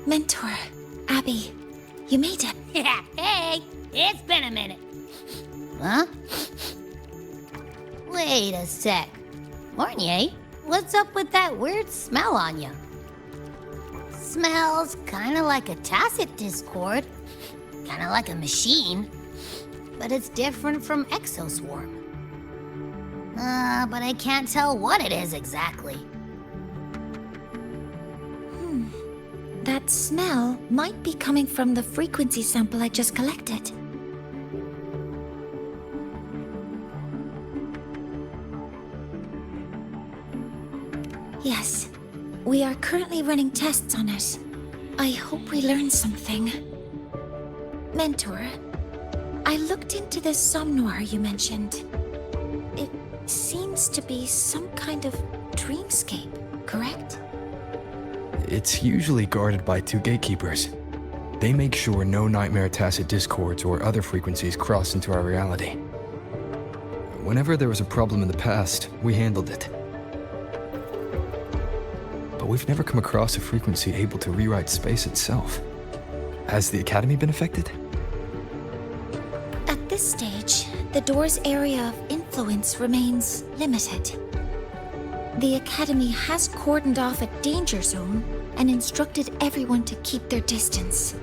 Mentor, Abby, you made it. Yeah, hey, it's been a minute. Huh? Wait a sec. Mornier, what's up with that weird smell on you? Smells kinda like a tacit discord. Kinda like a machine. But it's different from Exoswarm. But I can't tell what it is exactly. That smell might be coming from the frequency sample I just collected. Yes, we are currently running tests on it. I hope we learn something. Mentor, I looked into the somnoir you mentioned. It seems to be some kind of dreamscape, correct? It's usually guarded by 2 gatekeepers. They make sure no nightmare tacit discords or other frequencies cross into our reality. Whenever there was a problem in the past, we handled it. But we've never come across a frequency able to rewrite space itself. Has the Academy been affected? At this stage, the door's area of influence remains limited. The Academy has cordoned off a danger zone and instructed everyone to keep their distance.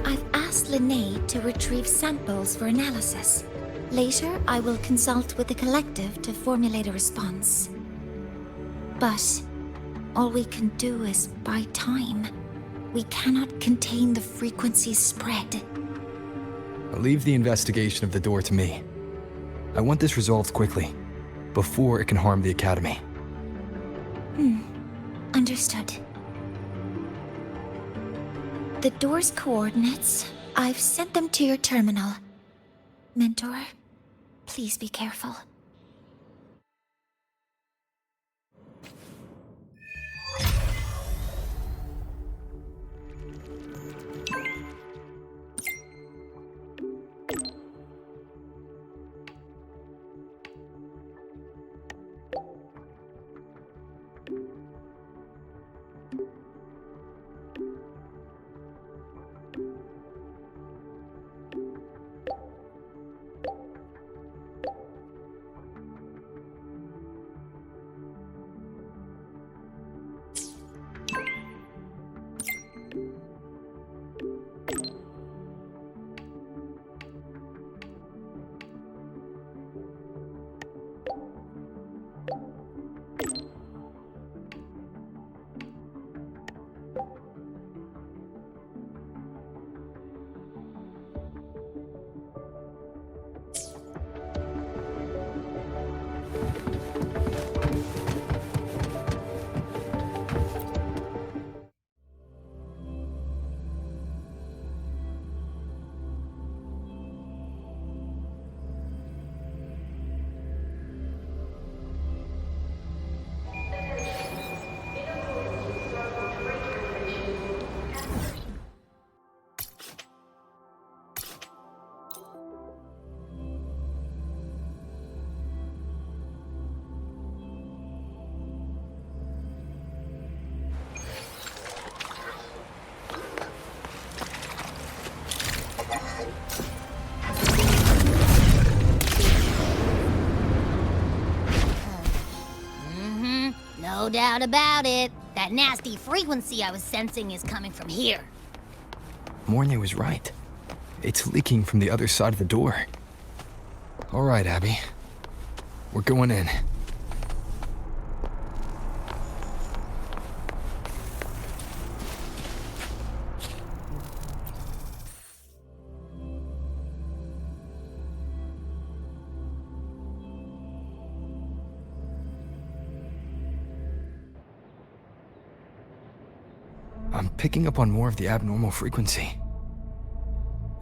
I've asked Linnae to retrieve samples for analysis. Later, I will consult with the collective to formulate a response. But all we can do is buy time. We cannot contain the frequency spread. Leave the investigation of the door to me. I want this resolved quickly, before it can harm the Academy. Understood. The door's coordinates, I've sent them to your terminal. Mentor, please be careful. No doubt about it. That nasty frequency I was sensing is coming from here. Mornier was right. It's leaking from the other side of the door. All right, Abby. We're going in. I'm picking up on more of the abnormal frequency.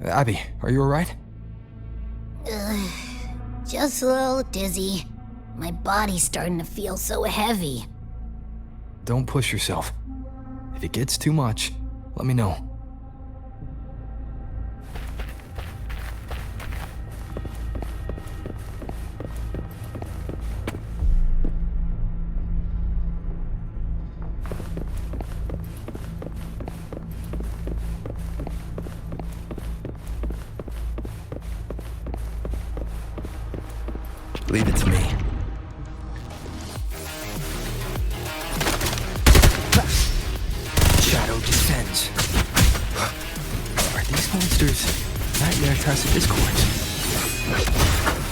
Abby, are you alright? Just a little dizzy. My body's starting to feel so heavy. Don't push yourself. If it gets too much, let me know. Leave it to me. Shadow descends. Are these monsters nightmare tacit discords?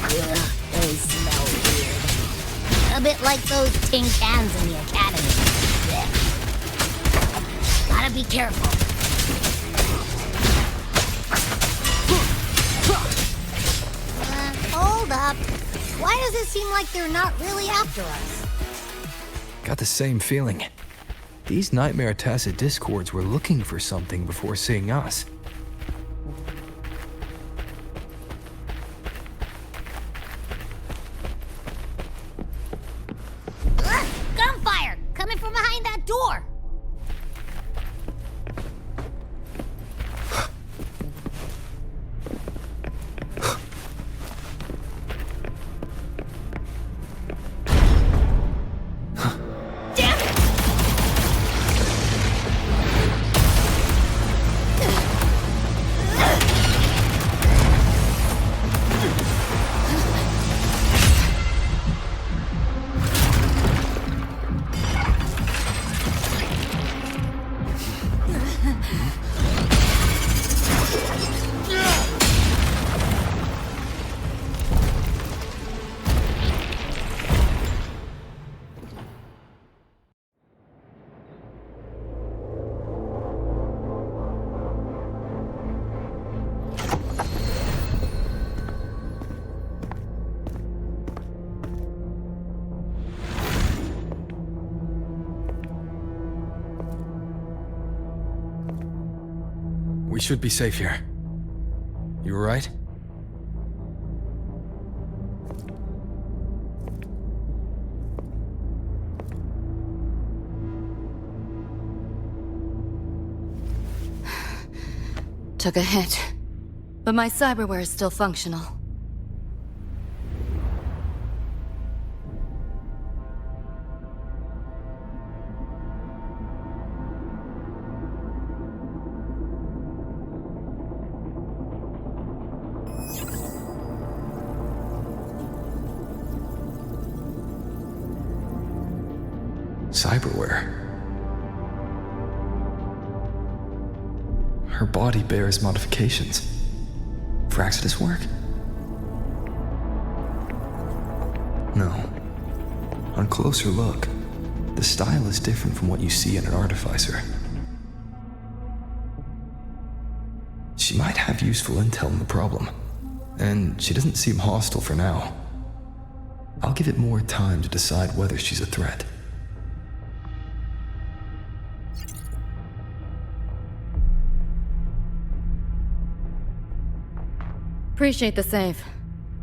Ugh, those smell weird. A bit like those tin cans in the academy. Blech. Gotta be careful. Hold up. Why does it seem like they're not really after us? Got the same feeling. These nightmare tacit discords were looking for something before seeing us. Gunfire! Coming from behind that door! We should be safe here. You alright? Took a hit, but my cyberware is still functional. Cyberware. Her body bears modifications. For Exodus work? No. On closer look, the style is different from what you see in an artificer. She might have useful intel on the problem, and she doesn't seem hostile for now. I'll give it more time to decide whether she's a threat. Appreciate the save,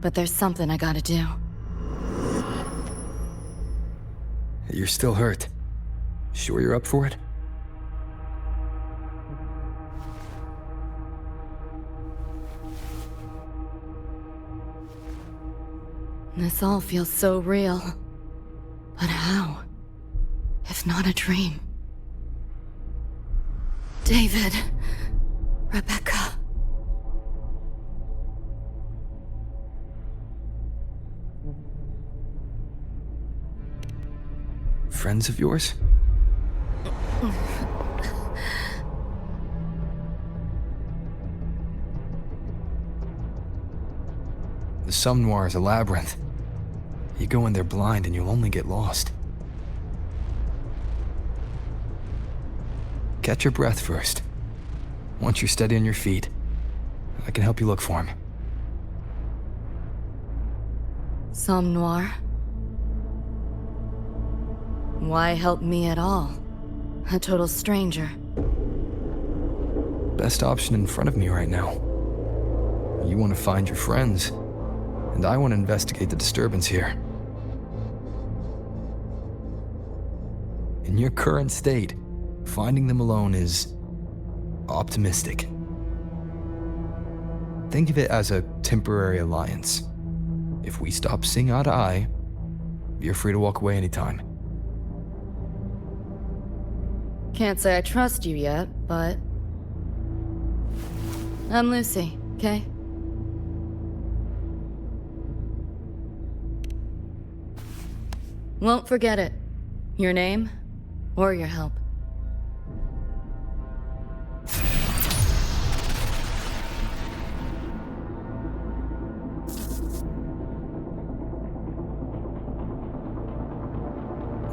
but there's something I gotta do. You're still hurt. Sure you're up for it? This all feels so real. But how? If not a dream? David. Rebecca. Friends of yours? The Somme Noir is a labyrinth. You go in there blind and you'll only get lost. Catch your breath first. Once you're steady on your feet, I can help you look for him. Somme Noir? Why help me at all? A total stranger. Best option in front of me right now. You want to find your friends, and I want to investigate the disturbance here. In your current state, finding them alone is optimistic. Think of it as a temporary alliance. If we stop seeing eye to eye, you're free to walk away anytime. Can't say I trust you yet, but... I'm Lucy, okay? Won't forget it. Your name, or your help.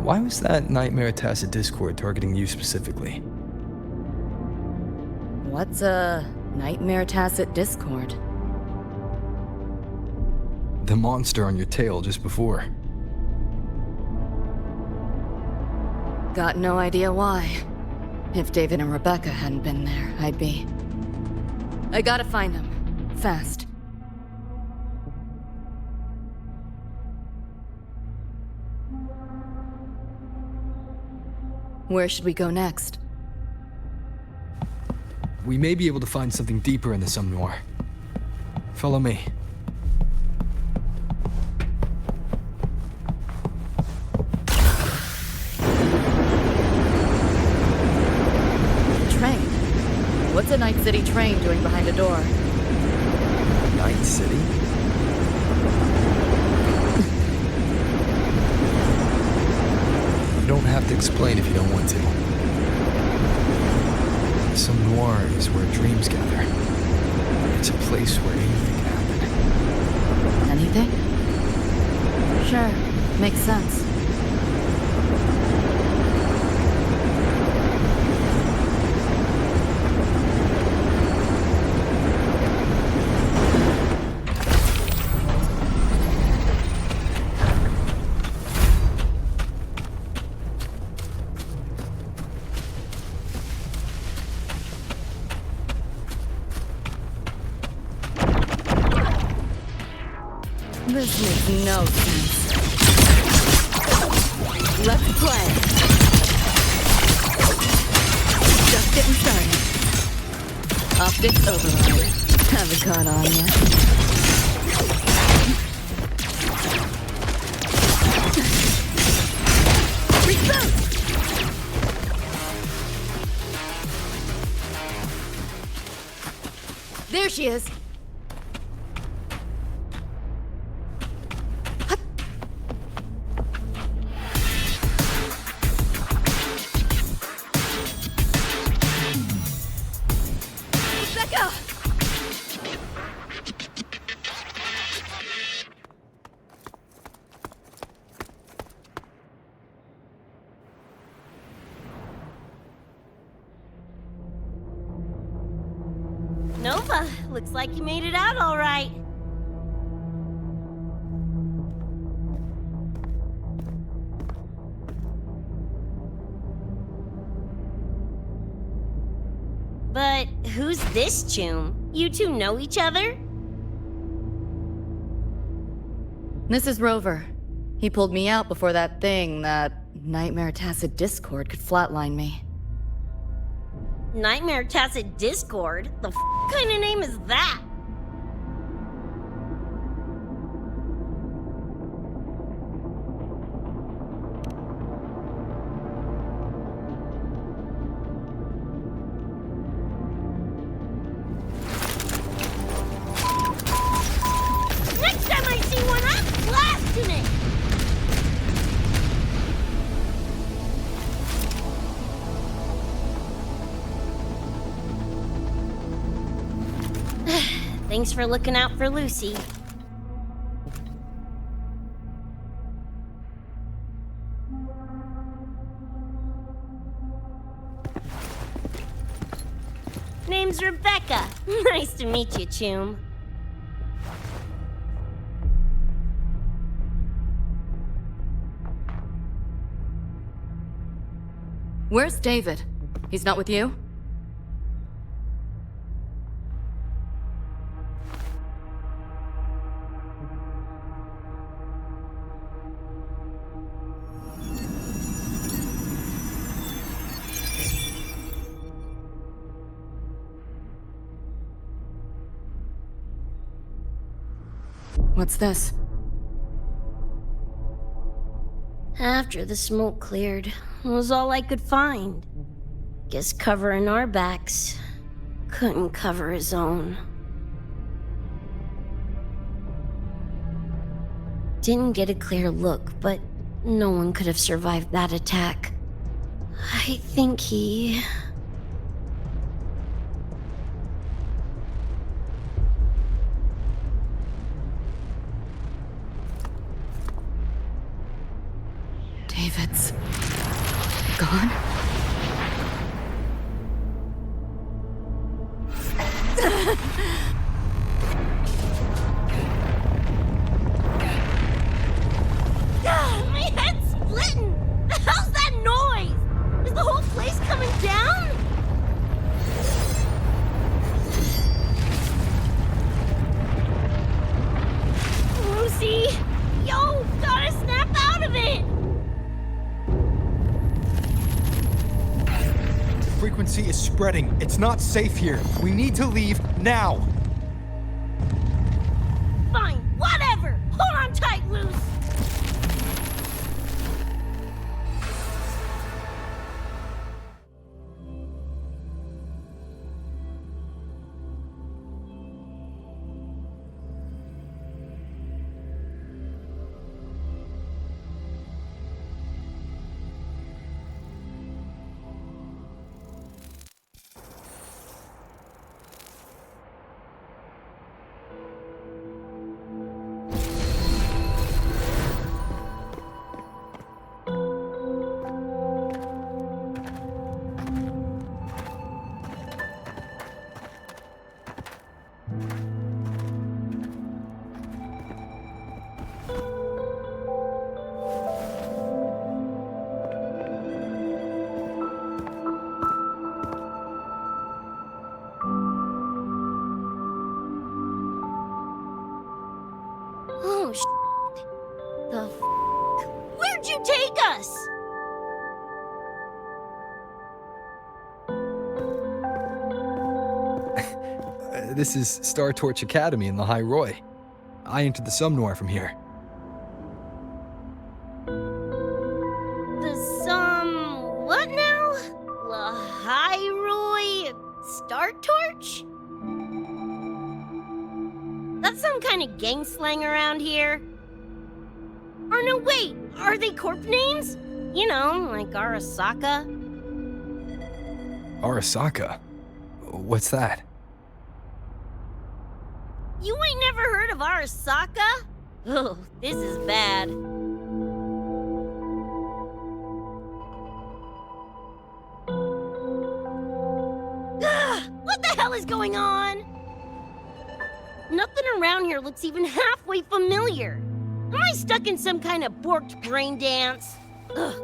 Why was that Nightmare Tacit Discord targeting you specifically? What's a Nightmare Tacit Discord? The monster on your tail just before. Got no idea why. If David and Rebecca hadn't been there, I'd be... I gotta find them. Fast. Where should we go next? We may be able to find something deeper in the Somme Noir. Follow me. Train. What's a Night City train doing behind a door? Night City? You don't have to explain if you don't want to. Somme Noir is where dreams gather. It's a place where anything can happen. Anything? Sure. Makes sense. This makes no sense. Let's play. Just getting started. Optics override. Haven't caught on yet. Reboot! There she is. Nova, looks like you made it out all right. But who's this Choom? You two know each other? This is Rover. He pulled me out before that Nightmare Tacit Discord could flatline me. Nightmare Tacit Discord? The kind of name is that? Next time I see one, I'm blasting it! Thanks for looking out for Lucy. Name's Rebecca. Nice to meet you, Choom. Where's David? He's not with you? What's this? After the smoke cleared, it was all I could find. Guess covering our backs couldn't cover his own. Didn't get a clear look, but No one could have survived that attack. I think he... David's gone? My head's splitting! The hell's that noise? Is the whole place coming down? Lucy! Yo, gotta snap out of it! Frequency is spreading. It's not safe here. We need to leave now. Fine, whatever! Hold on tight, Luce! Oh, the f***? Where'd you take us? This is Star Torch Academy in the High Roy. I entered the Somnoir from here. What now? Hyroi Star Torch? That's some kind of gang slang around here. Or no, wait, are they corp names? You know, like Arasaka? Arasaka? What's that? You ain't never heard of Arasaka? Oh, this is bad. Ugh, what the hell is going on? Nothing around here looks even halfway familiar. Am I stuck in some kind of borked brain dance? Ugh.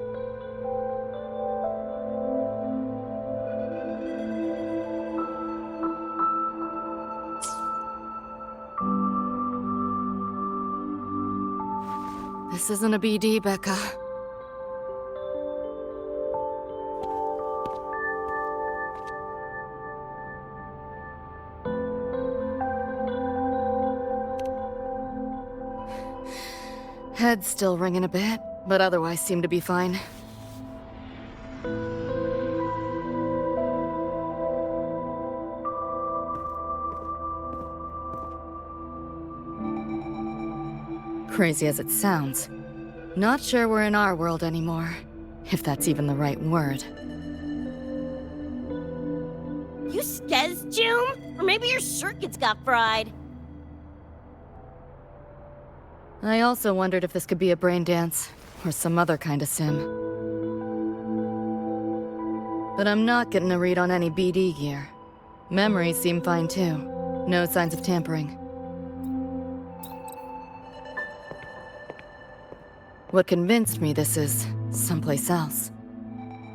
This isn't a BD, Becca. Head's still ringing a bit, but otherwise seem to be fine. Crazy as it sounds, not sure we're in our world anymore, if that's even the right word. You skez, June? Or maybe your circuits got fried. I also wondered if this could be a brain dance, or some other kind of sim. But I'm not getting a read on any BD gear. Memories seem fine too. No signs of tampering. What convinced me this is someplace else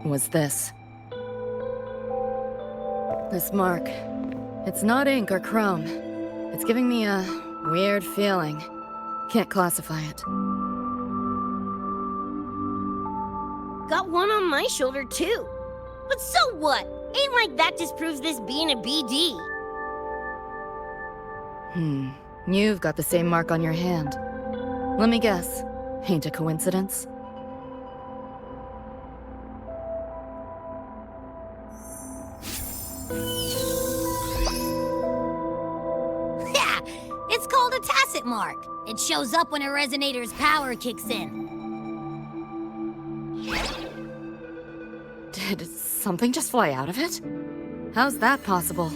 was this. This mark. It's not ink or chrome. It's giving me a weird feeling. Can't classify it. Got one on my shoulder too. But so what? Ain't like that disproves this being a BD. You've got the same mark on your hand. Let me guess. Ain't a coincidence? Yeah, it's called a tacit mark. It shows up when a resonator's power kicks in. Did something just fly out of it? How's that possible?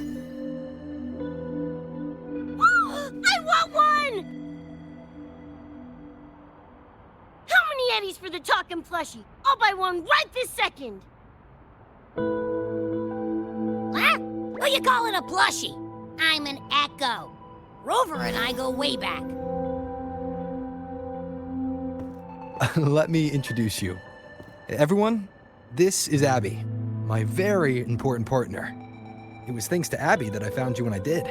I want one! How many eddies for the talking plushie? I'll buy one right this second! Huh? What you calling a plushie? I'm an Echo. Rover and I go way back. Let me introduce you. Everyone, this is Abby, my very important partner. It was thanks to Abby that I found you when I did.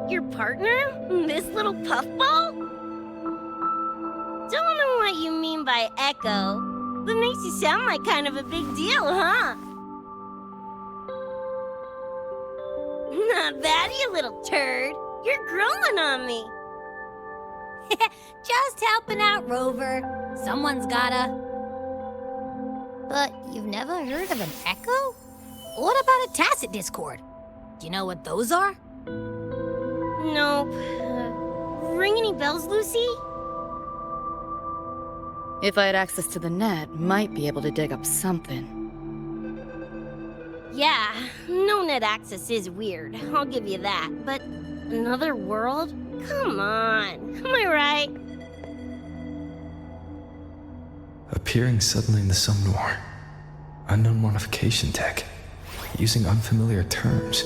Your partner? This little puffball? Don't know what you mean by Echo, but makes you sound like kind of a big deal, huh? Not bad, you little turd. You're growing on me. Just helping out, Rover. Someone's gotta. But you've never heard of an Echo? What about a tacit discord? Do you know what those are? Nope. Ring any bells, Lucy? If I had access to the net, might be able to dig up something. Yeah, no net access is weird. I'll give you that. But another world? Come on. Am I right? Appearing suddenly in the Sumnor. Unknown modification tech. Using unfamiliar terms.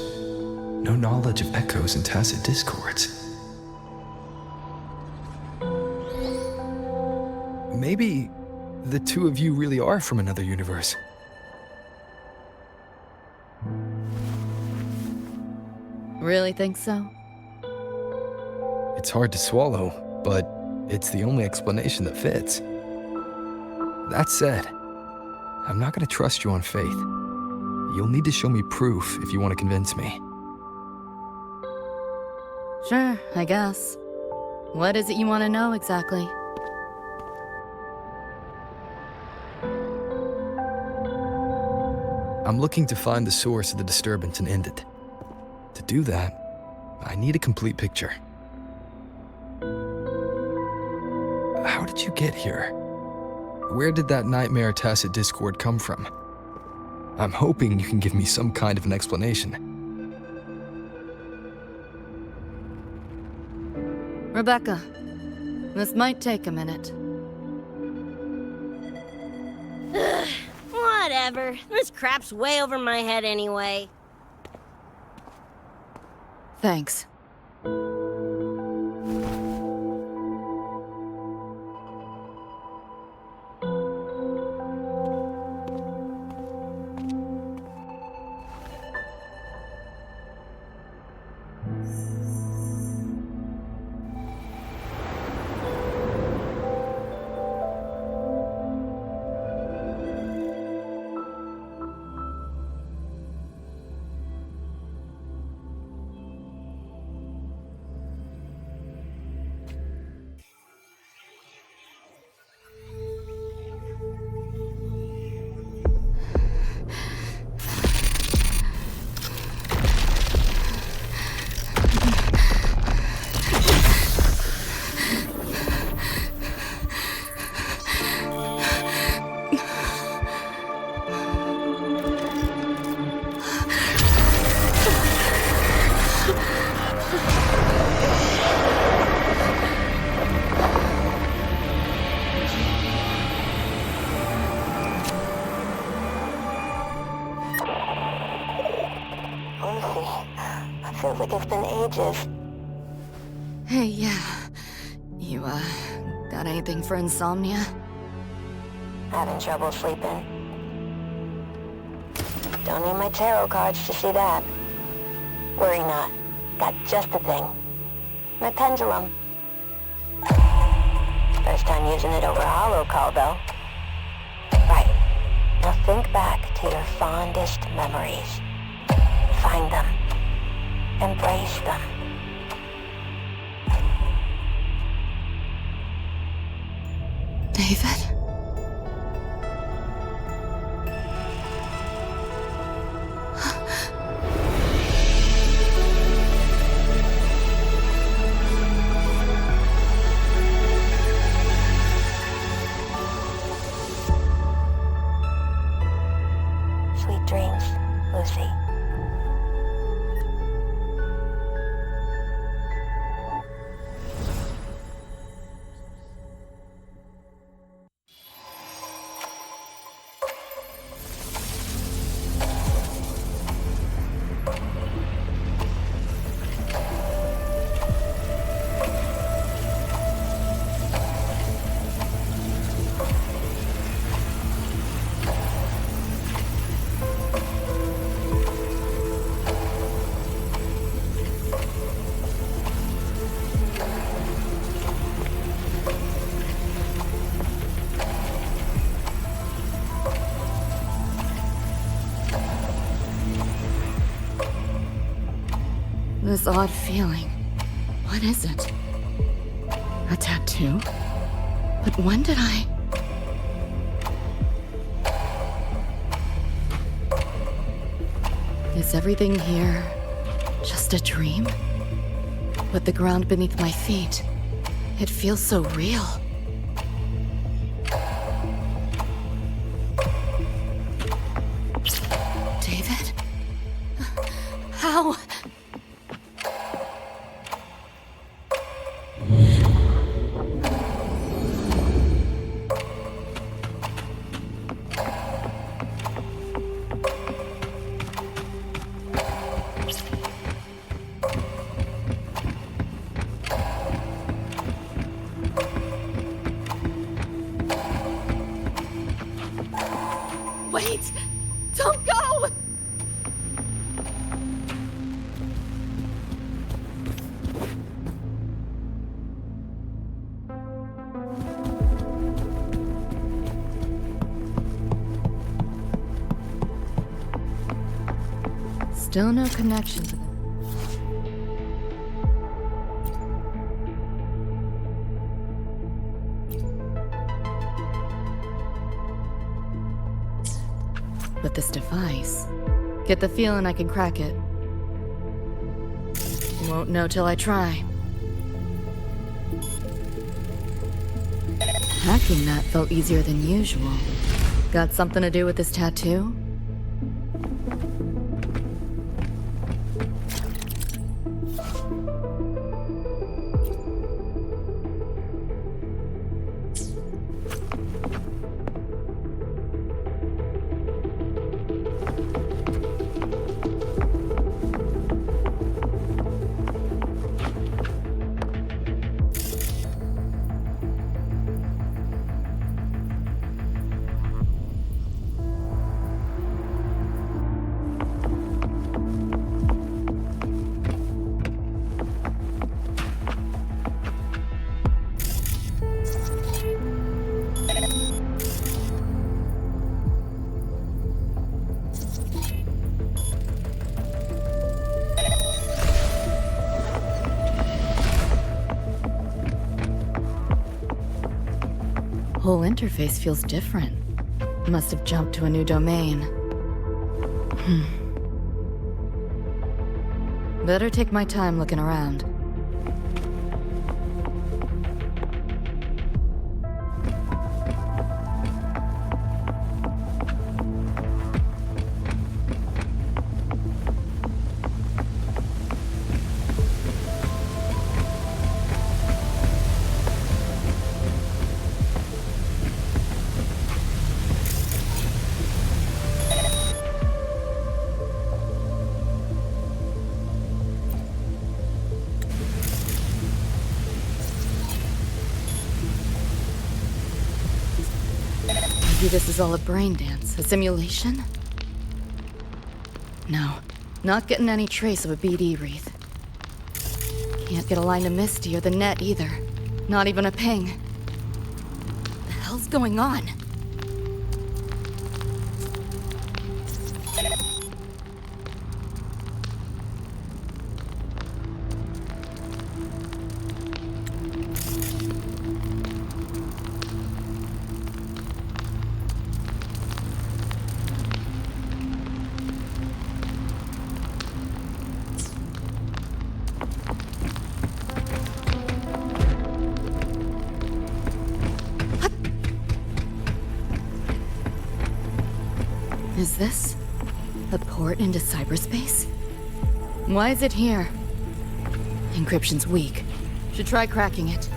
No knowledge of echoes and tacit discords. Maybe the two of you really are from another universe. Really think so? It's hard to swallow, but it's the only explanation that fits. That said, I'm not going to trust you on faith. You'll need to show me proof if you want to convince me. Sure, I guess. What is it you want to know exactly? I'm looking to find the source of the disturbance and end it. To do that, I need a complete picture. How did you get here? Where did that nightmare tacit discord come from? I'm hoping you can give me some kind of an explanation. Rebecca, this might take a minute. Whatever. This crap's way over my head anyway. Thanks. Feels like it's been ages. Hey, yeah. You, got anything for insomnia? Having trouble sleeping. Don't need my tarot cards to see that. Worry not. Got just the thing. My pendulum. First time using it over holocall, though. Right. Now think back to your fondest memories. Find them. Embrace them. David? Sweet dreams, Lucy. This odd feeling. What is it? A tattoo? But when did I... Is everything here just a dream? But the ground beneath my feet, it feels so real. David? How? Wait! Don't go! Still no connection to them. But this device, get the feeling I can crack it. Won't know till I try. Hacking that felt easier than usual. Got something to do with this tattoo? Whole interface feels different. Must have jumped to a new domain. Better take my time looking around. Maybe this is all a brain dance, a simulation? No, not getting any trace of a BD wreath. Can't get a line to Misty or the net either. Not even a ping. What the hell's going on? Is this A port into cyberspace? Why is it here? Encryption's weak. Should try cracking it.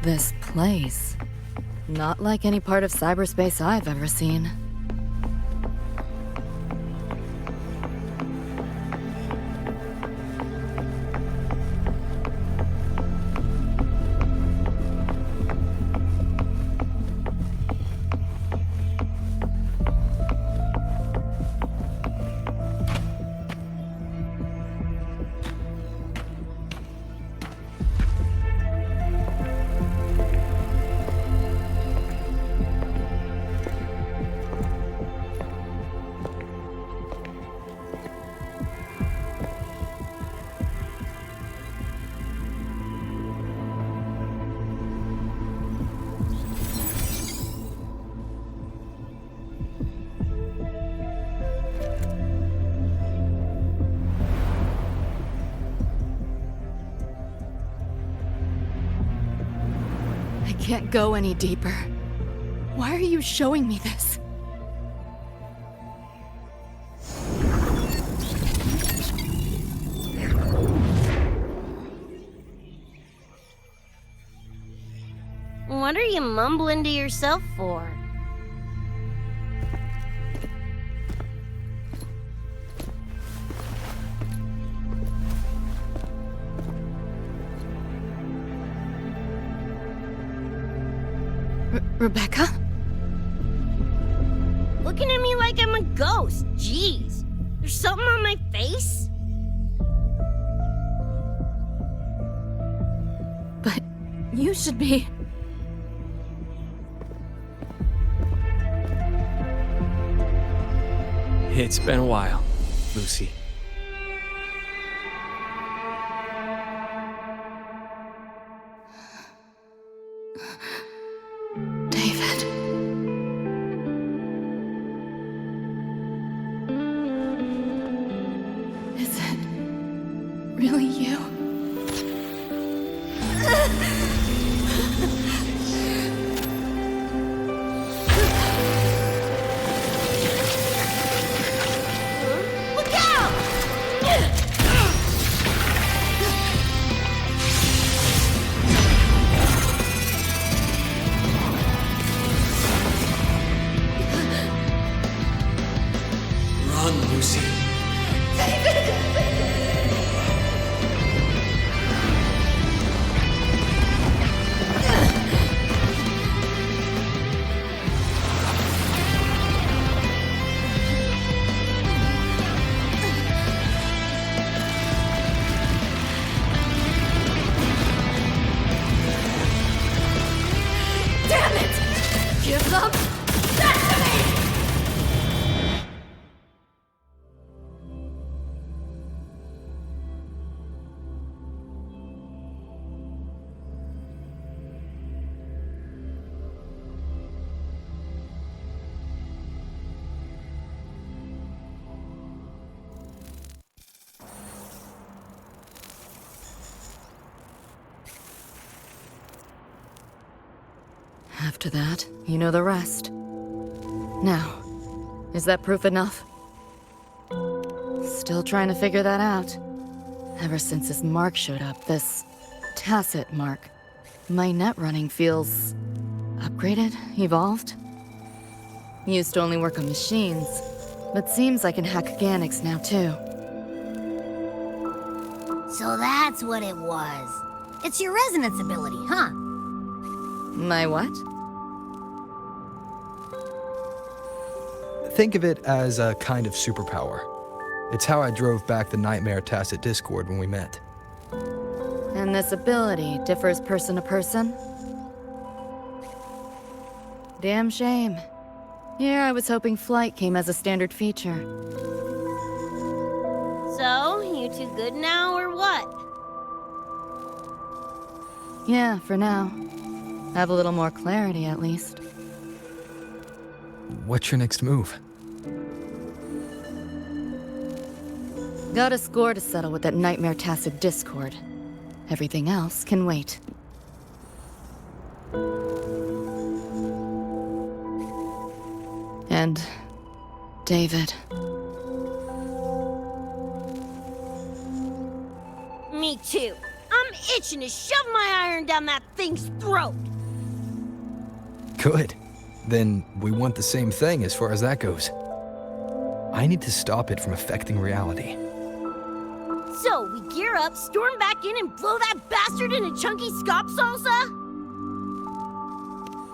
This place. Not like any part of cyberspace I've ever seen. I can't go any deeper. Why are you showing me this? What are you mumbling to yourself for? Rebecca? Looking at me like I'm a ghost. Jeez. There's something on my face? But you should be... It's been a while, Lucy. David. Is it really you? Look out! Run, Lucy. Damn it! Give them that to me! After that, you know the rest. Now, is that proof enough? Still trying to figure that out. Ever since this mark showed up, this tacit mark, my net running feels upgraded, evolved. Used to only work on machines, but seems I can hack organics now too. So that's what it was. It's your resonance ability, huh? My what? Think of it as a kind of superpower. It's how I drove back the Nightmare Tacit Discord when we met. And this ability differs person to person? Damn shame. Here I was hoping flight came as a standard feature. So, you two good now, or what? Yeah, for now. Have a little more clarity, at least. What's your next move? Got a score to settle with that Nightmare Tacit Discord. Everything else can wait. And David. Me too. I'm itching to shove my iron down that thing's throat. Good. Then we want the same thing as far as that goes. I need to stop it from affecting reality. So, we gear up, storm back in, and blow that bastard into chunky scop salsa?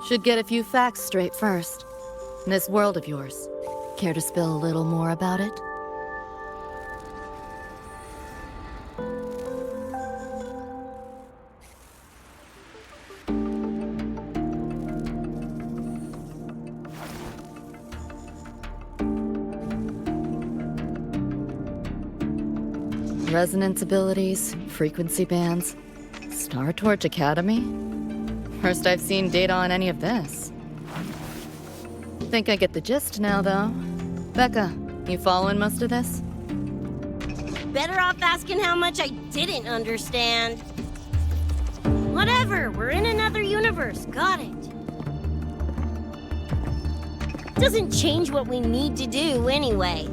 Should get a few facts straight first. This world of yours. Care to spill a little more about it? Resonance abilities, frequency bands, Star Torch Academy? First I've seen data on any of this. Think I get the gist now, though. Becca, you following most of this? Better off asking how much I didn't understand. Whatever, we're in another universe, got it. Doesn't change what we need to do anyway.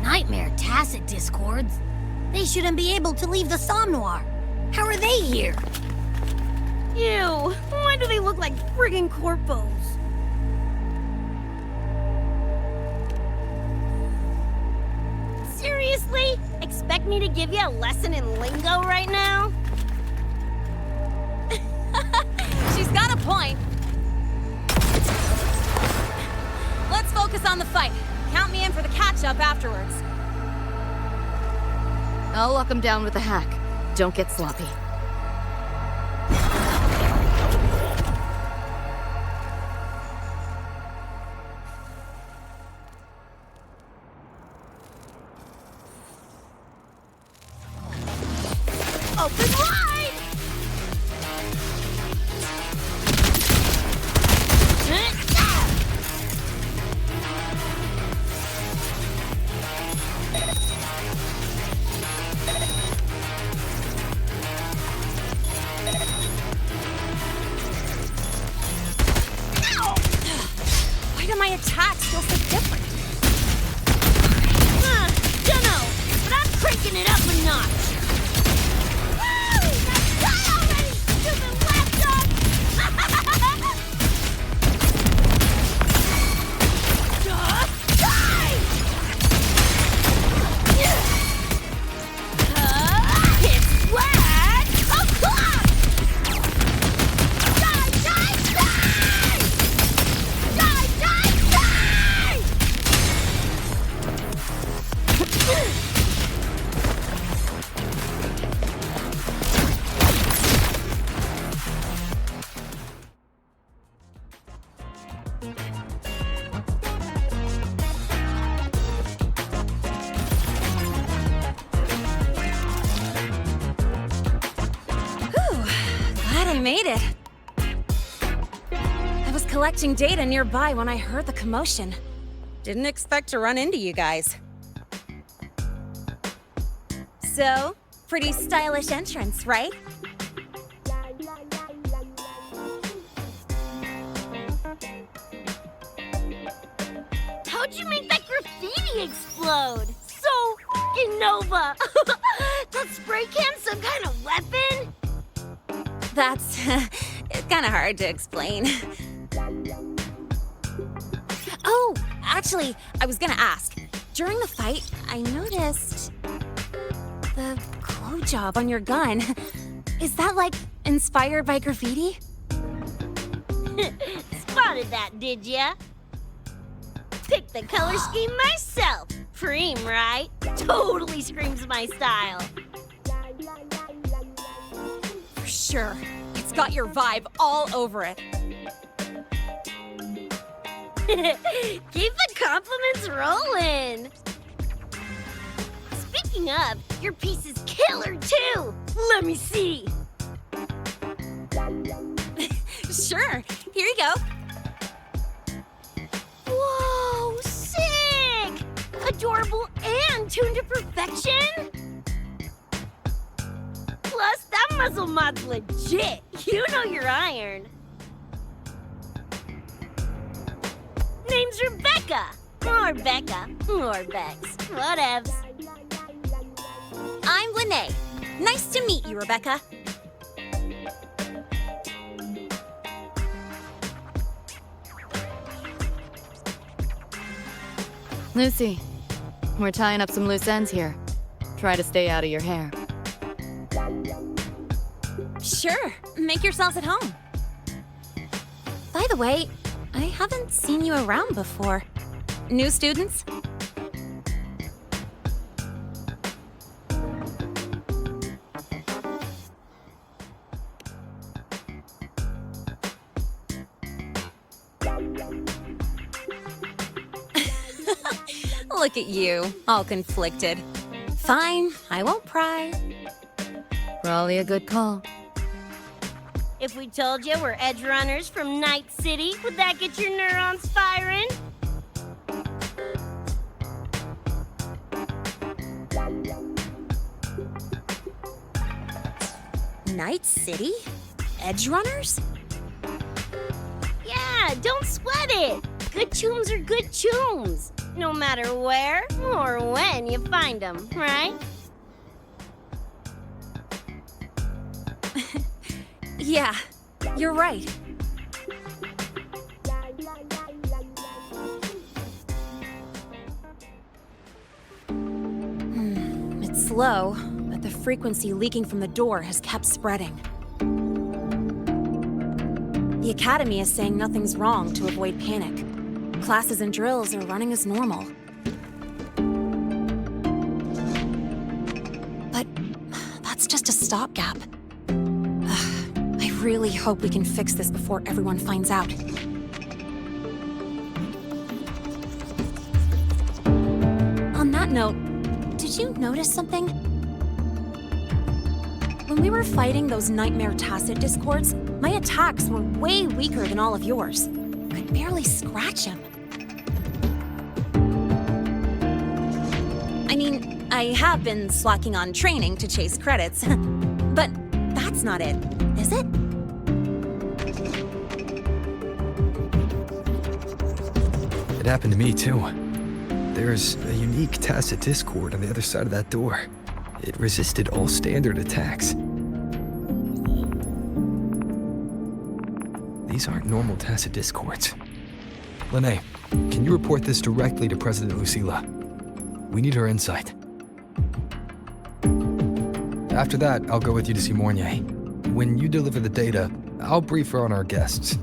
Nightmare Tacit Discords? They shouldn't be able to leave the Somnoir. How are they here? Ew, why do they look like friggin' corpos? Seriously? Expect me to give you a lesson in lingo right now? She's got a point. Let's focus on the fight. Count me in for the catch-up afterwards. I'll lock him down with a hack. Don't get sloppy. Open wide! Why do my attacks feel so different? Dunno, but I'm cranking it up a notch. Woo! Now die already, stupid lapdog! Die! It's wet! O'clock! Die, die, die! Die, die, die! Glad I made it. I was collecting data nearby when I heard the commotion. Didn't expect to run into you guys. So, pretty stylish entrance, right? How'd you make that graffiti explode? So fucking Nova! That spray can some kind of weapon? That's kind of hard to explain. Oh, actually, I was gonna ask. During the fight, I noticed the glow job on your gun. Is that, like, inspired by graffiti? Spotted that, did ya? Picked the color scheme myself. Preem, right? Totally screams my style. For sure. It's got your vibe all over it. Keep the compliments rolling. Speaking of, your piece is killer too. Let me see. Sure. Here you go. Whoa, sick! Adorable and tuned to perfection. Plus, that muzzle mod's legit. You know your iron. Name's Rebecca. Or Becca. Or Bex. Whatevs. I'm Lene. Nice to meet you, Rebecca. Lucy, we're tying up some loose ends here. Try to stay out of your hair. Sure. Make yourselves at home. By the way, I haven't seen you around before. New students? Look at you, all conflicted. Fine, I won't pry. Probably a good call. If we told you we're edge runners from Night City, would that get your neurons firing? Night City? Edge runners? Yeah, don't sweat it. Good tunes are good tunes. No matter where or when you find them, right? Yeah, you're right. It's slow, but the frequency leaking from the door has kept spreading. The Academy is saying nothing's wrong to avoid panic. Classes and drills are running as normal. But that's just a stopgap. I really hope we can fix this before everyone finds out. On that note, did you notice something? When we were fighting those nightmare tacit discords, my attacks were way weaker than all of yours. Could barely scratch him. I mean, I have been slacking on training to chase credits, but that's not it, is it? It happened to me too. There's a unique tacit discord on the other side of that door. It resisted all standard attacks. These aren't normal tacit discords. Lene, can you report this directly to President Lucilla? We need her insight. After that, I'll go with you to see Mornier. When you deliver the data, I'll brief her on our guests.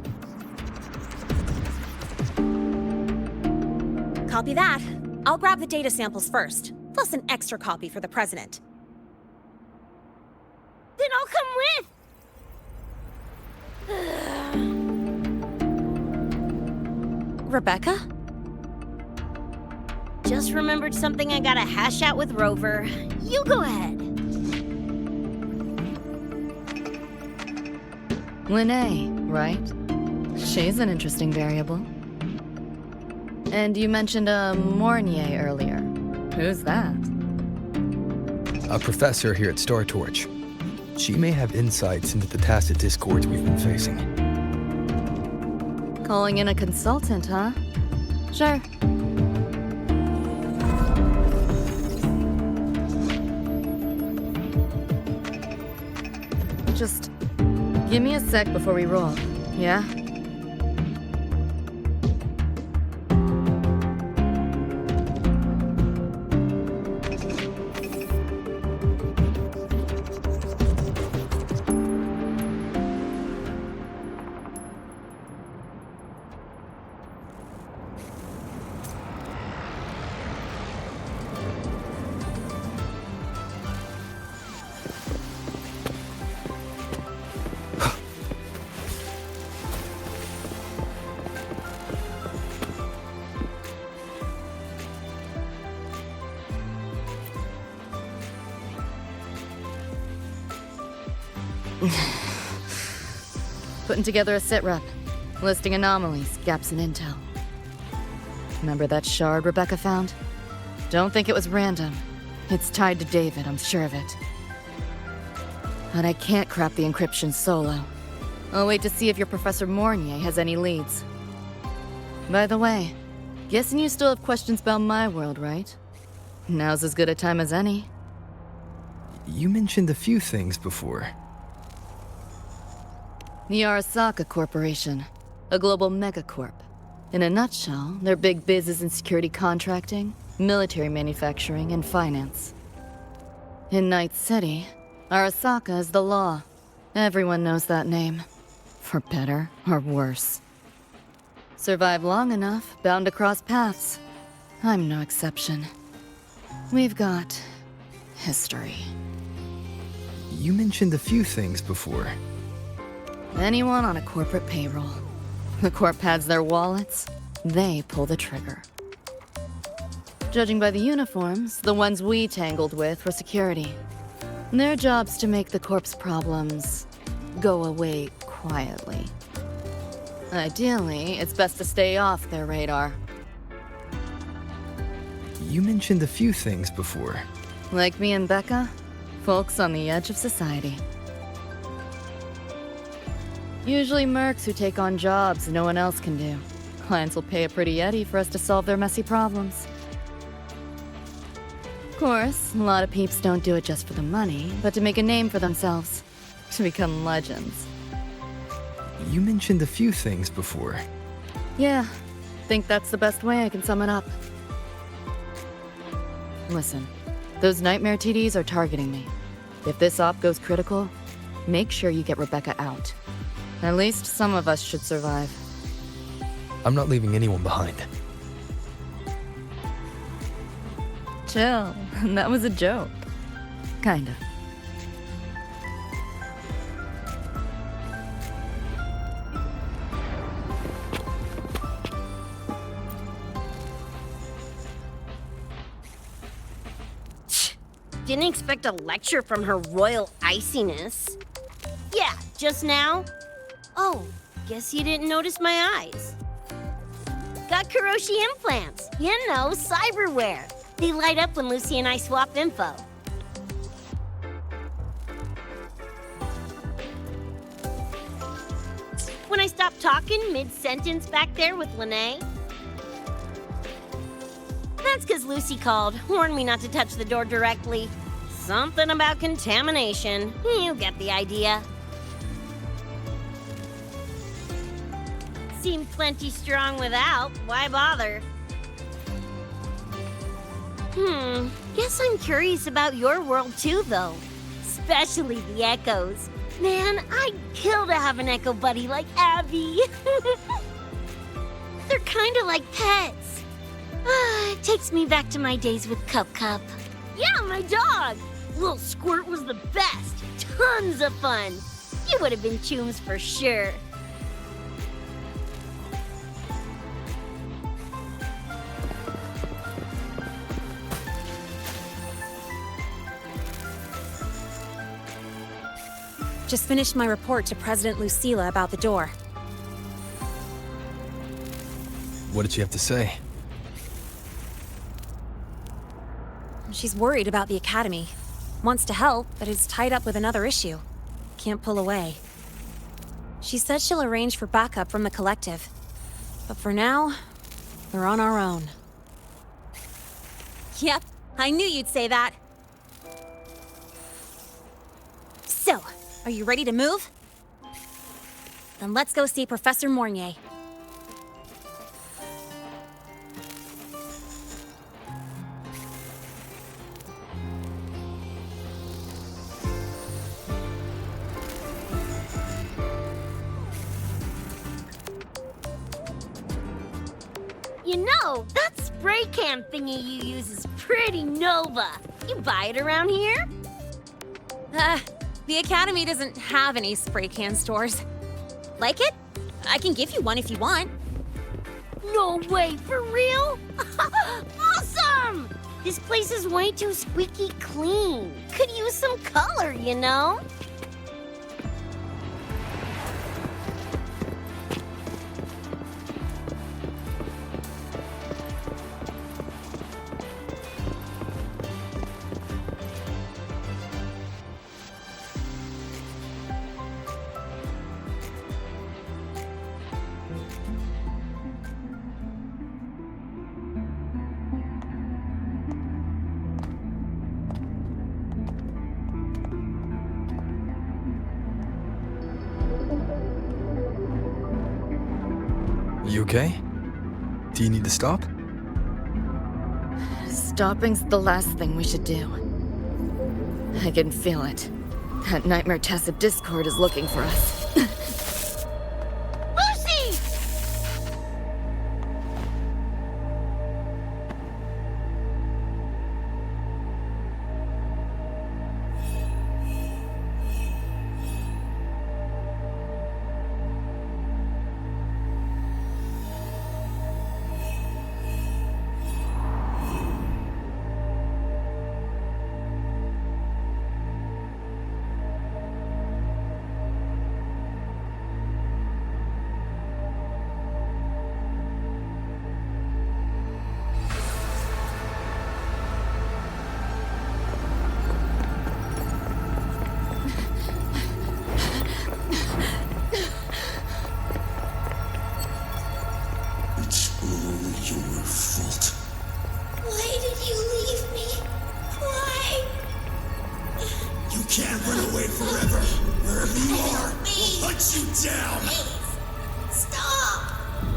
Copy that. I'll grab the data samples first, plus an extra copy for the president. Then I'll come with. Rebecca? Just remembered something I gotta hash out with Rover. You go ahead. Lene, right? She's an interesting variable. And you mentioned a Mornier earlier. Who's that? A professor here at Star Torch. She may have insights into the tacit discords we've been facing. Calling in a consultant, huh? Sure. Just give me a sec before we roll, yeah? Putting together a sit-rep, listing anomalies, gaps in intel. Remember that shard Rebecca found? Don't think it was random. It's tied to David, I'm sure of it. But I can't crack the encryption solo. I'll wait to see if your Professor Mornier has any leads. By the way, guessing you still have questions about my world, right? Now's as good a time as any. You mentioned a few things before. The Arasaka Corporation, a global megacorp. In a nutshell, their big biz is in security contracting, military manufacturing, and finance. In Night City, Arasaka is the law. Everyone knows that name. For better or worse. Survive long enough, bound to cross paths. I'm no exception. We've got history. You mentioned a few things before. Anyone on a corporate payroll. The corp pads their wallets, they pull the trigger. Judging by the uniforms, the ones we tangled with were security. Their job's to make the corp's problems go away quietly. Ideally, it's best to stay off their radar. You mentioned a few things before. Like me and Becca, folks on the edge of society. Usually mercs who take on jobs no one else can do. Clients will pay a pretty eddy for us to solve their messy problems. Of course, a lot of peeps don't do it just for the money, but to make a name for themselves. To become legends. You mentioned a few things before. Yeah, think that's the best way I can sum it up. Listen, those nightmare TDs are targeting me. If this op goes critical, make sure you get Rebecca out. At least some of us should survive. I'm not leaving anyone behind. Chill, that was a joke. Kinda. Didn't expect a lecture from her royal iciness. Yeah, just now? Oh, guess you didn't notice my eyes. Got Kuroshi implants. You know, cyberware. They light up when Lucy and I swap info. When I stopped talking mid-sentence back there with Lene. That's because Lucy called, warned me not to touch the door directly. Something about contamination. You get the idea. Seemed plenty strong without. Why bother? Guess I'm curious about your world too, though. Especially the echoes. Man, I'd kill to have an echo buddy like Abby. They're kinda like pets. It takes me back to my days with Cup Cup. Yeah, my dog! Little Squirt was the best. Tons of fun. You would have been chooms for sure. Just finished my report to President Lucilla about the door. What did she have to say? She's worried about the Academy. Wants to help, but is tied up with another issue. Can't pull away. She said she'll arrange for backup from the collective. But for now, we're on our own. Yep, I knew you'd say that. So, Are you ready to move? Then let's go see Professor Mornier. You know, that spray can thingy you use is pretty Nova. You buy it around here? The Academy doesn't have any spray can stores. Like it? I can give you one if you want. No way, for real? Awesome! This place is way too squeaky clean. Could use some color, you know? You okay? Do you need to stop? Stopping's the last thing we should do. I can feel it. That Nightmare Tacit Discord is looking for us. Lucy! It's all your fault. Why did you leave me? Why? You can't run away forever. Wherever you are, we'll hunt you down. Please, stop!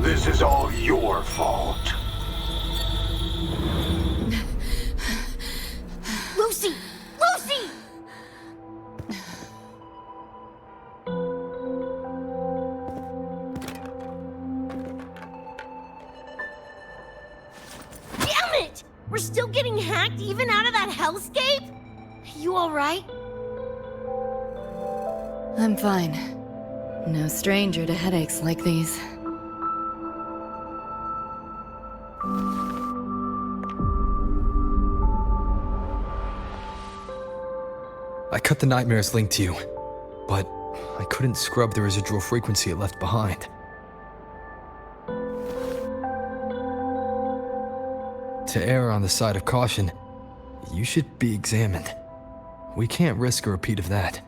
This is all your fault. Lucy! Lucy! Damn it! We're still getting hacked even out of that hellscape? You alright? I'm fine. No stranger to headaches like these. I cut the nightmare's link to you, but I couldn't scrub the residual frequency it left behind. To err on the side of caution, you should be examined. We can't risk a repeat of that.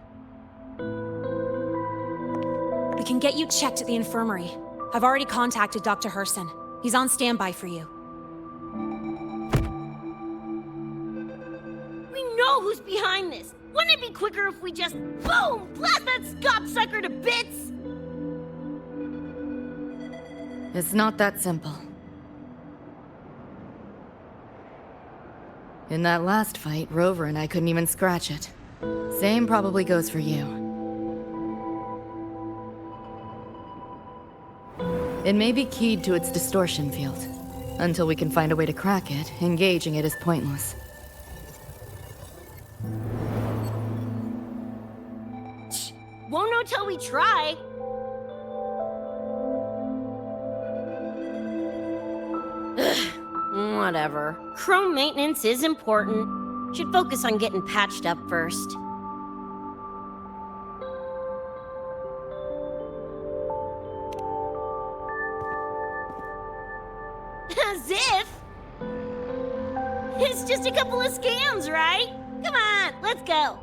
We can get you checked at the infirmary. I've already contacted Dr. Herson. He's on standby for you. We know who's behind this. Wouldn't it be quicker if we just, boom, blast that gobsucker to bits? It's not that simple. In that last fight, Rover and I couldn't even scratch it. Same probably goes for you. It may be keyed to its distortion field. Until we can find a way to crack it, engaging it is pointless. Won't know till we try. Ugh, whatever. Chrome maintenance is important. Should focus on getting patched up first. As if! It's just a couple of scans, right? Come on, let's go.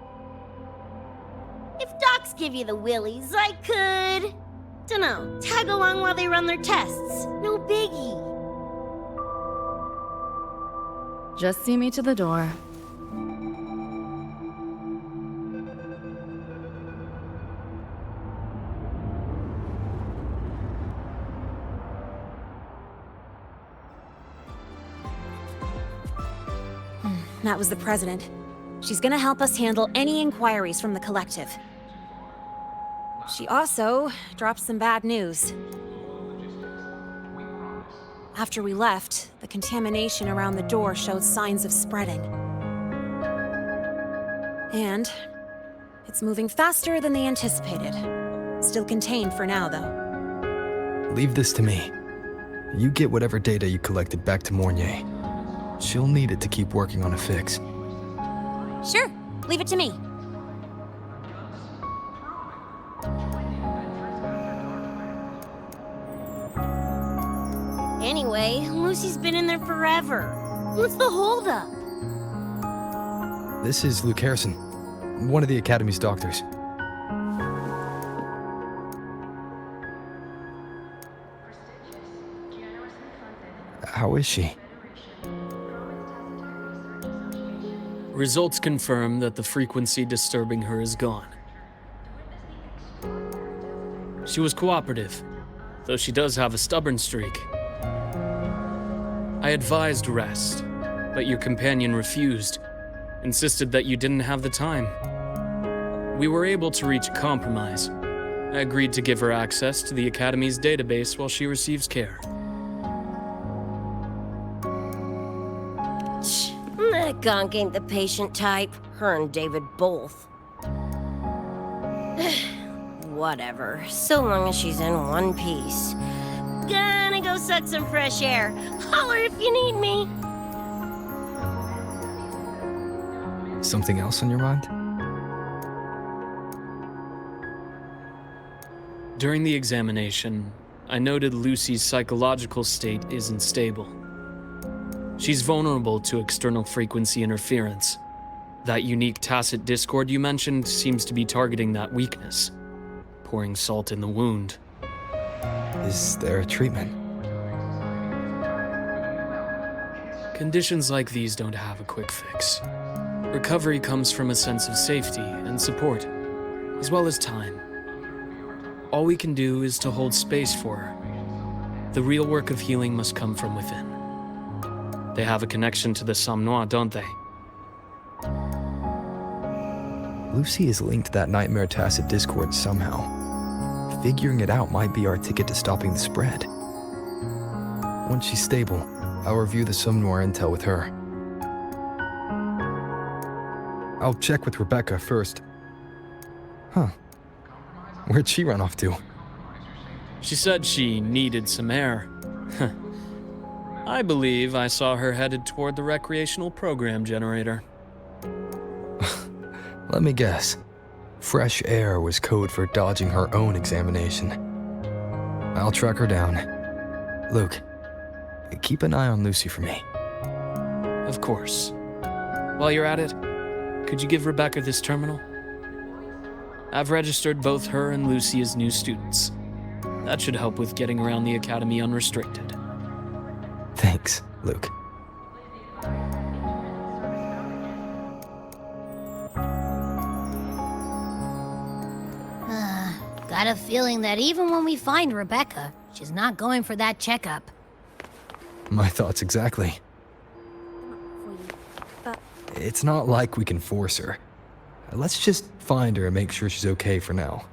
If docs give you the willies, I could... dunno, tag along while they run their tests. No biggie. Just see me to the door. That was the president. She's gonna help us handle any inquiries from the collective. She also dropped some bad news. After we left, the contamination around the door showed signs of spreading. And it's moving faster than they anticipated. Still contained for now, though. Leave this to me. You get whatever data you collected back to Mornier. She'll need it to keep working on a fix. Sure, leave it to me. Anyway, Lucy's been in there forever. What's the holdup? This is Luke Harrison, one of the Academy's doctors. How is she? Results confirm that the frequency disturbing her is gone. She was cooperative, though she does have a stubborn streak. I advised rest, but your companion refused, insisted that you didn't have the time. We were able to reach a compromise. I agreed to give her access to the Academy's database while she receives care. That gonk ain't the patient type. Her and David both. Whatever, so long as she's in one piece. Gonna go suck some fresh air. Holler if you need me. Something else on your mind? During the examination, I noted Lucy's psychological state isn't stable. She's vulnerable to external frequency interference. That unique tacit discord you mentioned seems to be targeting that weakness, pouring salt in the wound. Is there a treatment? Conditions like these don't have a quick fix. Recovery comes from a sense of safety and support, as well as time. All we can do is to hold space for her. The real work of healing must come from within. They have a connection to the Somnois, don't they? Lucy is linked to that nightmare tacit discord somehow. Figuring it out might be our ticket to stopping the spread. Once she's stable, I'll review the Somnoir intel with her. I'll check with Rebecca first. Huh. Where'd she run off to? She said she needed some air. I believe I saw her headed toward the recreational program generator. Let me guess. Fresh air was code for dodging her own examination. I'll track her down. Luke, keep an eye on Lucy for me. Of course. While you're at it, could you give Rebecca this terminal? I've registered both her and Lucy as new students. That should help with getting around the Academy unrestricted. Thanks, Luke. Got a feeling that even when we find Rebecca, she's not going for that checkup. My thoughts exactly. It's not like we can force her. Let's just find her and make sure she's okay for now.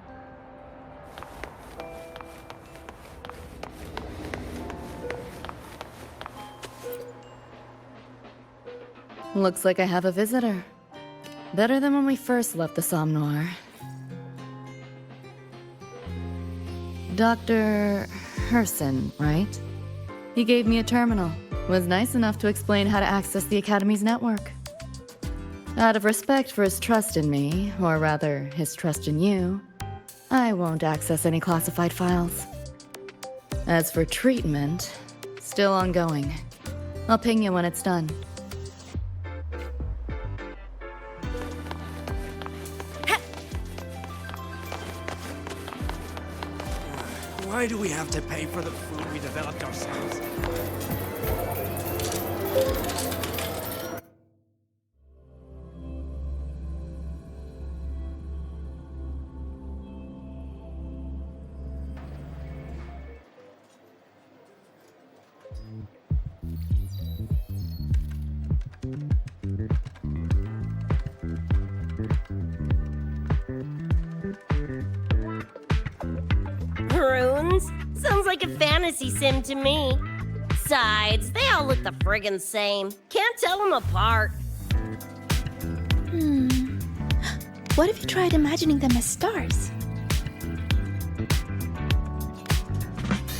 Looks like I have a visitor. Better than when we first left the Somnoir. Dr. Herson, right? He gave me a terminal. Was nice enough to explain how to access the Academy's network. Out of respect for his trust in me, or rather, his trust in you, I won't access any classified files. As for treatment, still ongoing. I'll ping you when it's done. Why do we have to pay for the food we developed ourselves? like a fantasy sim to me. Besides, they all look the friggin' same. Can't tell them apart. What if you tried imagining them as stars?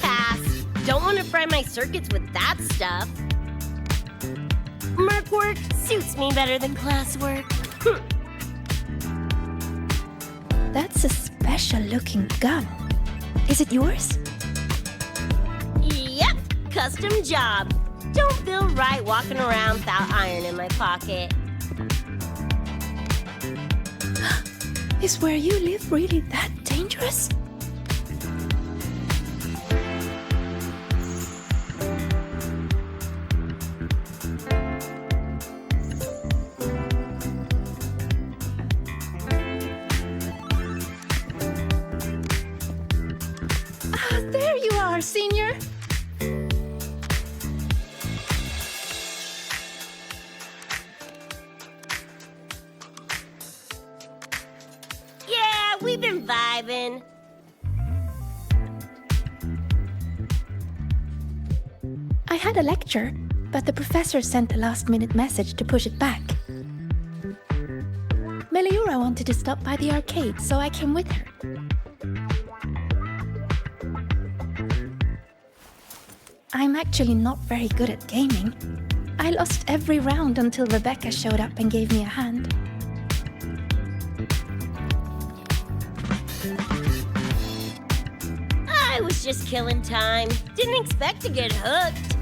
Pass. Don't want to fry my circuits with that stuff. Merc work suits me better than classwork. That's a special-looking gun. Is it yours? Yep, custom job. Don't feel right walking around without iron in my pocket. Is where you live really that dangerous? There you are, Senior. Yeah, we've been vibing. I had a lecture, but the professor sent a last-minute message to push it back. Meliora wanted to stop by the arcade, so I came with her. I'm actually not very good at gaming. I lost every round until Rebecca showed up and gave me a hand. I was just killing time. Didn't expect to get hooked.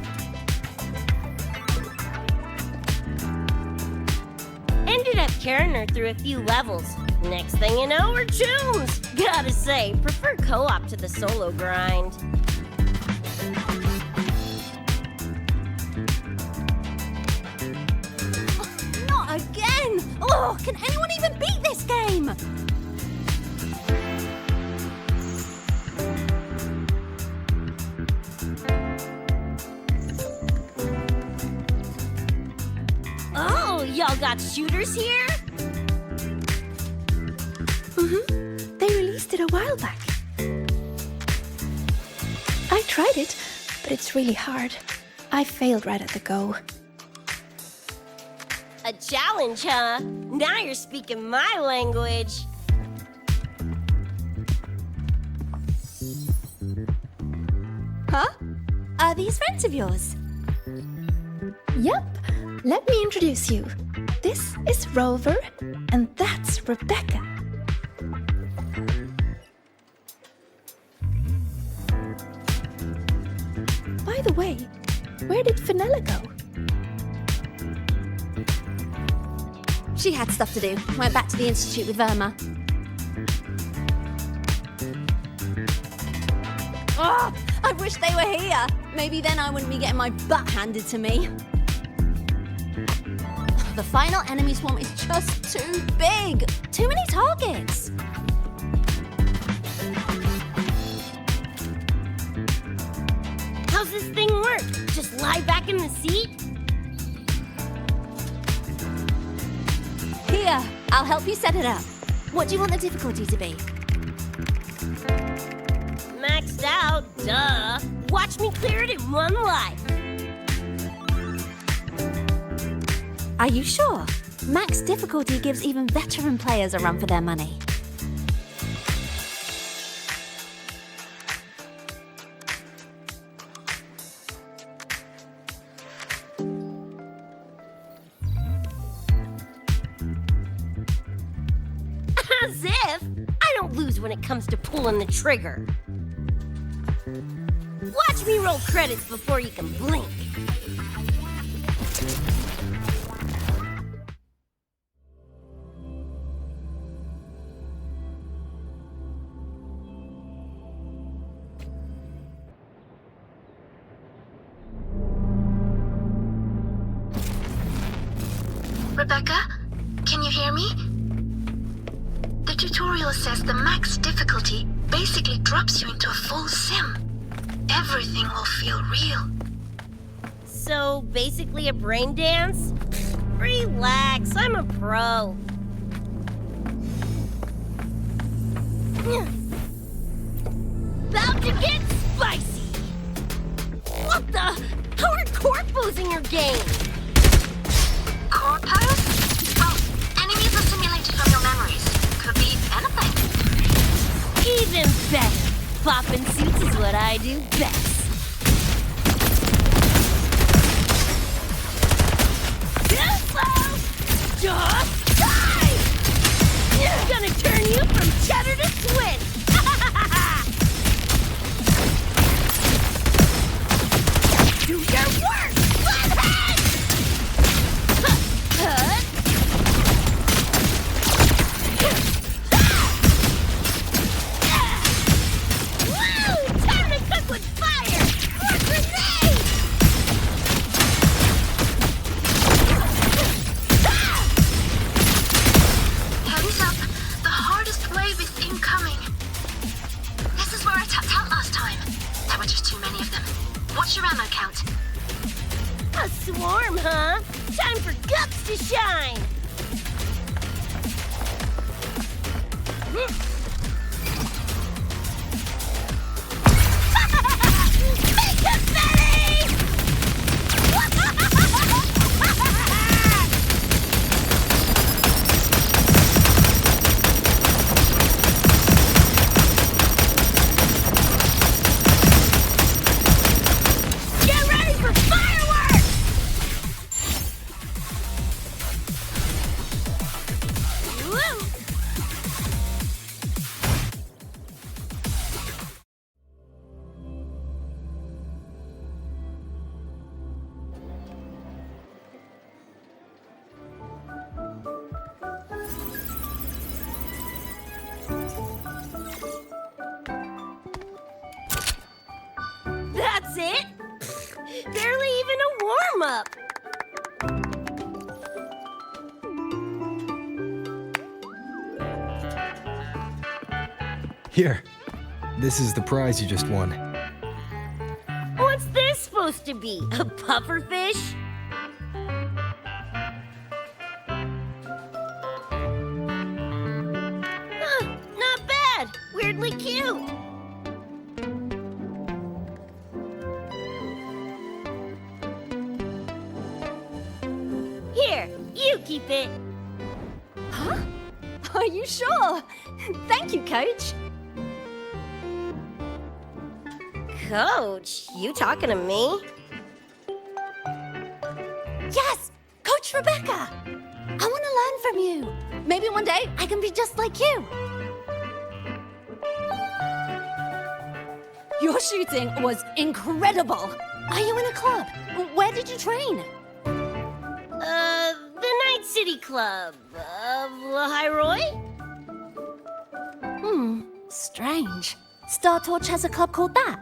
Ended up carrying her through a few levels. Next thing you know, we're chums. Gotta say, prefer co-op to the solo grind. Not again! Oh, can anyone even beat this game? Oh, y'all got shooters here? They released it a while back. I tried it, but it's really hard. I failed right at the go. A challenge, huh? Now you're speaking my language. Huh? Are these friends of yours? Yep. Let me introduce you. This is Rover, and that's Rebecca. By the way, where did Fenella go? She had stuff to do. Went back to the Institute with Verma. Oh, I wish they were here. Maybe then I wouldn't be getting my butt handed to me. The final enemy swarm is just too big. Too many targets. How's this thing work? Just lie back in the seat? Here, I'll help you set it up. What do you want the difficulty to be? Maxed out, duh. Watch me clear it in one life. Are you sure? Max difficulty gives even veteran players a run for their money. As if! I don't lose when it comes to pulling the trigger. Watch me roll credits before you can blink. Rebecca, can you hear me? The tutorial says the max difficulty basically drops you into a full sim. Everything will feel real. So, basically a brain dance? Relax, I'm a pro. About to get spicy! What the? How are corpos in your game? Corpos? Well, enemies are simulated from your memories. Could be anything. Even better. Poppin' suits is what I do best. Too slow! Just die! Gonna turn you from cheddar to Swiss! Do your work! Flathead! Woo! Time to cook with fire! More grenades! Heads up, the hardest wave is incoming. This is where I tapped out last time. There were just too many of them. What's your ammo count? A swarm, huh? Time for guts to shine! Make confetti! Get ready for fireworks! Woo! That's it? Barely even a warm-up. Here. This is the prize you just won. What's this supposed to be? A pufferfish? Huh, not bad. Weirdly cute. Here, you keep it. Huh? Are you sure? Thank you, Coach. Coach, you talking to me? Yes! Coach Rebecca! I want to learn from you. Maybe one day I can be just like you. Your shooting was incredible. Are you in a club? Where did you train? The Night City Club of Lahiroy? Strange. Star Torch has a club called that.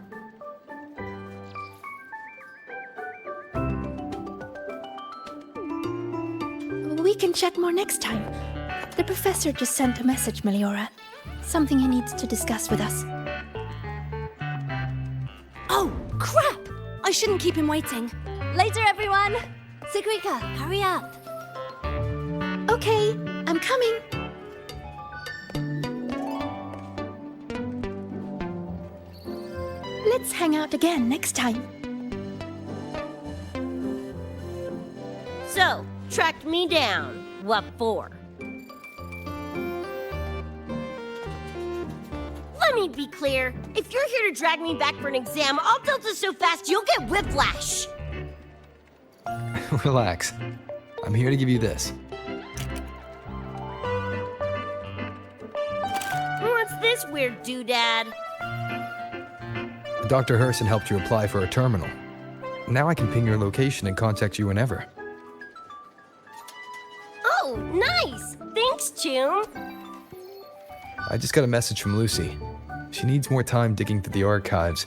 We can chat more next time. The professor just sent a message, Meliora. Something he needs to discuss with us. Oh, crap! I shouldn't keep him waiting. Later, everyone! Sigrika, hurry up. Okay, I'm coming. Let's hang out again next time. So, tracked me down. What for? Let me be clear. If you're here to drag me back for an exam, I'll delta so fast you'll get whiplash. Relax. I'm here to give you this. What's this weird doodad? Dr. Herson helped you apply for a terminal. Now I can ping your location and contact you whenever. Oh, nice! Thanks, Chum. I just got a message from Lucy. She needs more time digging through the archives.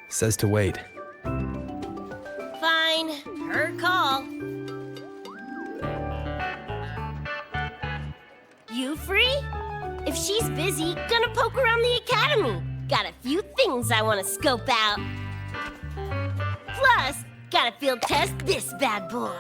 Says to wait. Fine. Her call. You free? If she's busy, gonna poke around the academy. Got a few things I want to scope out. Plus, gotta field test this bad boy.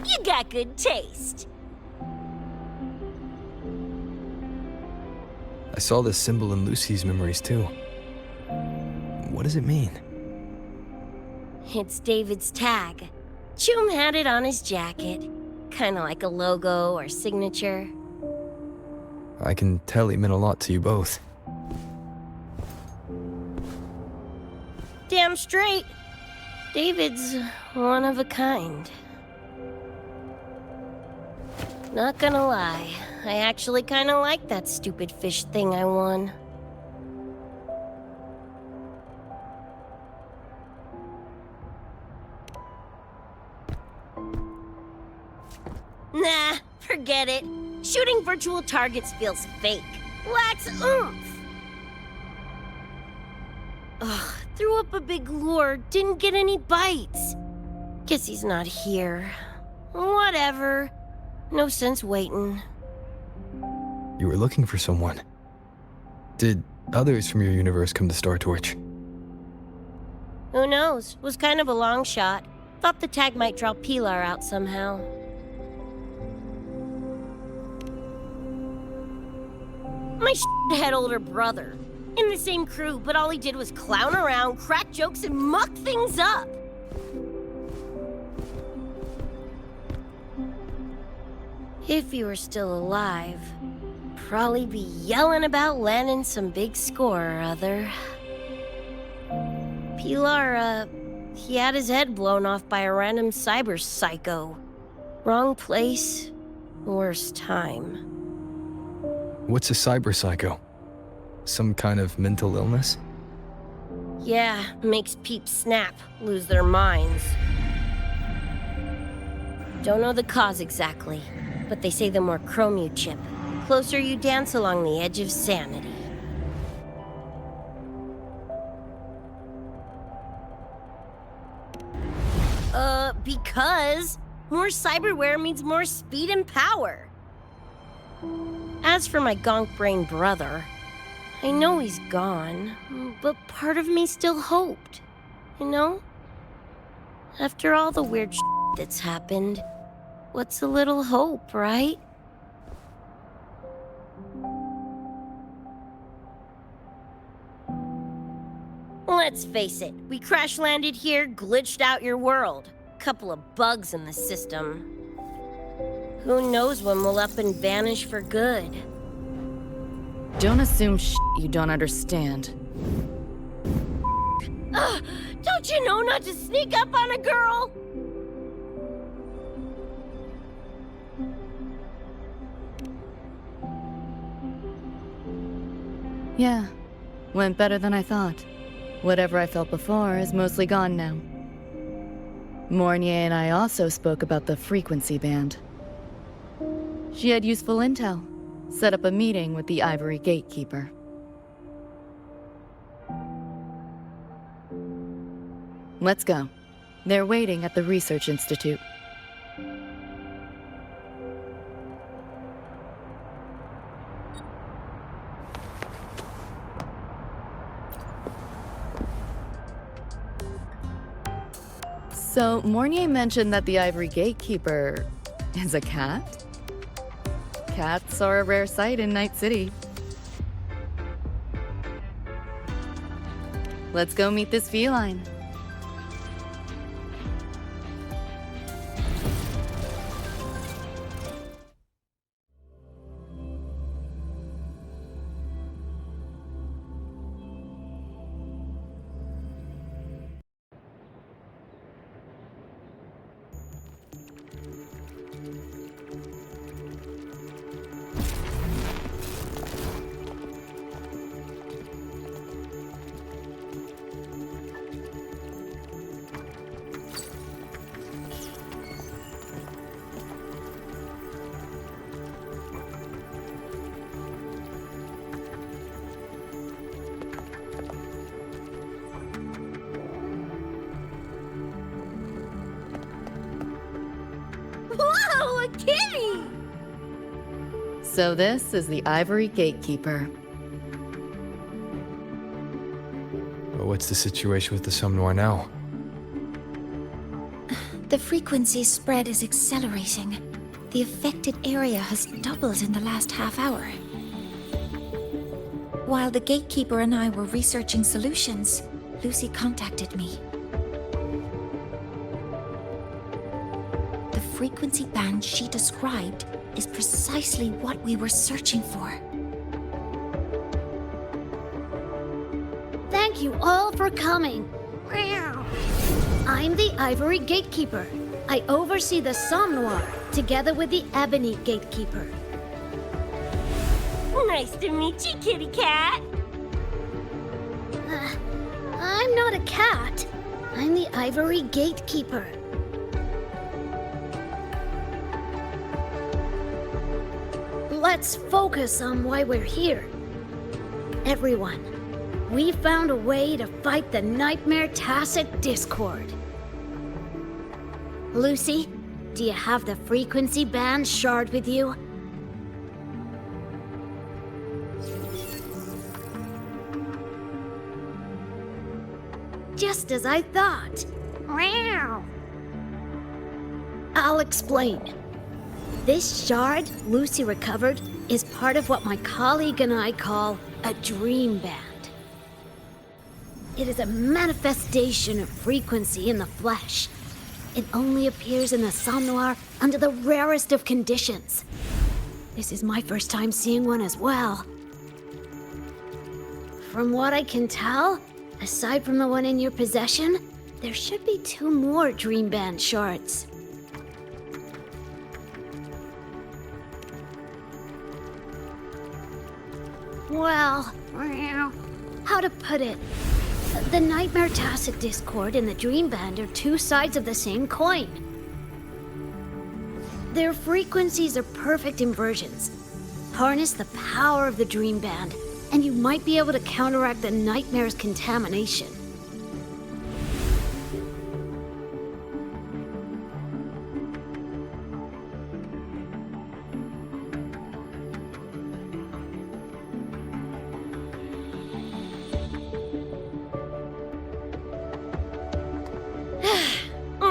You got good taste. I saw this symbol in Lucy's memories too. What does it mean? It's David's tag. Chum had it on his jacket. Kinda like a logo or signature. I can tell it meant a lot to you both. Damn straight. David's one of a kind. Not gonna lie, I actually kinda like that stupid fish thing I won. Nah, forget it. Shooting virtual targets feels fake. Lacks oomph. Ugh, threw up a big lure, didn't get any bites. Guess he's not here. Whatever. No sense waiting. You were looking for someone. Did others from your universe come to Star Torch? Who knows? Was kind of a long shot. Thought the tag might draw Pilar out somehow. My shithead older brother. In the same crew, but all he did was clown around, crack jokes, and muck things up. If he were still alive, probably be yelling about landing some big score or other. Pilar, he had his head blown off by a random cyber psycho. Wrong place, worst time. What's a cyber psycho? Some kind of mental illness? Yeah, makes peeps snap, lose their minds. Don't know the cause exactly, but they say the more chrome you chip, the closer you dance along the edge of sanity. Because more cyberware means more speed and power. As for my gonk-brained brother, I know he's gone, but part of me still hoped, you know? After all the weird shit that's happened, what's a little hope, right? Let's face it, we crash-landed here, glitched out your world. Couple of bugs in the system. Who knows when we'll up and vanish for good? Don't assume you don't understand. Don't you know not to sneak up on a girl? Yeah, went better than I thought. Whatever I felt before is mostly gone now. Mornier and I also spoke about the frequency band. She had useful intel. Set up a meeting with the Ivory Gatekeeper. Let's go. They're waiting at the Research Institute. So, Mornier mentioned that the Ivory Gatekeeper is a cat? Cats are a rare sight in Night City. Let's go meet this feline. Whoa, a kitty! So this is the Ivory Gatekeeper. What's the situation with the Somnoir now? The frequency spread is accelerating. The affected area has doubled in the last half hour. While the gatekeeper and I were researching solutions, Lucy contacted me. The frequency band she described is precisely what we were searching for. Thank you all for coming. I'm the Ivory Gatekeeper. I oversee the Somnoir, together with the Ebony Gatekeeper. Nice to meet you, kitty cat. I'm not a cat. I'm the Ivory Gatekeeper. Let's focus on why we're here. Everyone, we found a way to fight the Nightmare Tacit Discord. Lucy, do you have the frequency band shard with you? Just as I thought. Wow. I'll explain. This shard Lucy recovered is part of what my colleague and I call a dream band. It is a manifestation of frequency in the flesh. It only appears in the Somnoir under the rarest of conditions. This is my first time seeing one as well. From what I can tell, aside from the one in your possession, there should be 2 more dream band shards. Well, how to put it? The Nightmare Tacit Discord and the Dream Band are 2 sides of the same coin. Their frequencies are perfect inversions. Harness the power of the Dream Band, and you might be able to counteract the Nightmare's contamination.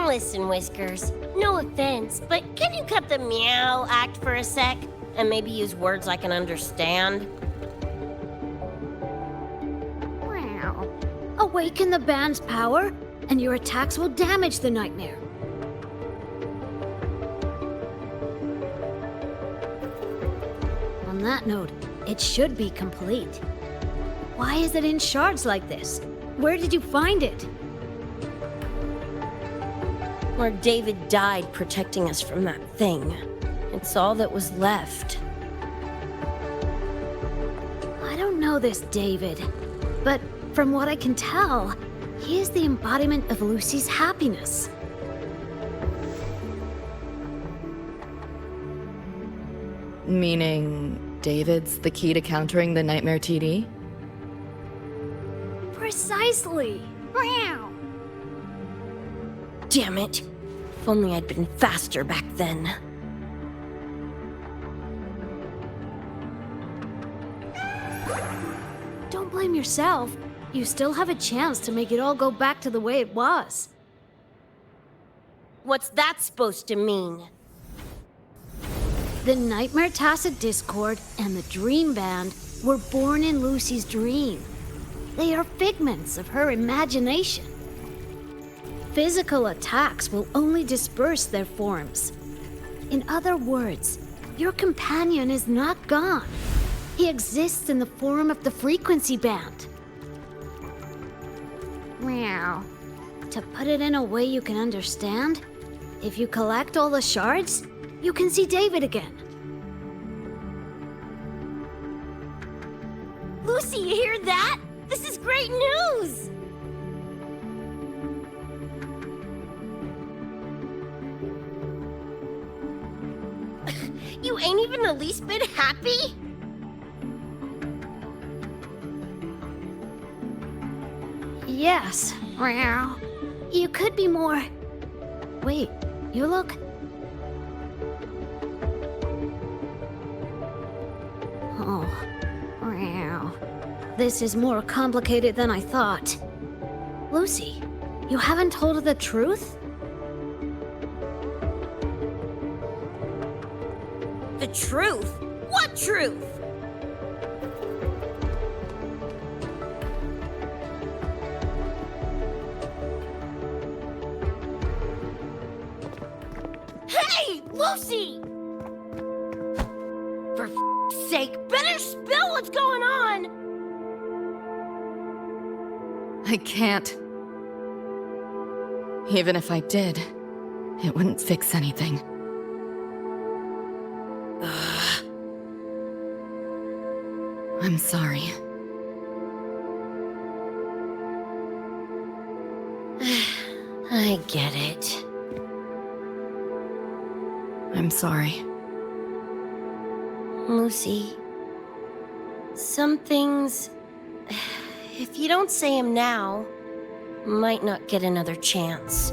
Listen, Whiskers, no offense, but can you cut the meow act for a sec? And maybe use words I can understand? Wow. Awaken the band's power, and your attacks will damage the Nightmare. On that note, it should be complete. Why is it in shards like this? Where did you find it? Where David died protecting us from that thing. It's all that was left. I don't know this David, but from what I can tell, he is the embodiment of Lucy's happiness. Meaning, David's the key to countering the Nightmare TD? Precisely! Wow! Damn it. If only I'd been faster back then. Don't blame yourself. You still have a chance to make it all go back to the way it was. What's that supposed to mean? The Nightmare Tacit Discord and the Dream Band were born in Lucy's dream. They are figments of her imagination. Physical attacks will only disperse their forms. In other words, your companion is not gone. He exists in the form of the frequency band. Meow. To put it in a way you can understand, if you collect all the shards, you can see David again. Lucy, you hear that? This is great news! You ain't even the least bit happy? Yes. Meow. You could be more... Wait, you look... Oh. Meow. This is more complicated than I thought. Lucy, you haven't told her the truth? The truth? What truth? Hey, Lucy! For f***'s sake, better spill what's going on! I can't. Even if I did, it wouldn't fix anything. I'm sorry. I get it. I'm sorry. Lucy, some things, if you don't say them now, might not get another chance.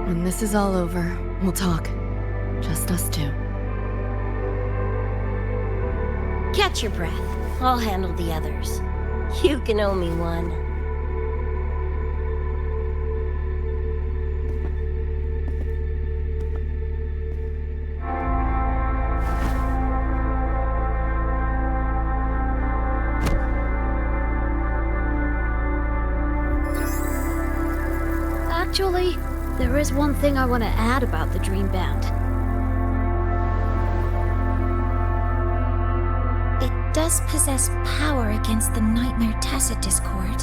When this is all over, we'll talk. Just us two. Catch your breath. I'll handle the others. You can owe me one. Actually, there is one thing I want to add about the Dream Band. It does possess power against the Nightmare Tacit Discord,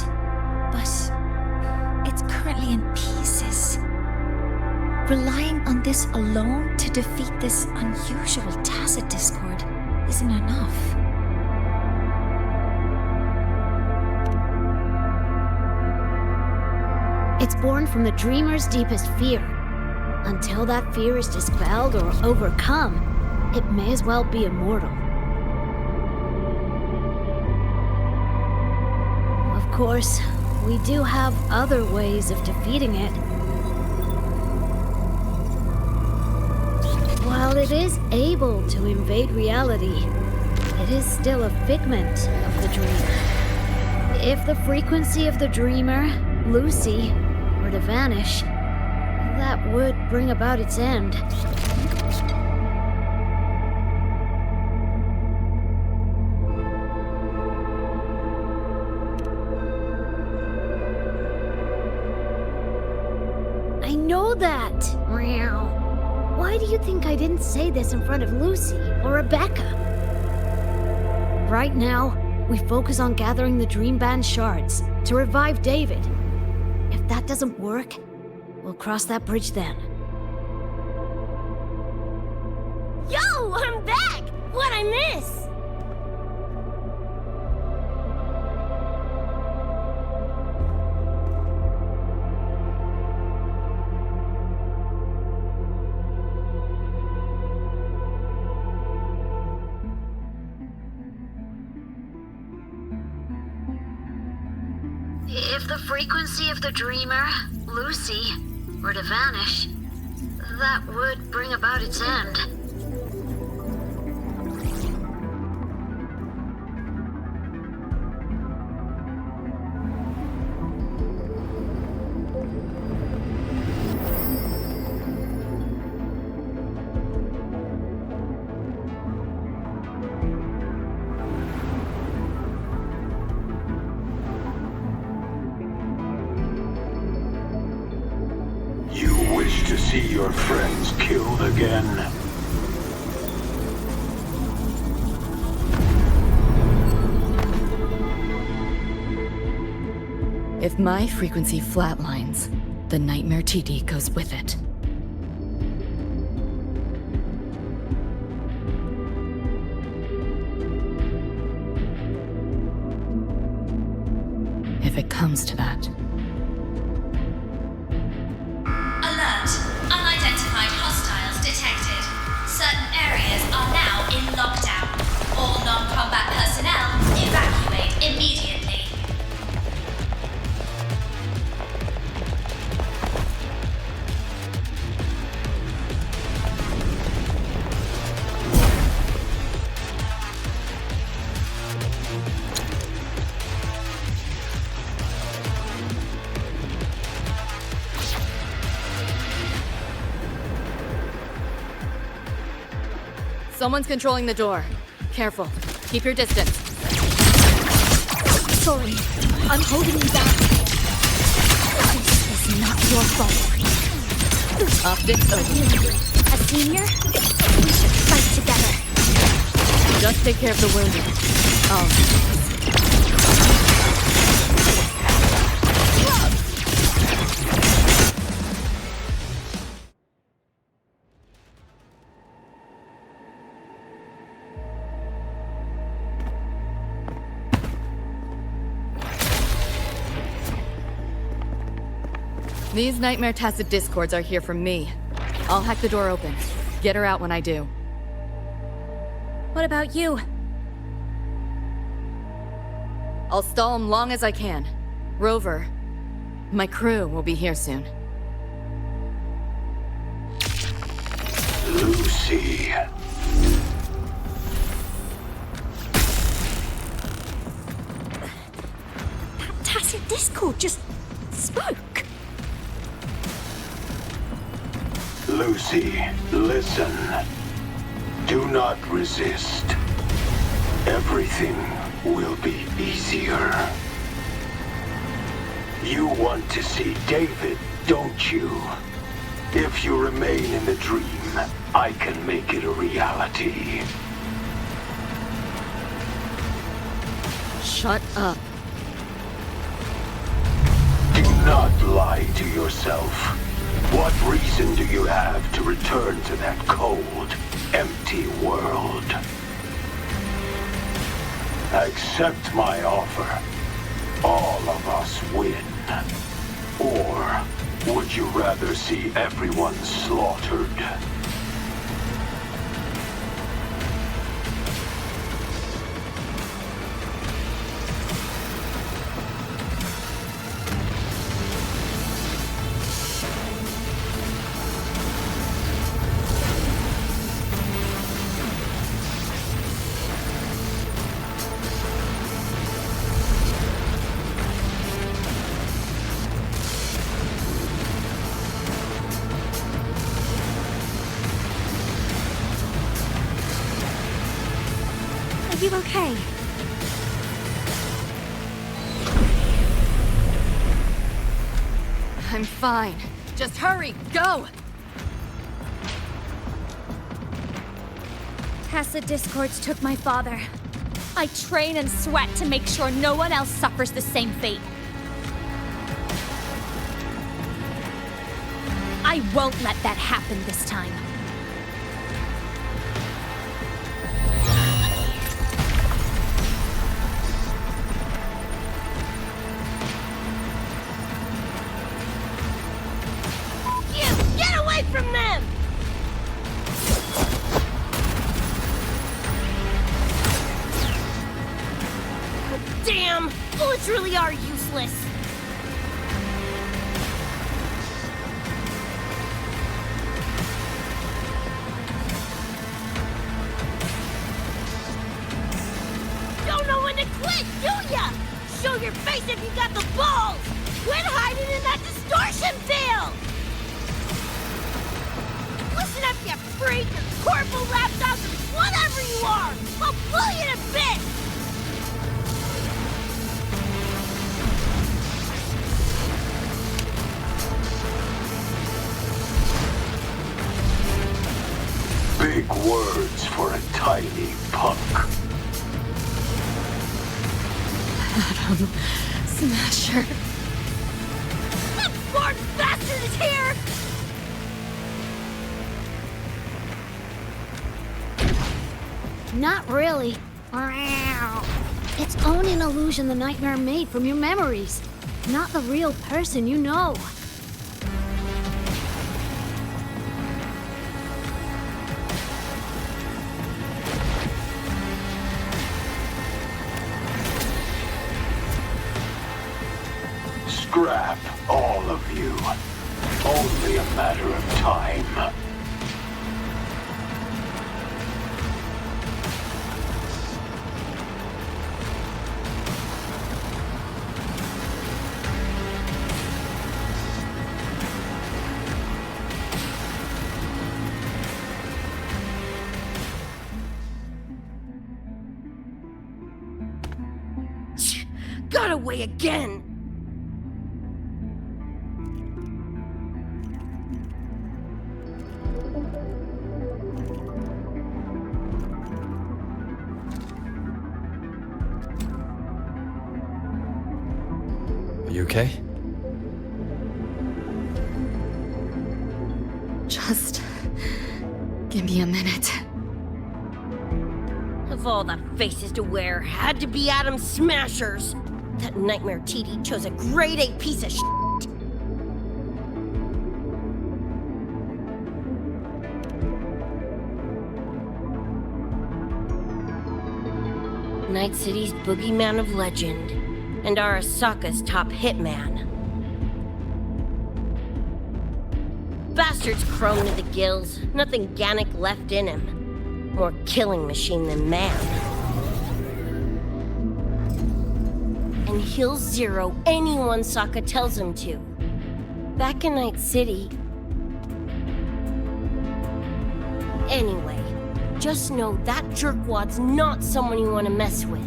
but it's currently in pieces. Relying on this alone to defeat this unusual Tacit Discord isn't enough. It's born from the dreamer's deepest fear. Until that fear is dispelled or overcome, it may as well be immortal. Of course, we do have other ways of defeating it. While it is able to invade reality, it is still a figment of the dreamer. If the frequency of the dreamer, Lucy, were to vanish, that would bring about its end. I know that! Meow. Why do you think I didn't say this in front of Lucy or Rebecca? Right now, we focus on gathering the Dream Band shards to revive David. If that doesn't work, we'll cross that bridge then. Yo, I'm back! What'd I miss? If the frequency of the dreamer, Lucy, were to vanish, that would bring about its end. To see your friends killed again. If my frequency flatlines, the Nightmare TD goes with it. If it comes to that. Someone's controlling the door. Careful. Keep your distance. Sorry, I'm holding you back. This is not your fault. Optics open. A senior? We should fight together. Just take care of the wounded. Oh. These Nightmare Tacit Discords are here from me. I'll hack the door open. Get her out when I do. What about you? I'll stall him long as I can. Rover, my crew will be here soon. Lucy. That Tacit Discord just spoke. Lucy, listen. Do not resist. Everything will be easier. You want to see David, don't you? If you remain in the dream, I can make it a reality. Shut up. Do not lie to yourself. What reason do you have to return to that cold, empty world? Accept my offer. All of us win. Or would you rather see everyone slaughtered? Are you okay? I'm fine. Just hurry, go! Tacit Discords took my father. I train and sweat to make sure no one else suffers the same fate. I won't let that happen this time. Get away from them! Damn! Bullets really are useless. Don't know when to quit, do ya? Show your face if you got the balls! Quit hiding in that distortion field! Listen up, you freak! Corporal laptops, whatever you are! I'll blow you to bits! Big words for a tiny punk. Adam Smasher. That poor bastard is here! Not really. It's only an illusion the nightmare made from your memories, not the real person you know. Scrap, all of you. Only a matter of time. got away again! You okay? Just give me a minute. Of all the faces to wear, had to be Adam Smashers. That nightmare TD chose a grade A piece of shit. Night City's boogeyman of legend, and Arasaka's top hitman. Bastard's chrome to the gills, nothing Gannic left in him. More killing machine than man. And he'll zero anyone Sokka tells him to. Back in Night City... Anyway, just know that jerkwad's not someone you want to mess with.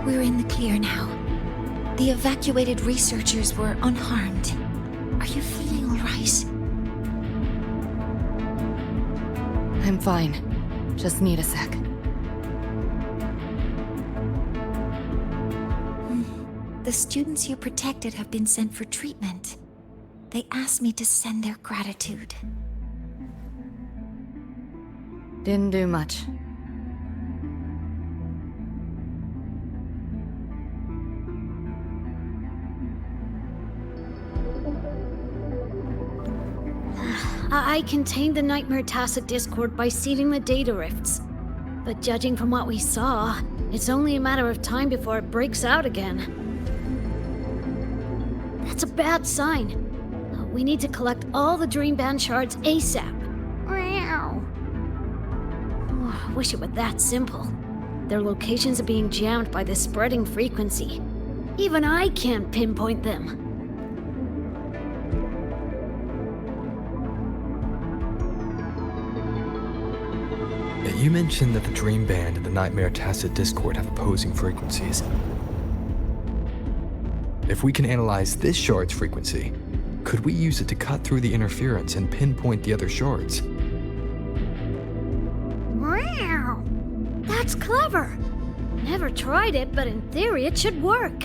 We're in the clear now. The evacuated researchers were unharmed. Are you feeling all right? I'm fine. Just need a sec. The students you protected have been sent for treatment. They asked me to send their gratitude. Didn't do much. I contained the Nightmare Tacit Discord by sealing the data rifts. But judging from what we saw, it's only a matter of time before it breaks out again. That's a bad sign. We need to collect all the Dream Band shards ASAP. Oh, I wish it were that simple. Their locations are being jammed by this spreading frequency. Even I can't pinpoint them. You mentioned that the Dream Band and the Nightmare Tacit Discord have opposing frequencies. If we can analyze this shard's frequency, could we use it to cut through the interference and pinpoint the other shards? Wow! That's clever! Never tried it, but in theory it should work.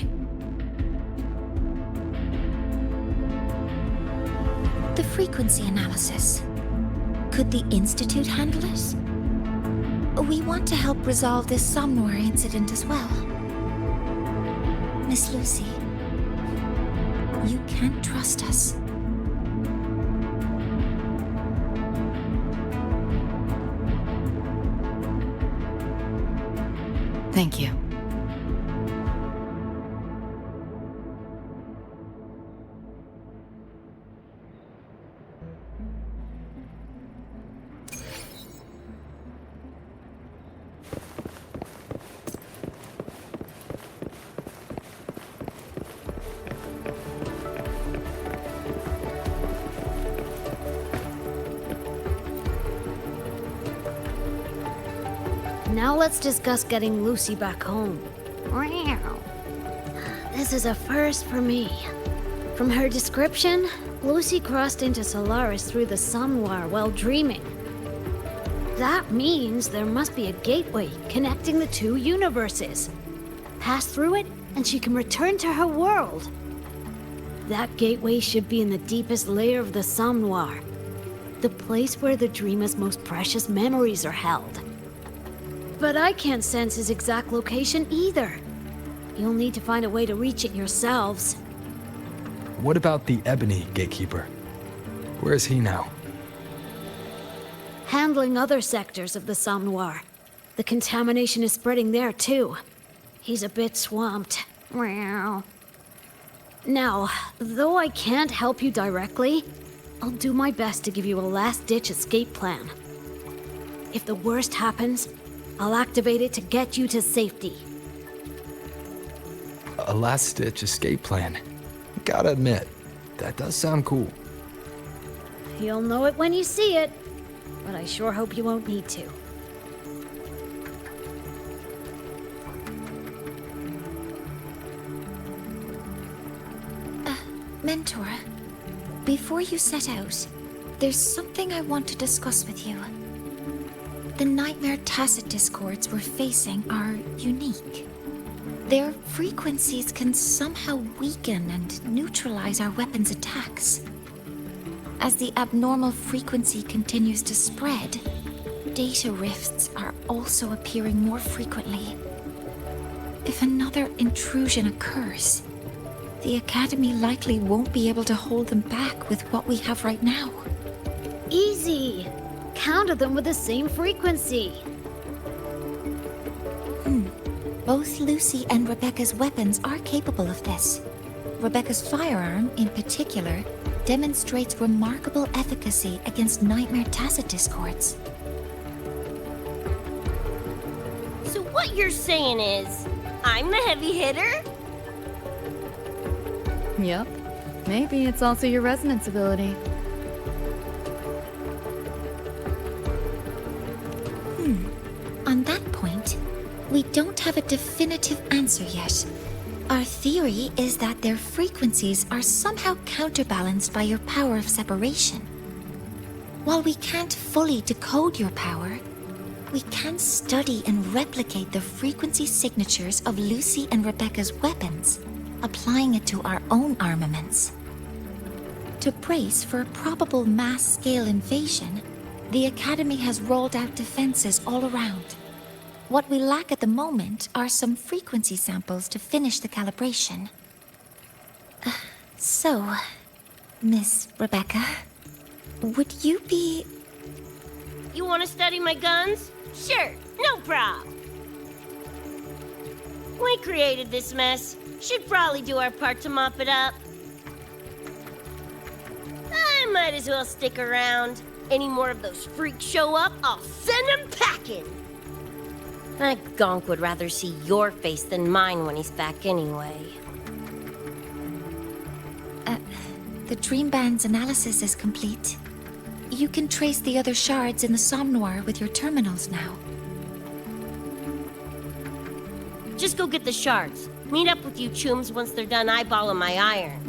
The frequency analysis. Could the Institute handle it? We want to help resolve this Somnowhere incident as well. Miss Lucy, you can trust us. Thank you. Now let's discuss getting Lucy back home. Wow. This is a first for me. From her description, Lucy crossed into Solaris through the Somnowhere while dreaming. That means there must be a gateway connecting the two universes. Pass through it, and she can return to her world. That gateway should be in the deepest layer of the Somnowhere, the place where the dreamer's most precious memories are held. But I can't sense his exact location either. You'll need to find a way to reach it yourselves. What about the Ebony Gatekeeper? Where is he now? Handling other sectors of the Somnowhere. The contamination is spreading there too. He's a bit swamped. Now, though I can't help you directly, I'll do my best to give you a last-ditch escape plan. If the worst happens, I'll activate it to get you to safety. A last-ditch escape plan. Gotta admit, that does sound cool. You'll know it when you see it, but I sure hope you won't need to. Mentor, before you set out, there's something I want to discuss with you. The Nightmare Tacit discords we're facing are unique. Their frequencies can somehow weaken and neutralize our weapons' attacks. As the abnormal frequency continues to spread, data rifts are also appearing more frequently. If another intrusion occurs, the Academy likely won't be able to hold them back with what we have right now. Easy. Counter them with the same frequency. Both Lucy and Rebecca's weapons are capable of this. Rebecca's firearm, in particular, demonstrates remarkable efficacy against Nightmare Tacit discords. So what you're saying is, I'm the heavy hitter? Yep. Maybe it's also your resonance ability. On that point, we don't have a definitive answer yet. Our theory is that their frequencies are somehow counterbalanced by your power of separation. While we can't fully decode your power, we can study and replicate the frequency signatures of Lucy and Rebecca's weapons, applying it to our own armaments. To brace for a probable mass-scale invasion, the Academy has rolled out defenses all around. What we lack at the moment are some frequency samples to finish the calibration. So, Miss Rebecca, would you be... You want to study my guns? Sure, no prob. We created this mess. Should probably do our part to mop it up. I might as well stick around. Any more of those freaks show up, I'll send them packing. That gonk would rather see your face than mine when he's back anyway. The Dream Band's analysis is complete. You can trace the other shards in the Somnoir with your terminals now. Just go get the shards. Meet up with you chooms once they're done eyeballing my iron.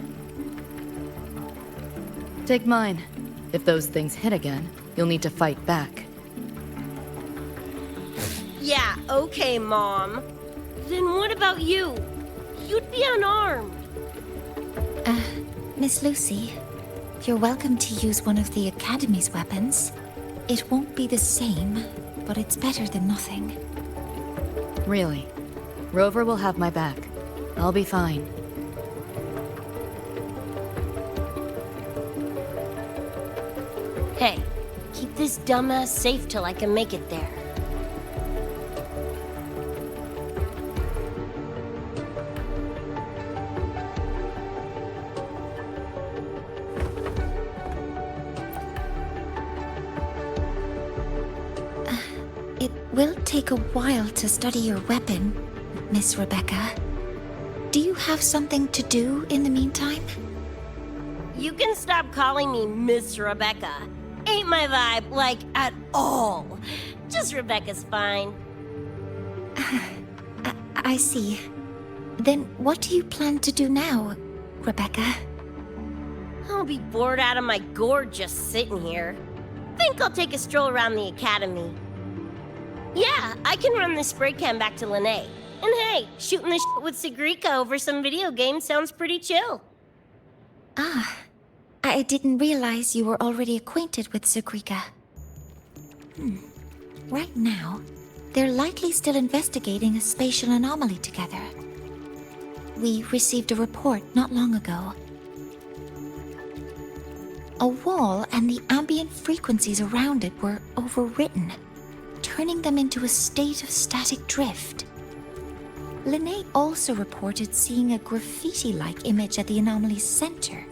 Take mine. If those things hit again, you'll need to fight back. Yeah, okay, Mom. Then what about you? You'd be unarmed. Miss Lucy, you're welcome to use one of the Academy's weapons. It won't be the same, but it's better than nothing. Really? Rover will have my back. I'll be fine. Hey, keep this dumbass safe till I can make it there. It will take a while to study your weapon, Miss Rebecca. Do you have something to do in the meantime? You can stop calling me Miss Rebecca. Ain't my vibe, like, at all. Just Rebecca's fine. I see. Then what do you plan to do now, Rebecca? I'll be bored out of my gourd just sitting here. Think I'll take a stroll around the Academy. Yeah, I can run this spray can back to Lene. And hey, shooting the shit with Sigrika over some video game sounds pretty chill. Ah, I didn't realize you were already acquainted with Sigrika. Right now, they're likely still investigating a spatial anomaly together. We received a report not long ago. A wall and the ambient frequencies around it were overwritten, turning them into a state of static drift. Lene also reported seeing a graffiti-like image at the anomaly's center.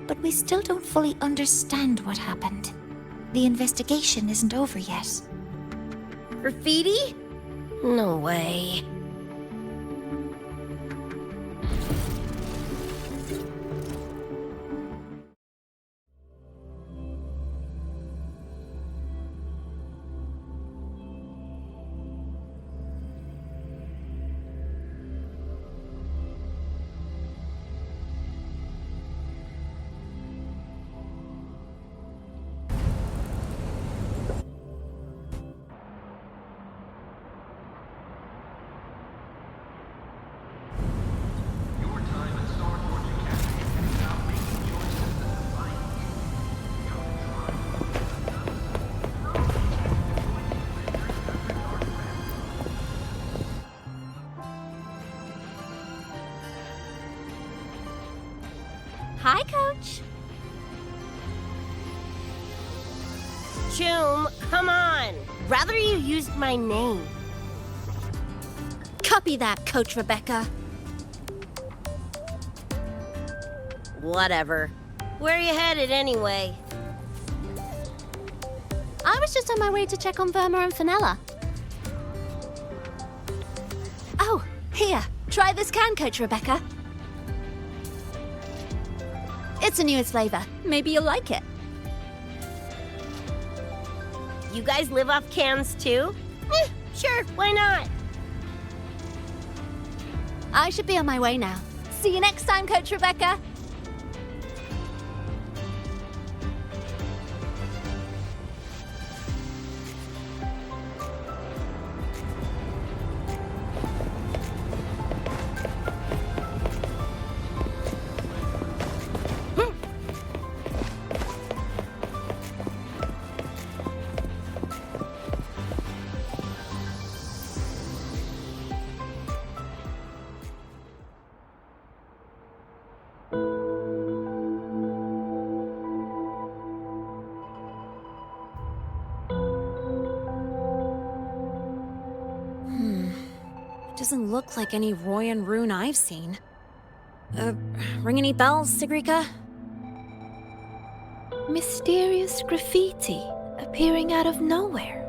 But we still don't fully understand what happened. The investigation isn't over yet. Graffiti? No way. Choom, come on. Rather you used my name. Copy that, Coach Rebecca. Whatever. Where are you headed anyway? I was just on my way to check on Verma and Fenella. Oh, here. Try this can, Coach Rebecca. It's a newest flavor. Maybe you'll like it. You guys live off cans too? Sure, why not? I should be on my way now. See you next time, Coach Rebecca. Doesn't look like any Royan rune I've seen. Ring any bells, Sigrika? Mysterious graffiti appearing out of nowhere.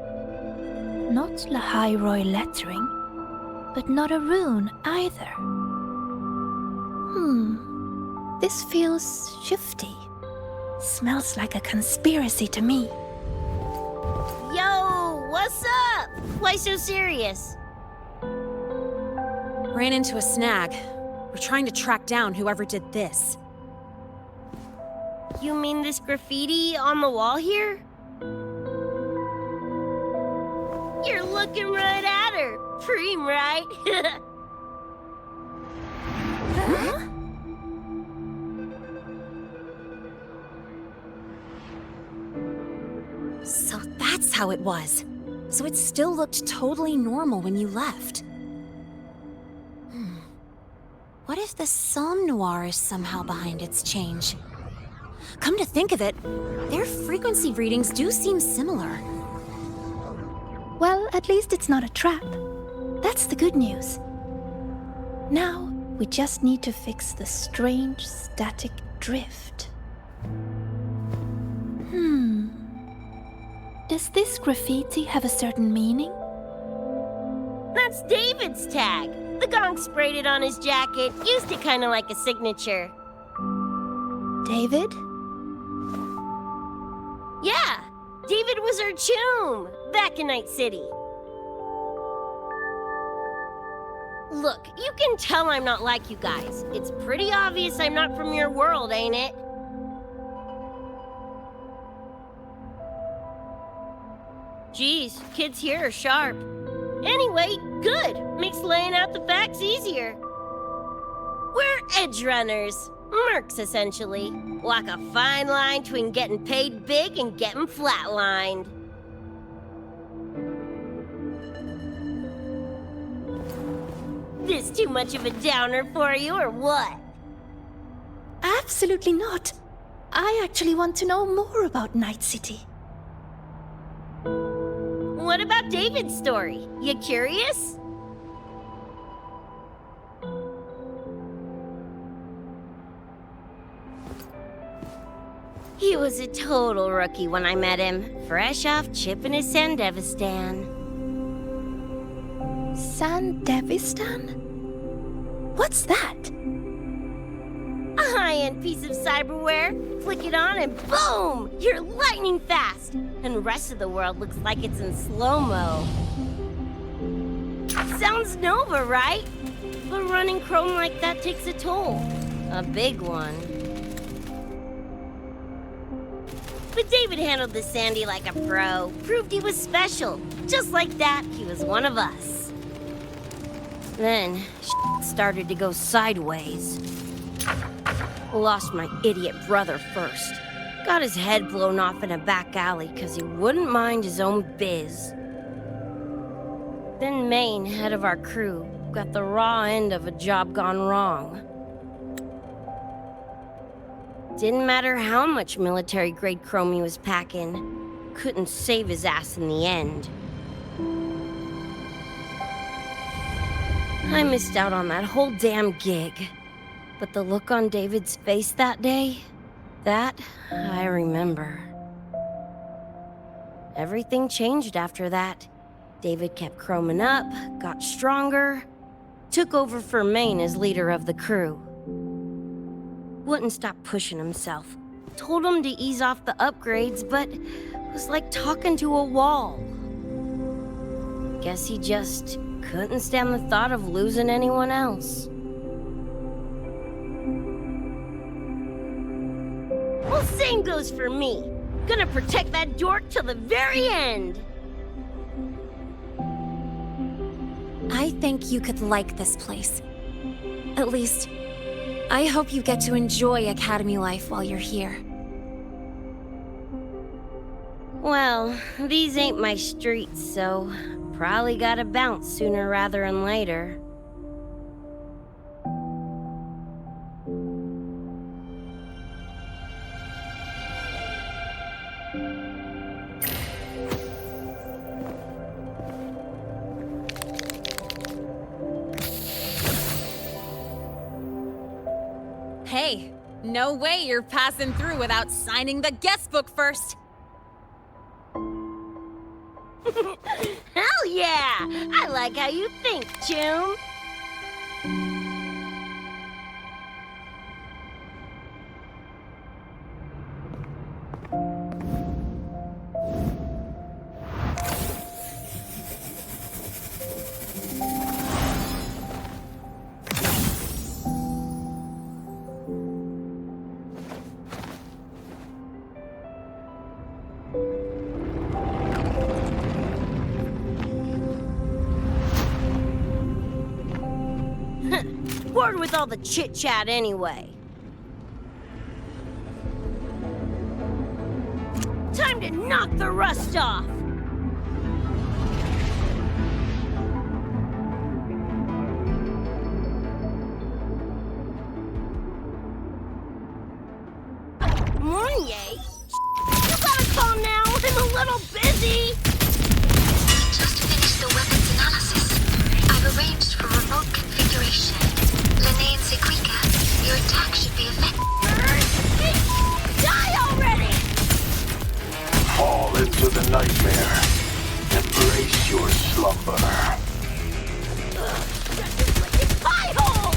Not Lahairoi lettering, but not a rune either. This feels shifty. Smells like a conspiracy to me. Yo, what's up? Why so serious? Ran into a snag. We're trying to track down whoever did this. You mean this graffiti on the wall here? You're looking right at her. Preem, right? Huh? So that's how it was. So it still looked totally normal when you left. What if the Somme Noir is somehow behind its change? Come to think of it, their frequency readings do seem similar. Well, at least it's not a trap. That's the good news. Now, we just need to fix the strange static drift. Does this graffiti have a certain meaning? That's David's tag. The gong sprayed it on his jacket, used it kind of like a signature. David? Yeah, David was our choom back in Night City. Look, you can tell I'm not like you guys. It's pretty obvious I'm not from your world, ain't it? Geez, kids here are sharp. Anyway, good. Makes laying out the facts easier. We're edge runners. Mercs, essentially. Walk a fine line between getting paid big and getting flatlined. This too much of a downer for you, or what? Absolutely not. I actually want to know more about Night City. What about David's story? You curious? He was a total rookie when I met him, fresh off chipping his Sandevistan. Sandevistan? What's that? A high-end piece of cyberware. Flick it on and boom! You're lightning fast! And the rest of the world looks like it's in slow-mo. Sounds Nova, right? But running chrome like that takes a toll. A big one. But David handled the Sandy like a pro. Proved he was special. Just like that, he was one of us. Then, shit started to go sideways. Lost my idiot brother first. Got his head blown off in a back alley because he wouldn't mind his own biz. Then Maine, head of our crew, got the raw end of a job gone wrong. Didn't matter how much military-grade chrome he was packing. couldn't save his ass in the end. I missed out on that whole damn gig. But the look on David's face that day, that I remember. Everything changed after that. David kept chroming up, got stronger, took over for Maine as leader of the crew. Wouldn't stop pushing himself. Told him to ease off the upgrades, but was like talking to a wall. Guess he just couldn't stand the thought of losing anyone else. Well, same goes for me. Gonna protect that dork till the very end. I think you could like this place. At least, I hope you get to enjoy Academy life while you're here. Well, these ain't my streets, so probably gotta bounce sooner rather than later. Hey, no way you're passing through without signing the guest book first. Hell yeah! I like how you think, Chum. Bored with all the chit-chat anyway. Time to knock the rust off! Mornier? You gotta calm now, I'm a little busy! We just finished the weapons analysis. I've arranged for remote configuration. Lene and Sequika, your attack should be effective. Die already! Fall into the nightmare. Embrace your slumber. Pie hole!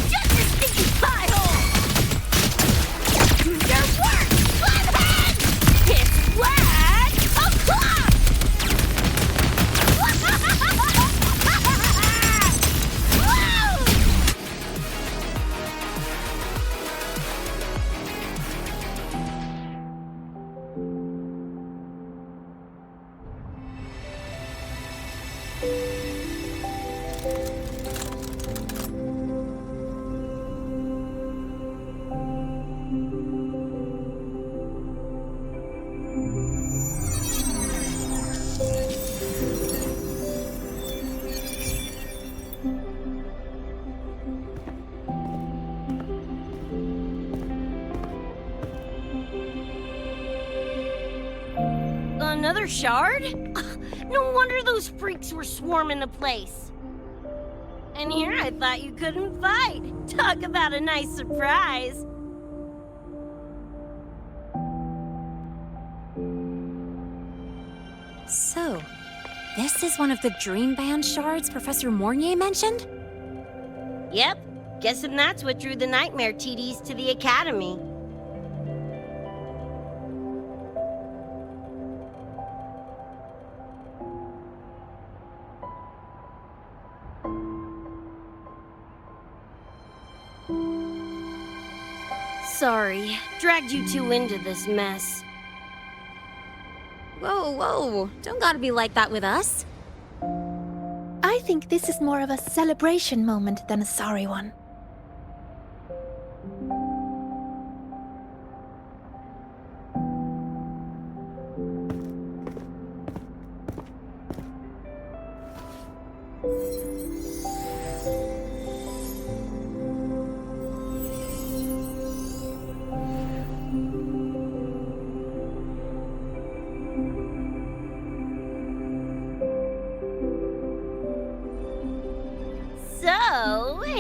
Just a sticky pie hole! Do your work, flathead! It's flat o'clock! Another shard? No wonder those freaks were swarming the place. And here I thought you couldn't fight. Talk about a nice surprise. So, this is one of the Dream Band shards Professor Mornier mentioned? Yep, guessing that's what drew the Nightmare TDs to the Academy. Sorry, dragged you two into this mess. Whoa, whoa, don't gotta be like that with us. I think this is more of a celebration moment than a sorry one.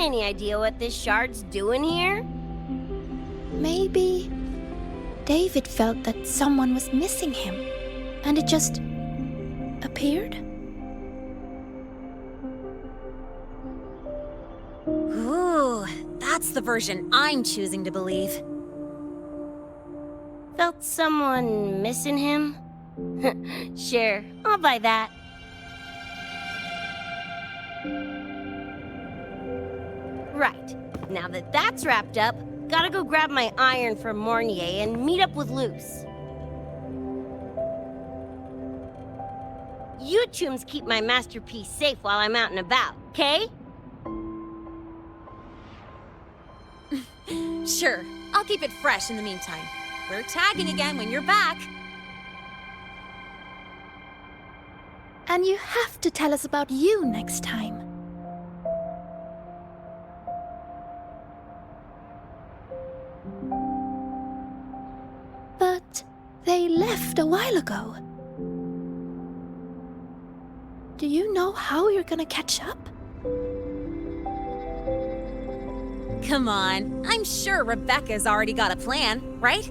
Any idea what this shard's doing here? Maybe David felt that someone was missing him, and it just appeared? Ooh, that's the version I'm choosing to believe. Felt someone missing him? Sure, I'll buy that. Right, now that that's wrapped up, gotta go grab my iron from Mornier and meet up with Luce. You chums keep my masterpiece safe while I'm out and about, okay? Sure, I'll keep it fresh in the meantime. We're tagging again when you're back. And you have to tell us about you next time. But they left a while ago. Do you know how you're gonna catch up? Come on, I'm sure Rebecca's already got a plan, right?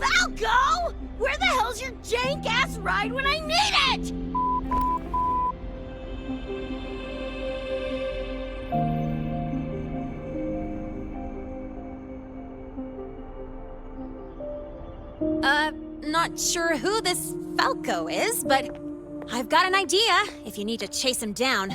Falco! Where the hell's your jank-ass ride when I need it? Not sure who this Falco is, but I've got an idea if you need to chase him down.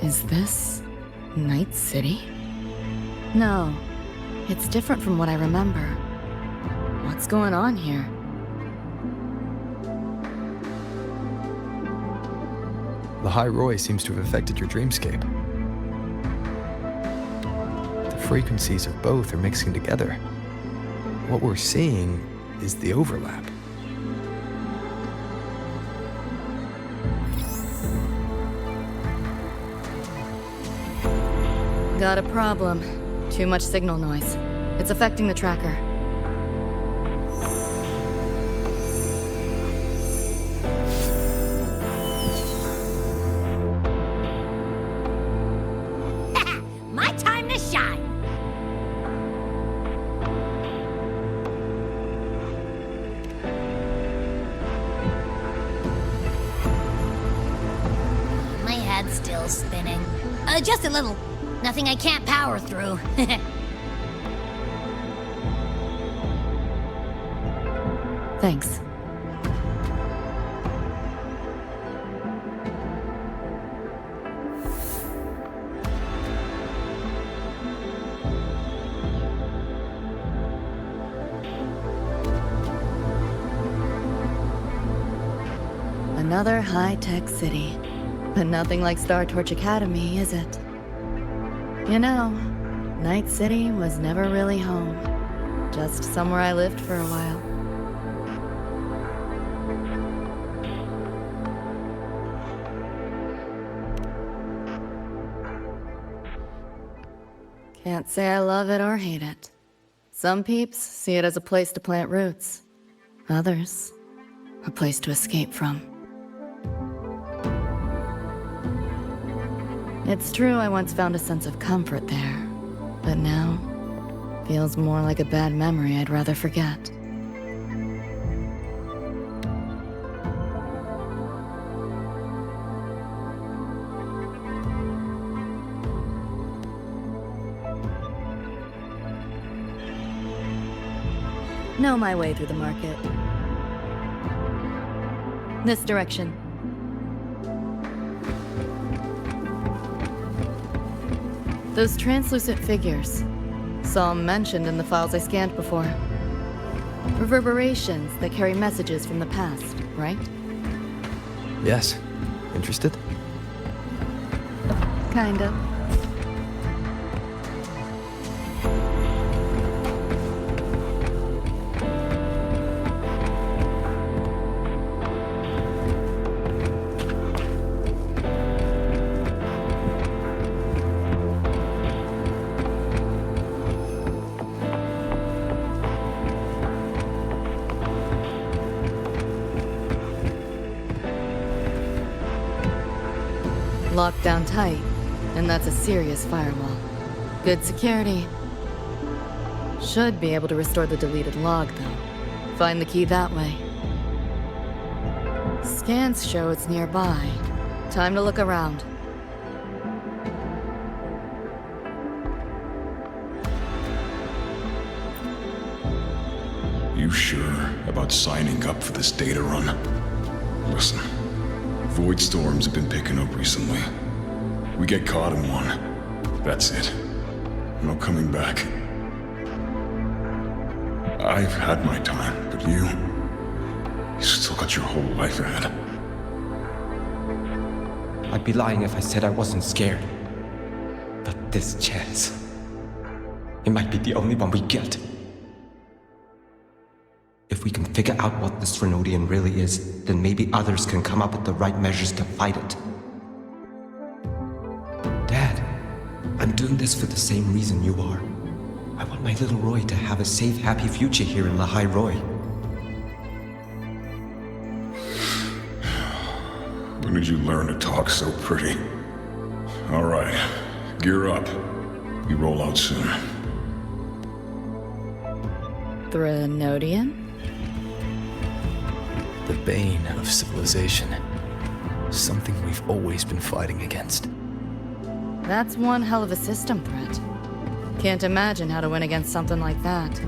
Is this Night City? No, it's different from what I remember. What's going on here? The High Roy seems to have affected your dreamscape. The frequencies of both are mixing together. What we're seeing is the overlap. Got a problem. Too much signal noise. It's affecting the tracker. My time to shine! My head's still spinning. Just a little. Nothing I can't power through. Thanks. Another high-tech city. But nothing like Star Torch Academy, is it? You know, Night City was never really home. Just somewhere I lived for a while. Can't say I love it or hate it. Some peeps see it as a place to plant roots. Others, a place to escape from. It's true I once found a sense of comfort there, but now, feels more like a bad memory I'd rather forget. Know my way through the market. This direction. Those translucent figures. Saw 'em mentioned in the files I scanned before. Reverberations that carry messages from the past, right? Yes. Interested? Kind of. Locked down tight, and that's a serious firewall. Good security. Should be able to restore the deleted log, though. Find the key that way. Scans show it's nearby. Time to look around. You sure about signing up for this data run? Listen. Void storms have been picking up recently. We get caught in one. That's it. No coming back. I've had my time, but you still got your whole life ahead. I'd be lying if I said I wasn't scared. But this chance, it might be the only one we get. If we can figure out what this Renodian really is, then maybe others can come up with the right measures to fight it. Dad, I'm doing this for the same reason you are. I want my little Roy to have a safe, happy future here in Lahai Roy. When did you learn to talk so pretty? All right, gear up. We roll out soon. Renodian? The bane of civilization. Something we've always been fighting against. That's one hell of a system threat. Can't imagine how to win against something like that.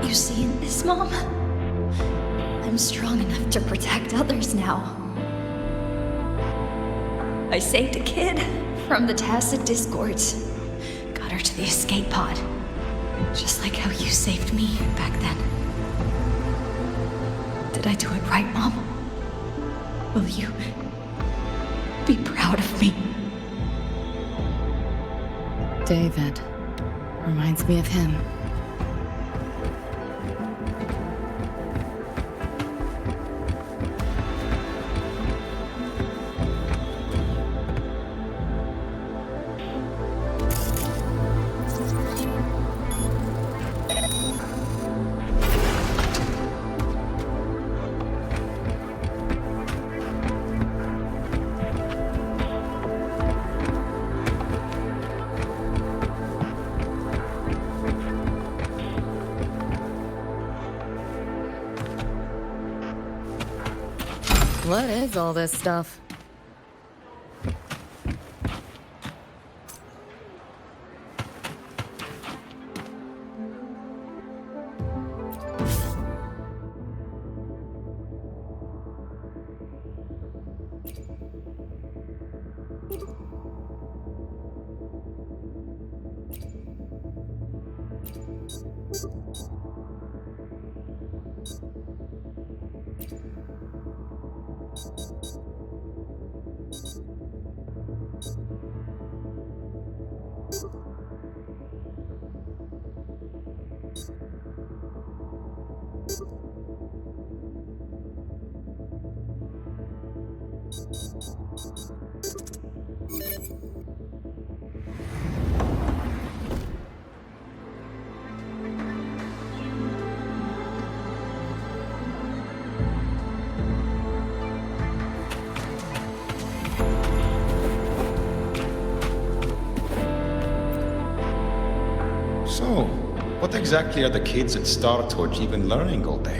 You seeing this, Mom? I'm strong enough to protect others now. I saved a kid from the tacit discords. Got her to the escape pod. Just like how you saved me back then. Did I do it right, Mom? Will you be proud of me? David. Reminds me of him. What is all this stuff? What exactly are the kids at Star Torch even learning all day?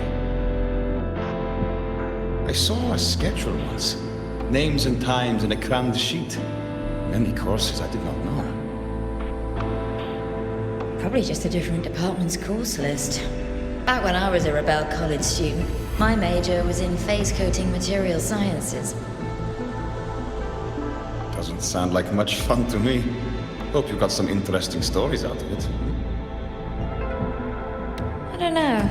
I saw a schedule once. Names and times in a crammed sheet. Many courses I did not know. Probably just a different department's course list. Back when I was a Rebel college student, my major was in phase coating material sciences. Doesn't sound like much fun to me. Hope you got some interesting stories out of it. I don't know.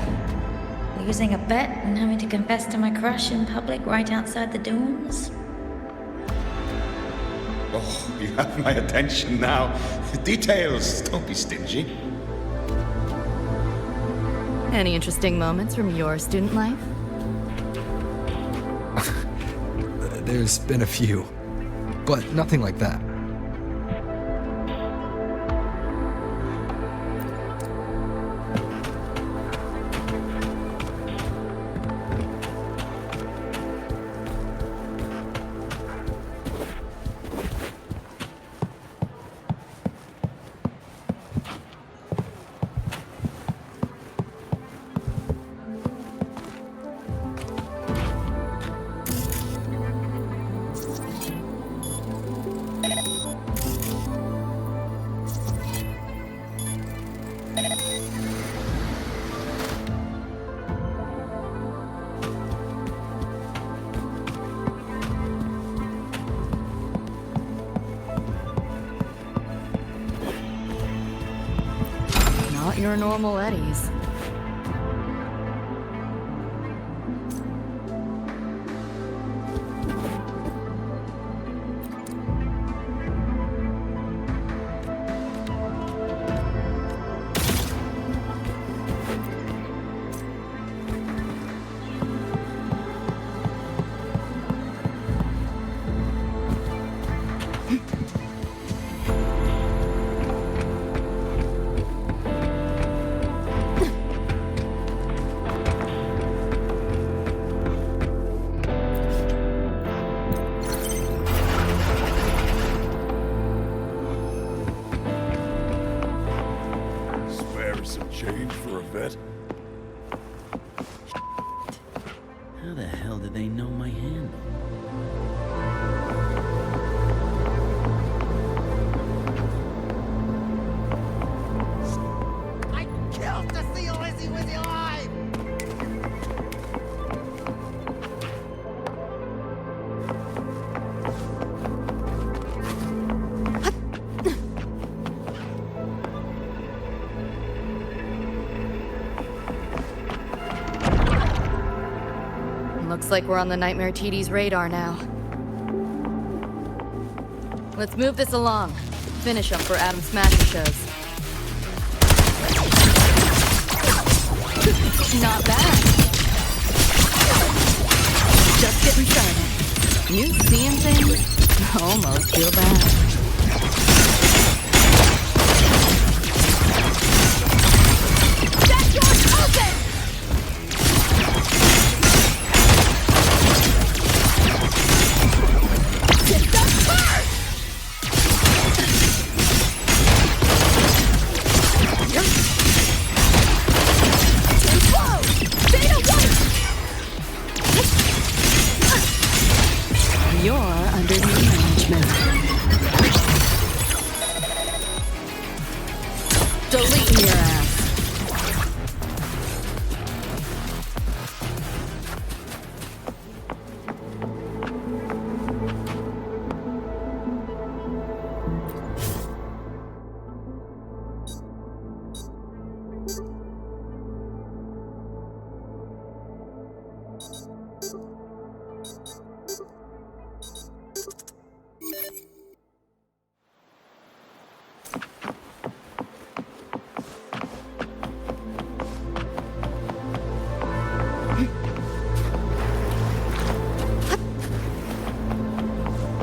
Losing a bet and having to confess to my crush in public right outside the dorms? Oh, you have my attention now. Details, don't be stingy. Any interesting moments from your student life? There's been a few, but nothing like that. Not your normal Eddies. Some change for a vet? How the hell did they know my handle? I killed to see Lizzie with your eye! Looks like we're on the Nightmare TD's radar now. Let's move this along. Finish them for Adam Smasher shows. Not bad. Just getting started. You seeing things? Almost feel bad. That door's open! You're under new management. Deleting your ass.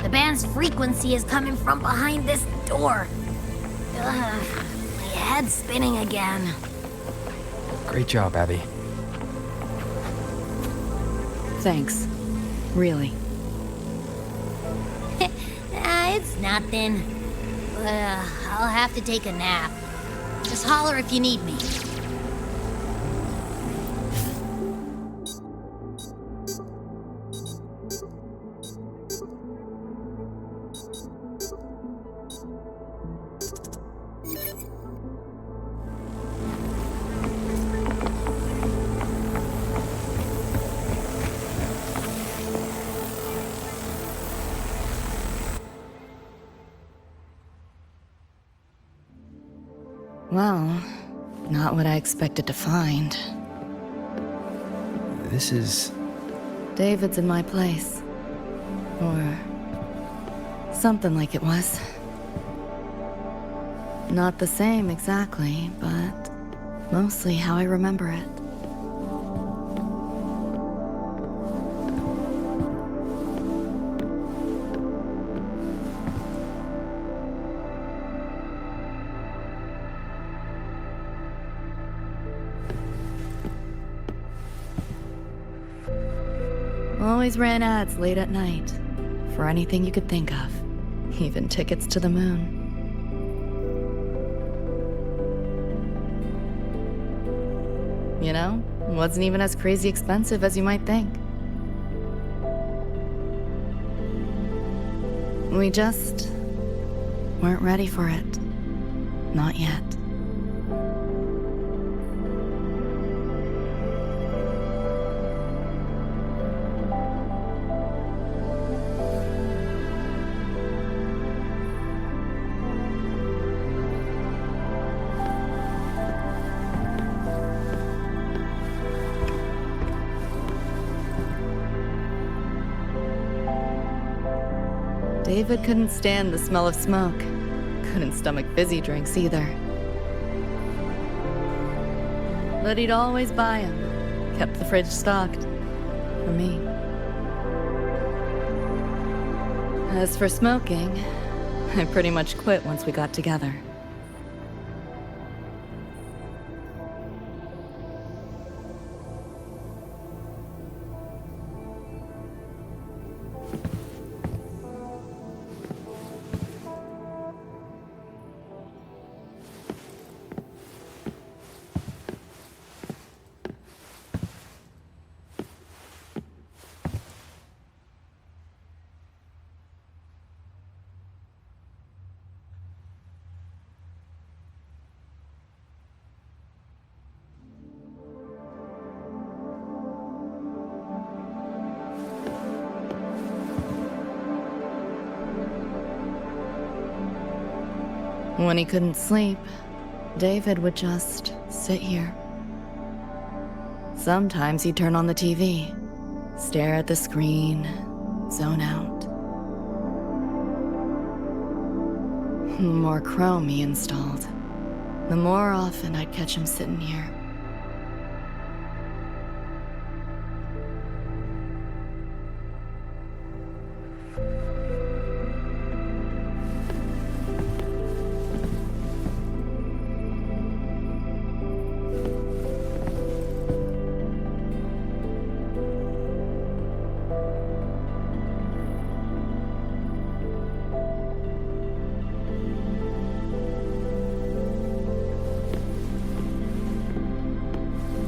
The band's frequency is coming from behind this door. Ugh, my head's spinning again. Great job, Abby. Thanks. Really. It's nothing. But I'll have to take a nap. Just holler if you need me. Well, not what I expected to find. This is... David's in my place. Or... something like it was. Not the same exactly, but mostly how I remember it. Always ran ads late at night, for anything you could think of, even tickets to the moon. You know, wasn't even as crazy expensive as you might think. We just weren't ready for it. Not yet. David couldn't stand the smell of smoke. Couldn't stomach fizzy drinks either. But he'd always buy them. Kept the fridge stocked. For me. As for smoking, I pretty much quit once we got together. When he couldn't sleep, David would just sit here. Sometimes he'd turn on the TV, stare at the screen, zone out. The more Chrome he installed, the more often I'd catch him sitting here.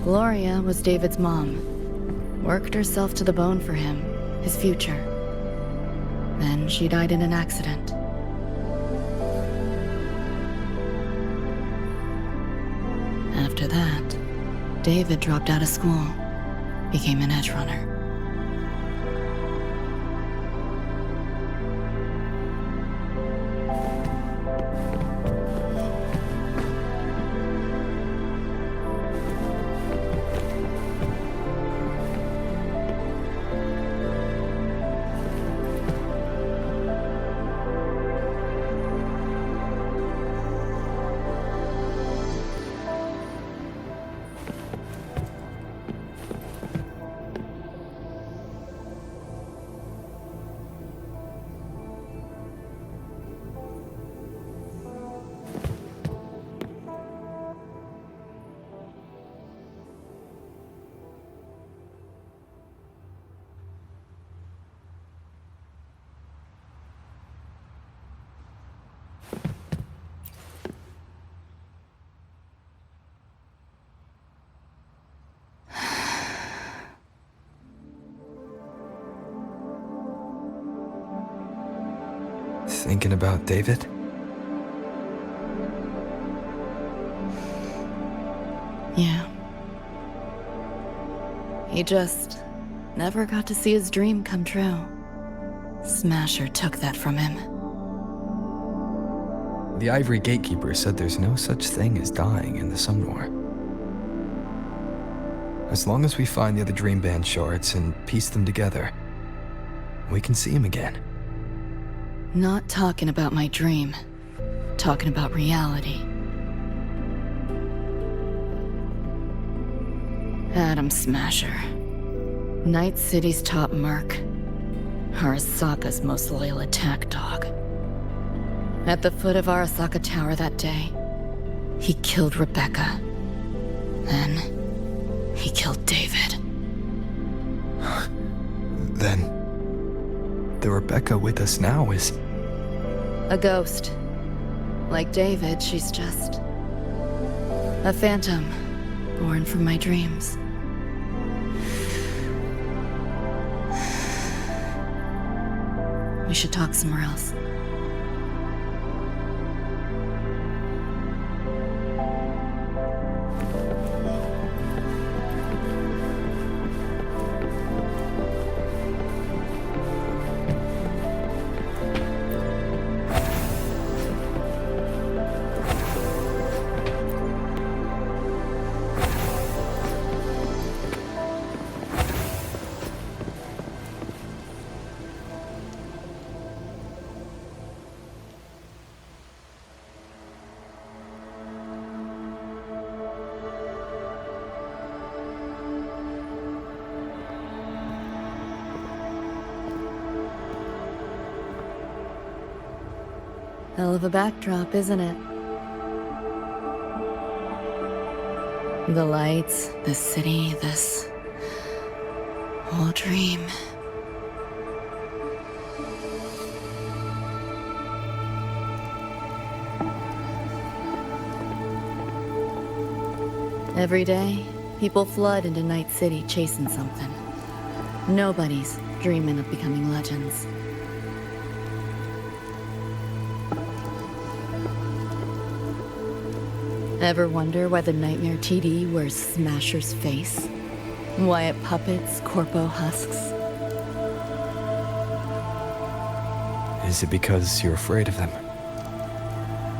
Gloria was David's mom. Worked herself to the bone for him, his future. Then she died in an accident. After that, David dropped out of school, became an edge runner. Thinking about David? Yeah. He just never got to see his dream come true. Smasher took that from him. The Ivory Gatekeeper said there's no such thing as dying in the Sumnor. As long as we find the other Dream Band shards and piece them together, we can see him again. Not talking about my dream. Talking about reality. Atom Smasher. Night City's top merc. Arasaka's most loyal attack dog. At the foot of Arasaka Tower that day, he killed Rebecca. Then, he killed David. Then, the Rebecca with us now is... a ghost. Like David, she's just... a phantom, born from my dreams. We should talk somewhere else. Hell of a backdrop, isn't it? The lights, the city, this whole dream. Every day, people flood into Night City chasing something. Nobody's dreaming of becoming legends. Ever wonder why the Nightmare TD wears Smasher's face? Why it puppets Corpo husks? Is it because you're afraid of them?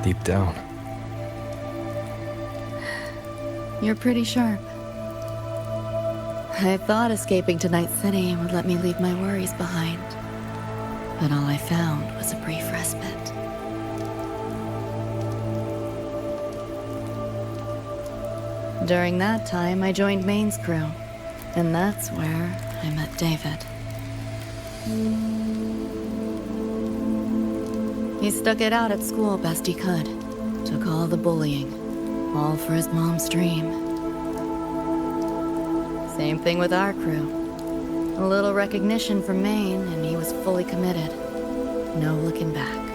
Deep down. You're pretty sharp. I thought escaping to Night City would let me leave my worries behind. But all I found was a brief respite. During that time, I joined Maine's crew, and that's where I met David. He stuck it out at school best he could, took all the bullying, all for his mom's dream. Same thing with our crew. A little recognition from Maine, and he was fully committed. No looking back.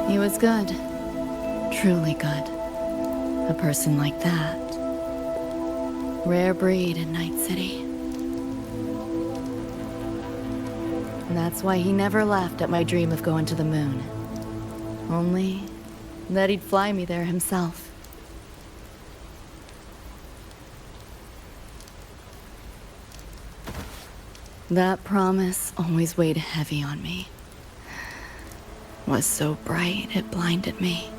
He was good. Truly good. A person like that. Rare breed in Night City. And that's why he never laughed at my dream of going to the moon. Only that he'd fly me there himself. That promise always weighed heavy on me. Was so bright it blinded me.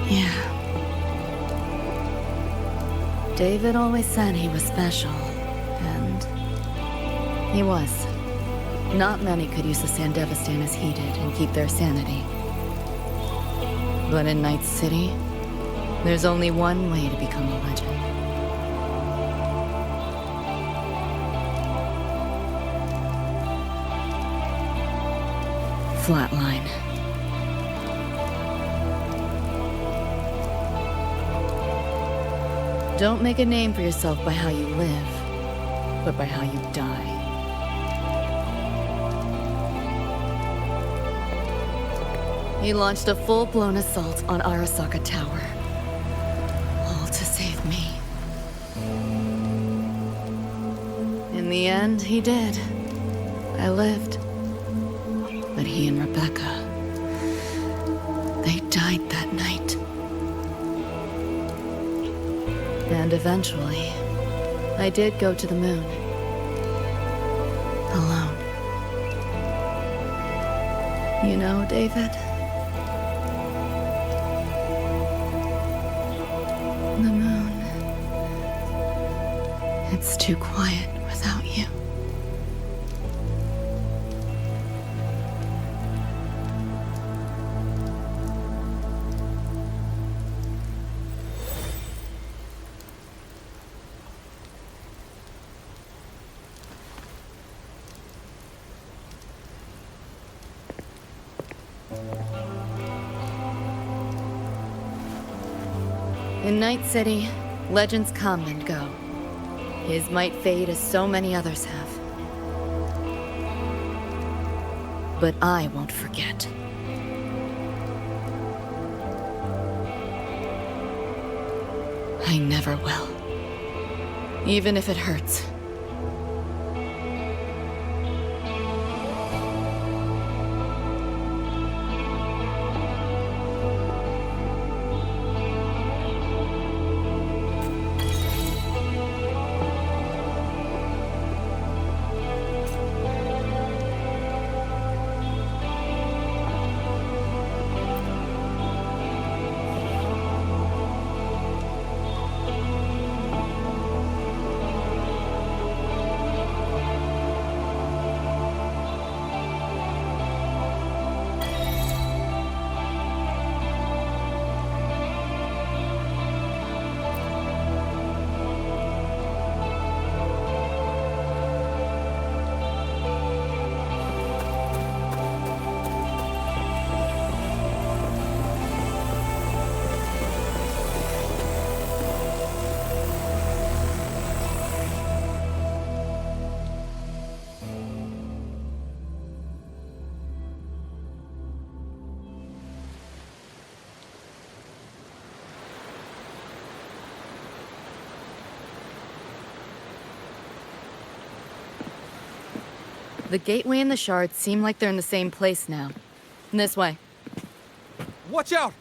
Yeah. David always said he was special, and he was. Not many could use the Sandevistan as he did and keep their sanity. But in Night City, there's only one way to become a legend. Flatline. Don't make a name for yourself by how you live, but by how you die. He launched a full-blown assault on Arasaka Tower. All to save me. In the end, he did. I lived. But he and Rebecca, they died that night. And eventually, I did go to the moon. Alone. You know, David? The moon. It's too quiet without you. In Night City, legends come and go. His might fade as so many others have. But I won't forget. I never will. Even if it hurts. The gateway and the shards seem like they're in the same place now. This way. Watch out!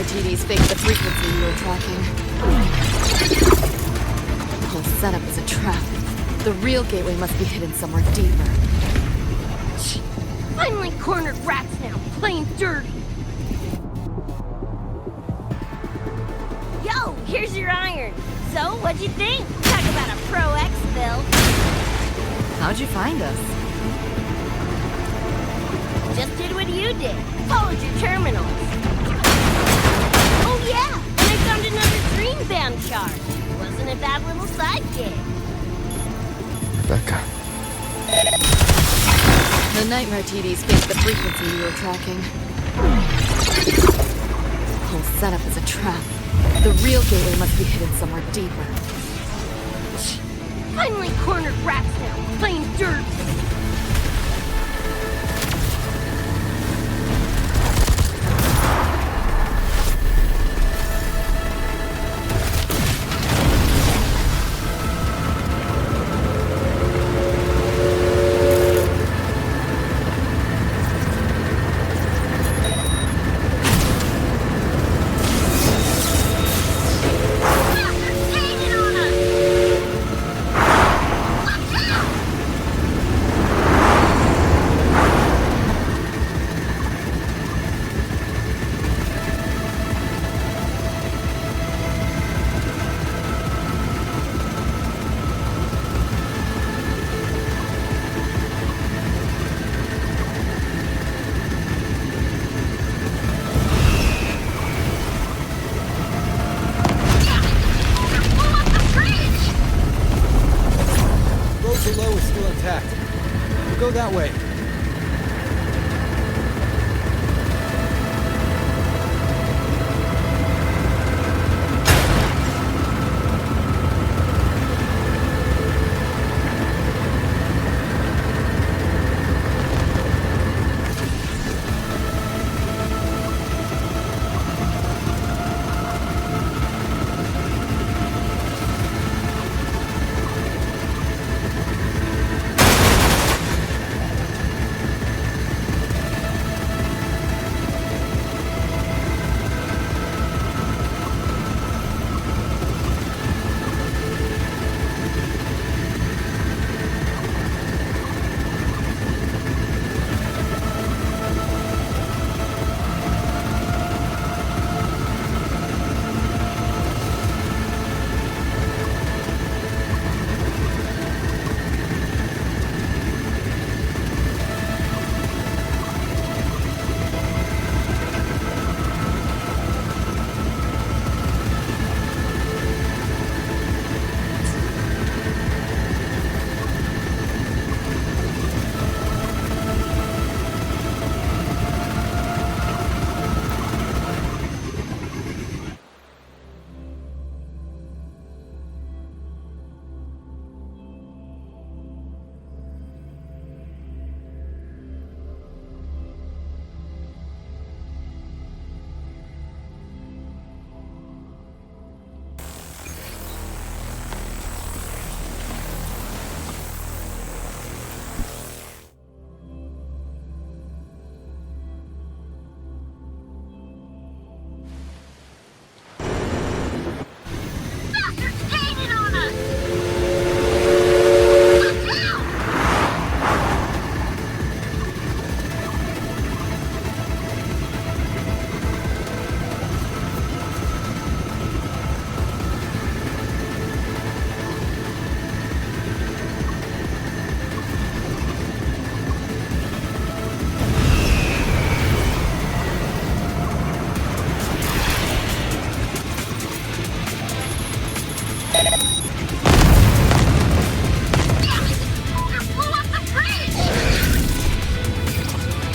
TDs faked the frequency you were tracking. The whole setup is a trap. The real gateway must be hidden somewhere deeper. Finally cornered rats now, playing dirty. Yo, here's your iron. So, what'd you think? Talk about a pro X build. How'd you find us? Just did what you did. Followed your terminals. Oh yeah, and I found another dream band shard. Wasn't a bad little side gig. Becca. The nightmare TDs faked the frequency you were tracking. The whole setup is a trap. The real gateway must be hidden somewhere deeper. Finally cornered rats now, playing dirt. Below is still intact. We'll go that way.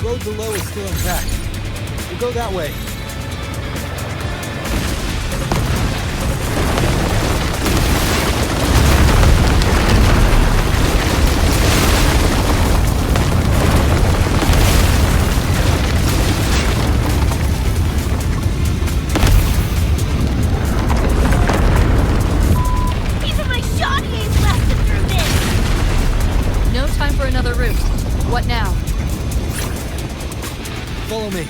Road below is still intact. We'll go that way. Even my shoddy ain't lasted through this! No time for another route. What now? Follow me.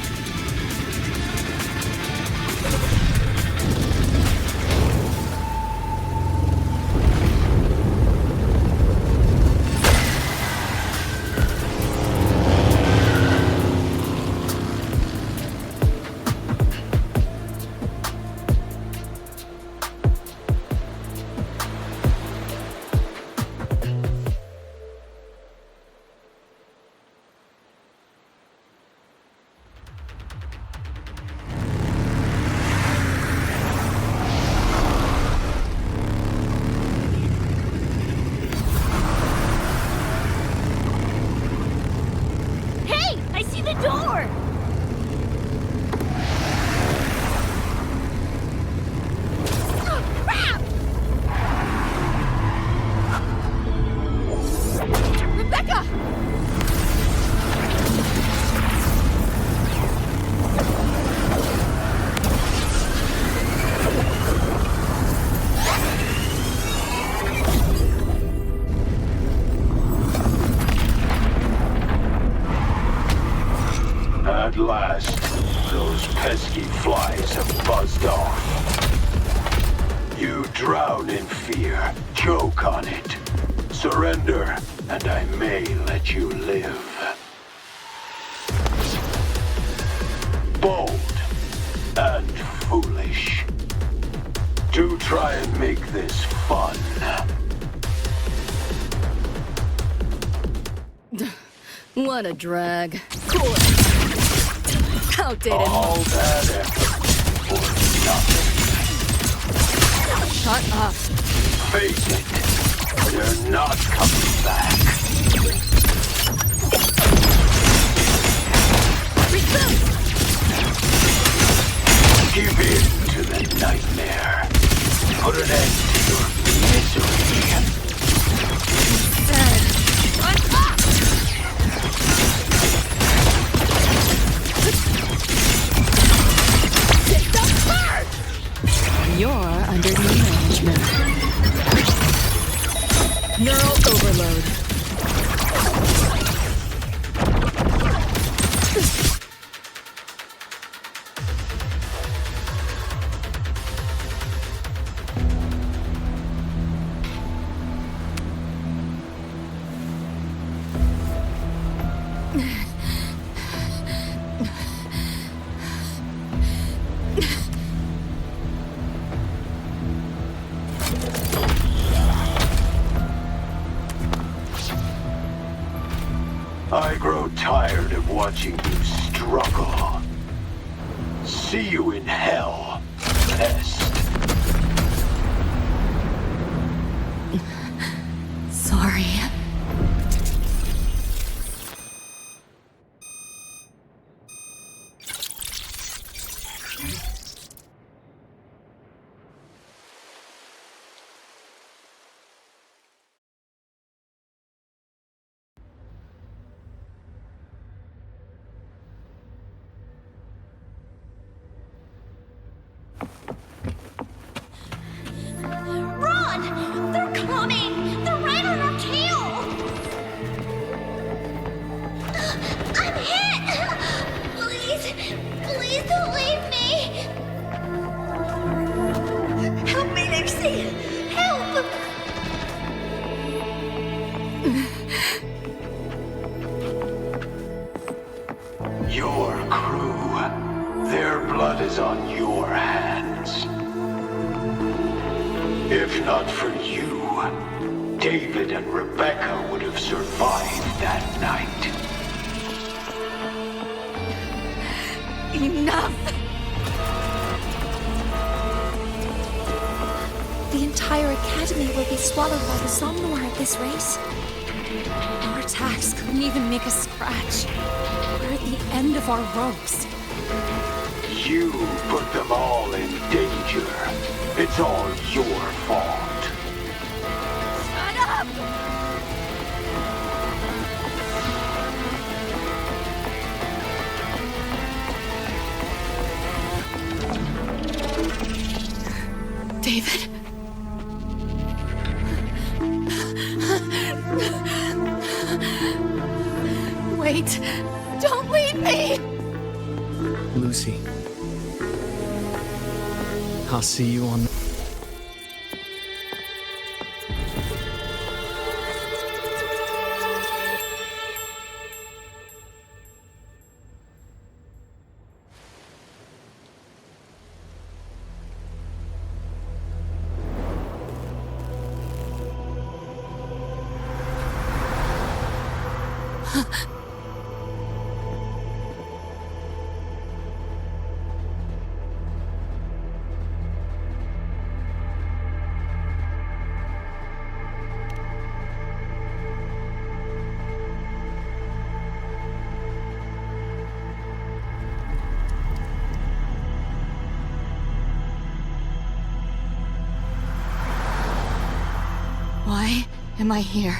see the door! Crap! Rebecca! At last, those pesky flies have buzzed off. You drown in fear, choke on it. Surrender, and I may let you live. Bold and foolish. Do try and make this fun. What a drag. Cool. Outdated. All that effort for nothing. Shut up. Face it, they're not coming back. Give in to the nightmare. Put an end to your misery. You're under new management. Neural overload. I grow tired of watching you struggle. See you in hell, pest. Sorry. Run! They're coming! They're right on our tail! I'm hit! Please, please don't leave me! Help me, Nixie! Help! Your crew, their blood is on your hands. If not for you, David and Rebecca would have survived that night. Enough! The entire academy will be swallowed by the Somnor at this race. Our attacks couldn't even make a scratch. We're at the end of our ropes. You put them all in danger. It's all your fault. Shut up! David? Wait! Don't leave me! Lucy. I'll see you on... am I here?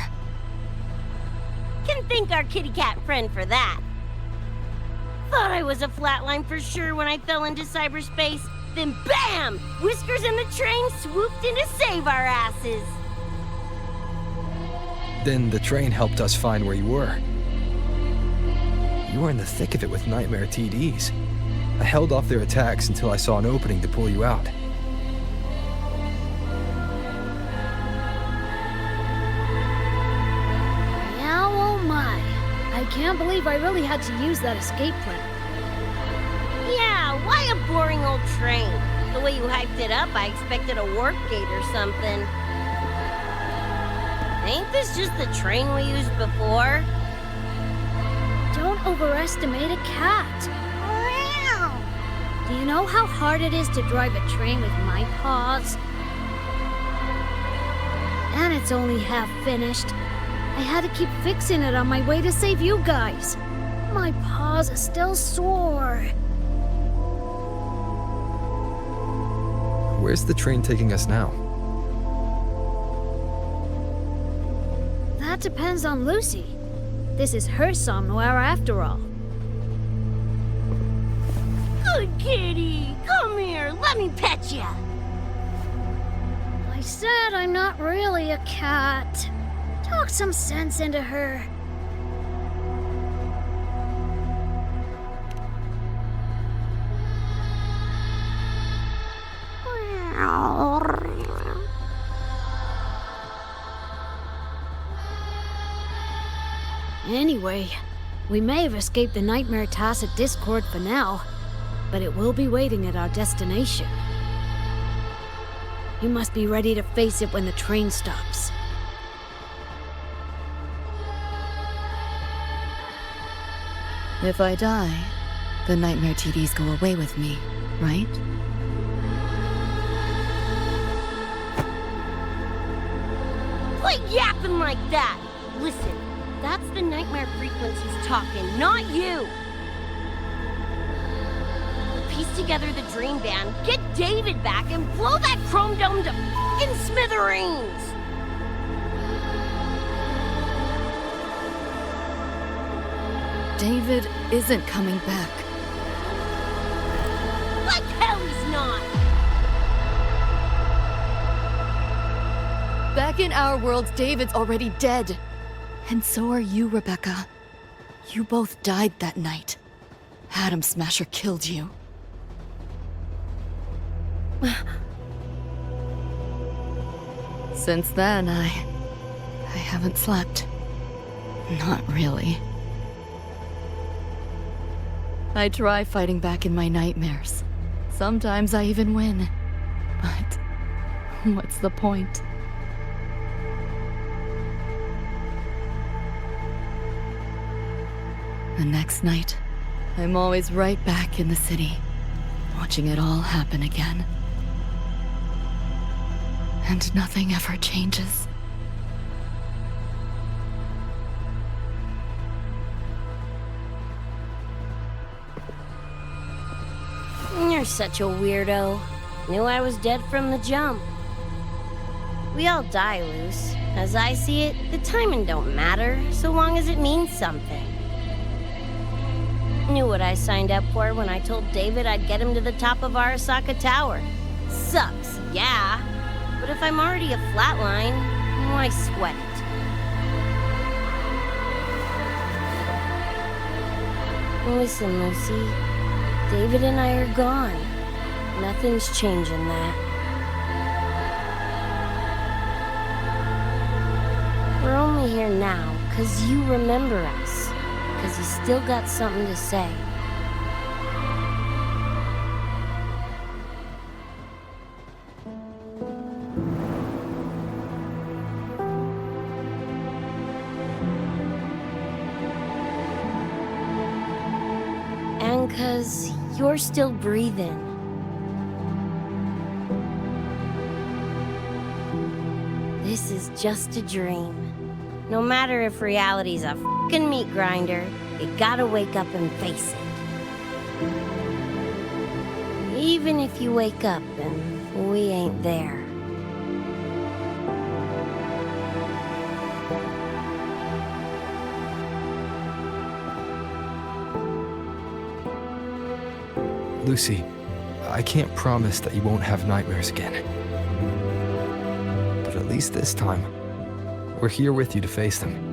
Can thank our kitty cat friend for that. Thought I was a flatline for sure when I fell into cyberspace. Then BAM! Whiskers and the train swooped in to save our asses. Then the train helped us find where you were. You were in the thick of it with Nightmare TDs. I held off their attacks until I saw an opening to pull you out. Now, oh my. I can't believe I really had to use that escape plan. Yeah, why a boring old train? The way you hyped it up, I expected a warp gate or something. Ain't this just the train we used before? Don't overestimate a cat. Do you know how hard it is to drive a train with my paws? And it's only half finished. I had to keep fixing it on my way to save you guys. My paws are still sore. Where's the train taking us now? That depends on Lucy. This is her somewhere after all. Good kitty, come here, let me pet ya. I said I'm not really a cat. Talk some sense into her. Anyway, we may have escaped the Nightmare Tacit Discord for now, but it will be waiting at our destination. You must be ready to face it when the train stops. If I die, the Nightmare TDs go away with me, right? Quit yapping like that! Listen, that's the nightmare frequencies talking, not you! Piece together the dream band, get David back, and blow that chrome dome to f***ing smithereens! David isn't coming back. Like hell he's not! Back in our world, David's already dead. And so are you, Rebecca. You both died that night. Atom Smasher killed you. Since then, I haven't slept. Not really. I try fighting back in my nightmares. Sometimes I even win. But what's the point? The next night, I'm always right back in the city, watching it all happen again. And nothing ever changes. You're such a weirdo. Knew I was dead from the jump. We all die, Luce. As I see it, the timing don't matter, so long as it means something. Knew what I signed up for when I told David I'd get him to the top of Arasaka Tower. Sucks, yeah. But if I'm already a flatline, why sweat it? Listen, Lucy. David and I are gone. Nothing's changing that. We're only here now because you remember us. Because you still got something to say. And because you're still breathing. This is just a dream. No matter if reality's a f***ing meat grinder, you gotta wake up and face it. Even if you wake up and we ain't there. Lucy, I can't promise that you won't have nightmares again. But at least this time, we're here with you to face them.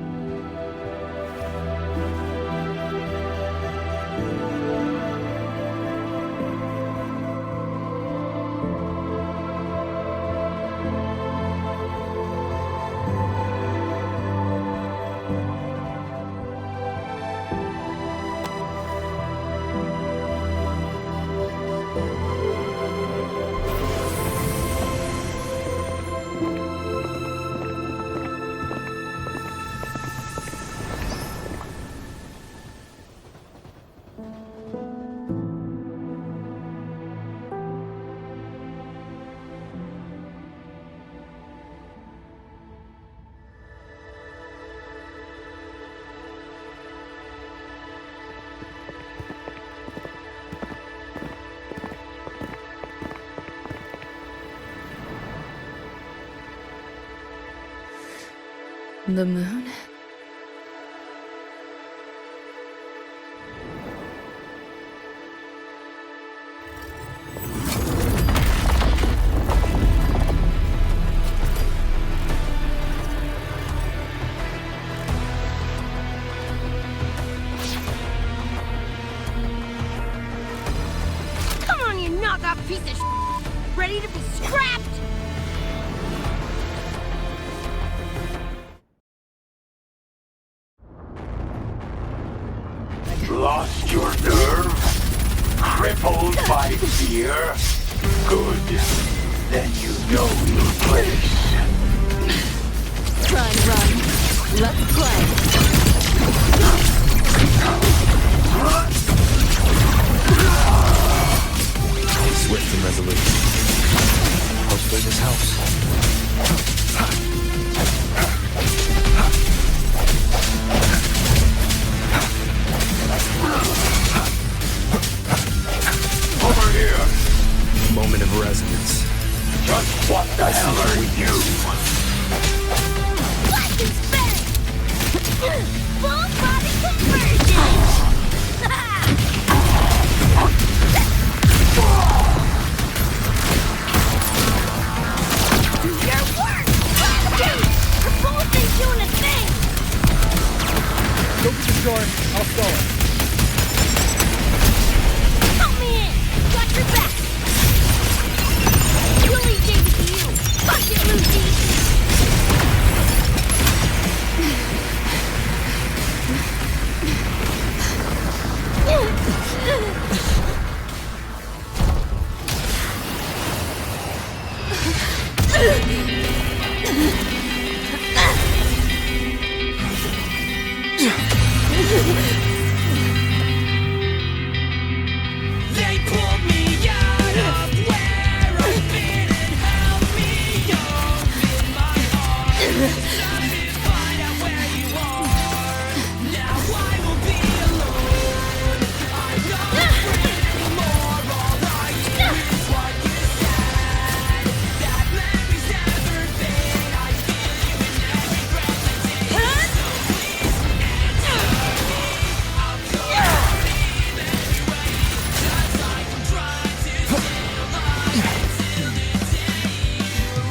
The moon? Come on, you knockoff piece of shit! Ready to be scrapped? Lost your nerve? Crippled by fear? Good. Then you know your place. Run, run. Let's play. Swift and resolute. Hopefully this helps. Over here! Moment of resonance. Just what the hell are you? Blast and spin! Full body conversion! Do your work! The pulse ain't doing a thing! Go get the door. I'll stall it. Help me in! Watch your back! Willie gave it to you! Fuck it, Lucy! They pulled me out of where I've been and held me up in my arms. Time to find out where you are. Now I will be alone. I'm not afraid anymore. All I do is what you said. That memory's never fade. I feel you in every breath I take. So please answer me. I'll come leave anyway. Just like I'm trying to stay alive until the day you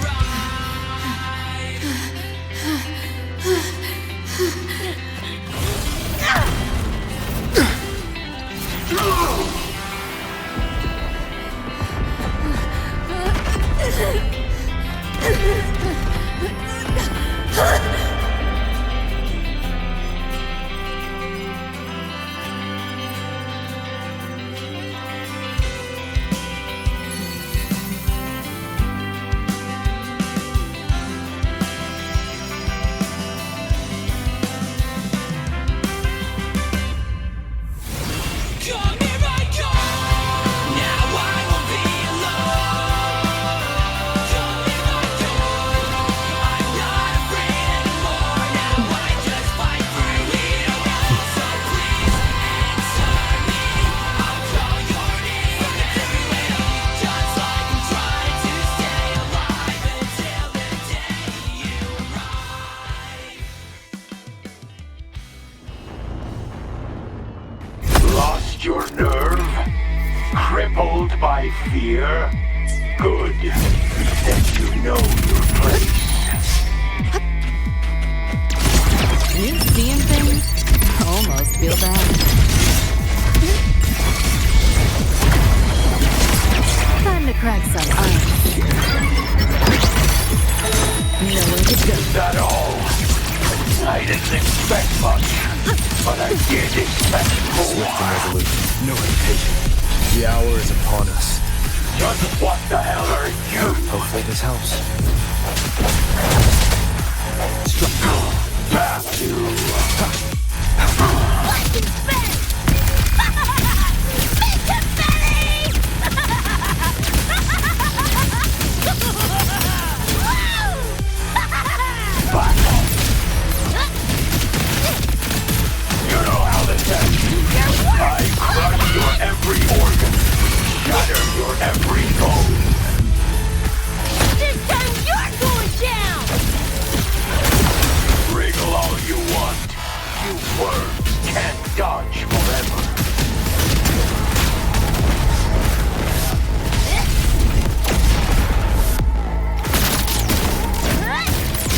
Come here I come. Now I won't be alone. Come here I come. I'm not afraid anymore. Now I just fight through it all. So please answer me. I'll call your name everywhere. Just like I'm trying to stay alive until the day you arrive. Lost your nerve? Crippled by fear? Good. Then you know your place. You seeing things? Almost feel bad. Time to crack some ice. Nowhere to go. Is that all? I didn't expect much, but I did expect more. Swift and resolute. No hesitation. The hour is upon us. Just what the hell are you? Hopefully this helps. Back to... You know how this ends. I crush your every organ, shatter your every bone. This time you're going down! Wriggle all you want. You worms can't dodge forever.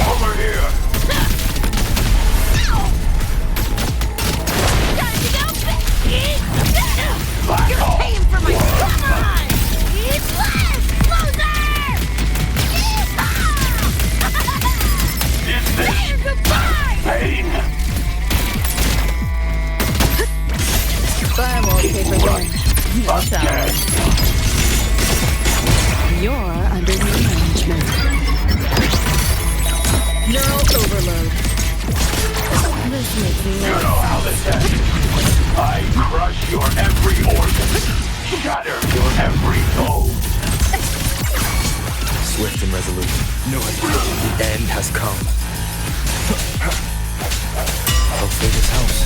Over here! You're paying for my... Come on! Eat less, loser! Is this Goodbye! pain? Fire wallpaper one. No shower. You're under new management. Neural overload. This makes me You know how this ends. I crush your every organ, shatter your every bone. Swift and resolute. No hesitation. The end has come. Hopefully this helps.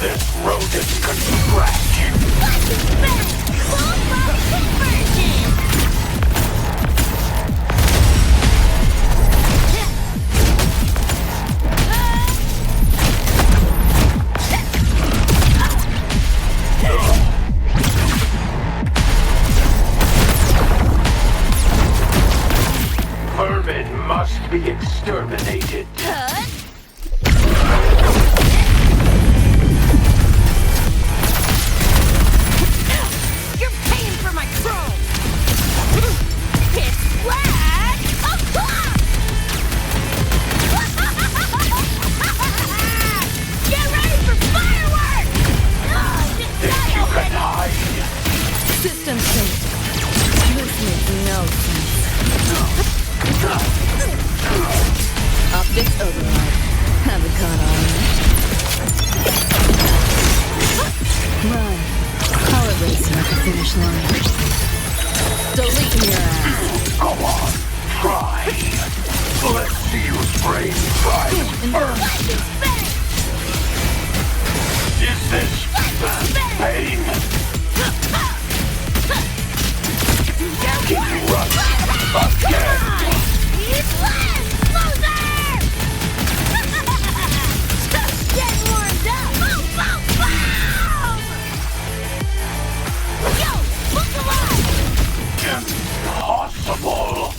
This rodent can scratch. Full body conversion! Vermin must be exterminated. You're paying for my chrome! It's flat! Get ready for fireworks! Think you can hide? System safe. This makes no sense. Optics override. Haven't caught on yet. Run. Call it racing at the finish line. Delete your ass. Go on, try. Let's see whose brain tries first. Is this pain? Can you run again? Eat less, loser! Stuff's getting warmed up! Boom, boom, boom! Yo, look alive! Impossible!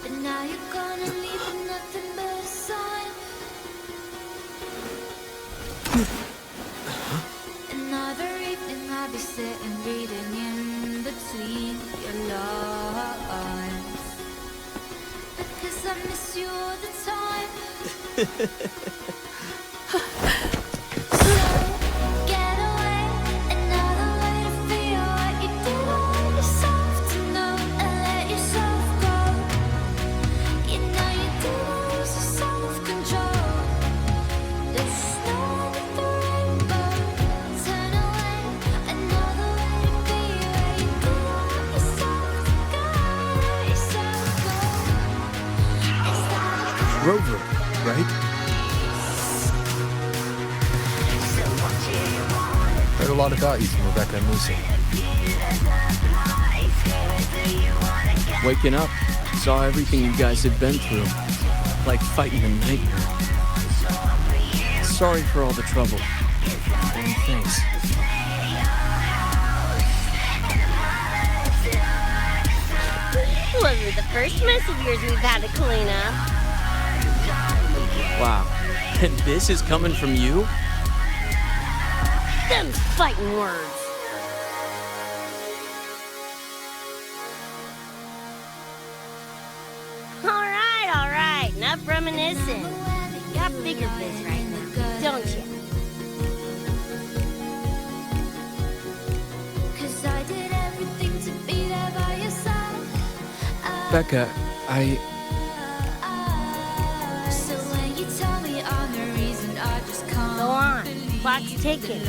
But now you're gonna leave with nothing but a sign. Another evening I'll be sitting reading in between your lines. Because I miss you all the time. Get away, another way to feel what you do. Want yourself to know and let yourself go. You know you do lose your self-control. There's snow with the rainbow. Turn away, another way to be where you do want yourself to go. Let yourself go. Is that Rover, right? Heard a lot about you from Rebecca and Lucy. Waking up, saw everything you guys had been through. Like fighting a nightmare. Sorry for all the trouble. And thanks. Wasn't the first mess of yours we've had to clean up. Wow. And this is coming from you? Them's fighting words. All right. Enough reminiscing. You got bigger biz right now, don't you? Cause I did everything to be there by your side. Becca, So when you tell me I'm the reason, I just can't. Go on. Clock's ticking.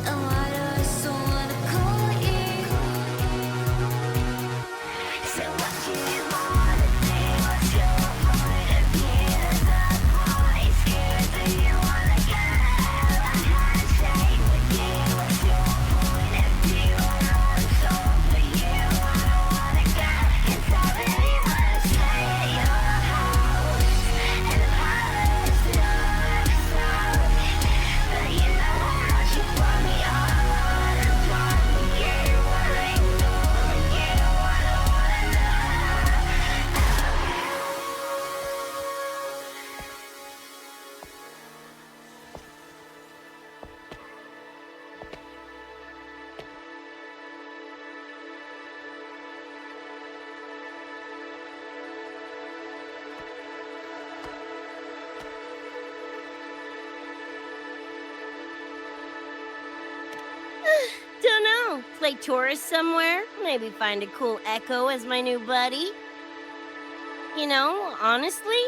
And why do I so wanna call you? So what do you wanna do? What's your point of view? That voice scared that you wanna get a handshake with you. What's your point of view? I know it's all for you. I don't wanna get it's all really wanna stay at your house. And the palace looks out. But you know how you want me all on and on. You wanna ignore, you wanna Don't know. Play tourist somewhere? Maybe find a cool Echo as my new buddy? You know, honestly,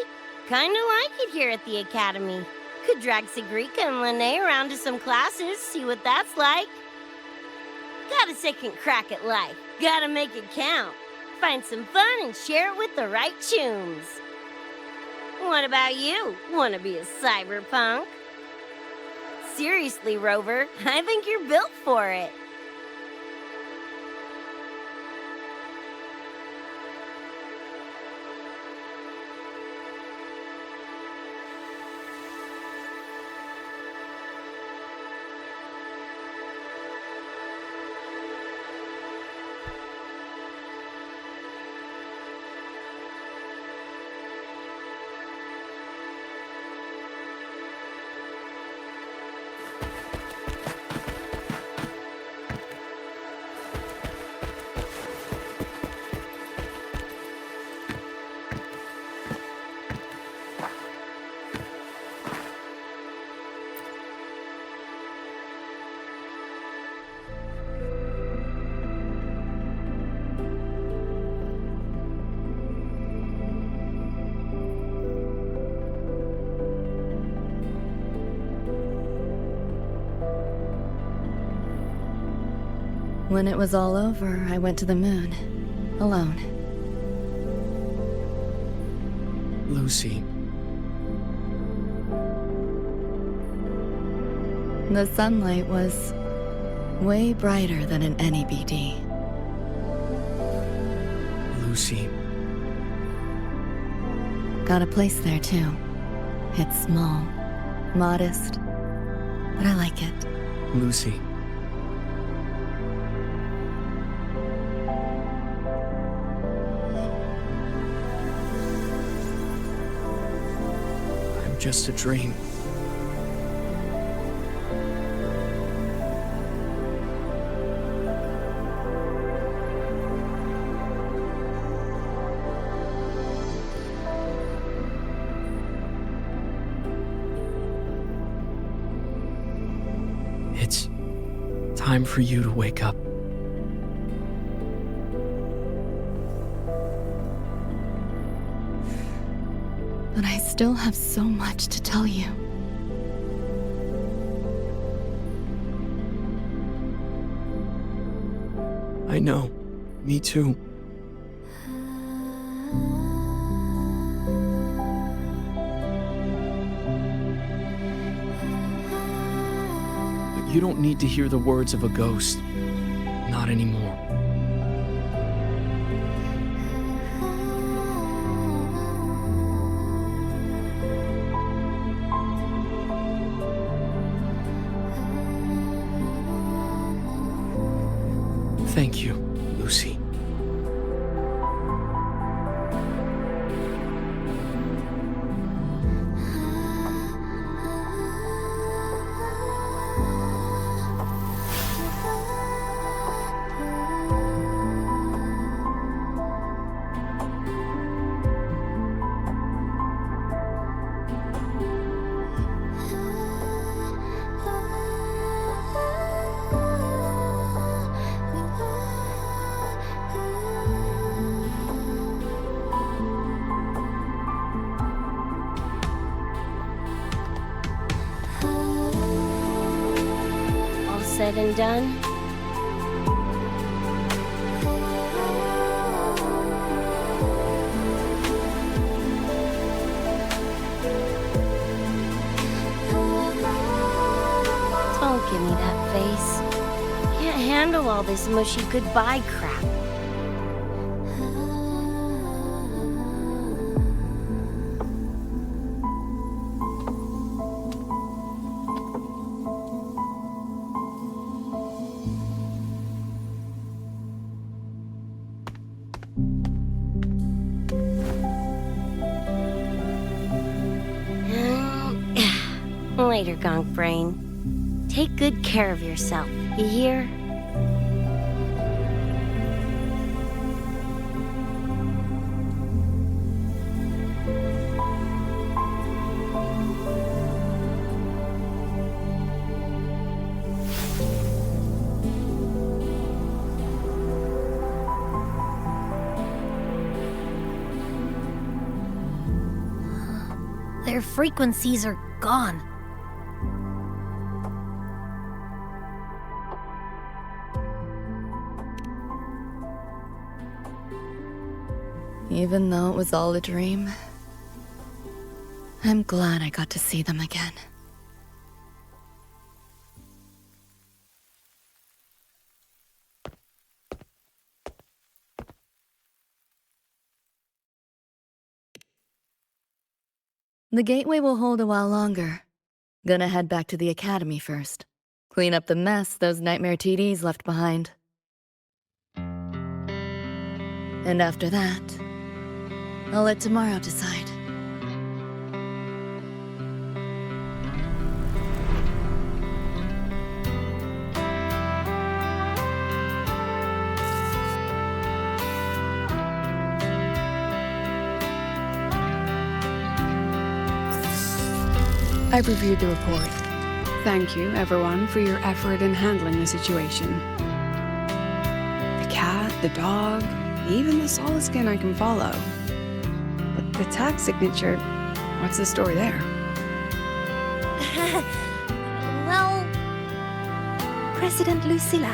kinda like it here at the Academy. Could drag Sigrika and Lene around to some classes, see what that's like. Got a second crack at life. Gotta make it count. Find some fun and share it with the right chooms. What about you? Wanna be a cyberpunk? Seriously, Rover, I think you're built for it. When it was all over, I went to the moon. Alone. Lucy. The sunlight was way brighter than in any BD. Lucy. Got a place there too. It's small, modest, but I like it. Lucy. just a dream. It's time for you to wake up. But I still have so much to tell you. I know. Me too. But you don't need to hear the words of a ghost. Not anymore. Thank you, Lucy. All said and done? Don't give me that face. Can't handle all this mushy goodbye crap. Later, Gonk Brain. Take good care of yourself, you hear? Their frequencies are gone. Even though it was all a dream, I'm glad I got to see them again. The gateway will hold a while longer. Gonna head back to the academy first. Clean up the mess those nightmare TDs left behind. And after that, I'll let tomorrow decide. I've reviewed the report. Thank you, everyone, for your effort in handling the situation. The cat, the dog, even the solid skin I can follow. But the tag signature, what's the story there? Well, President Lucilla,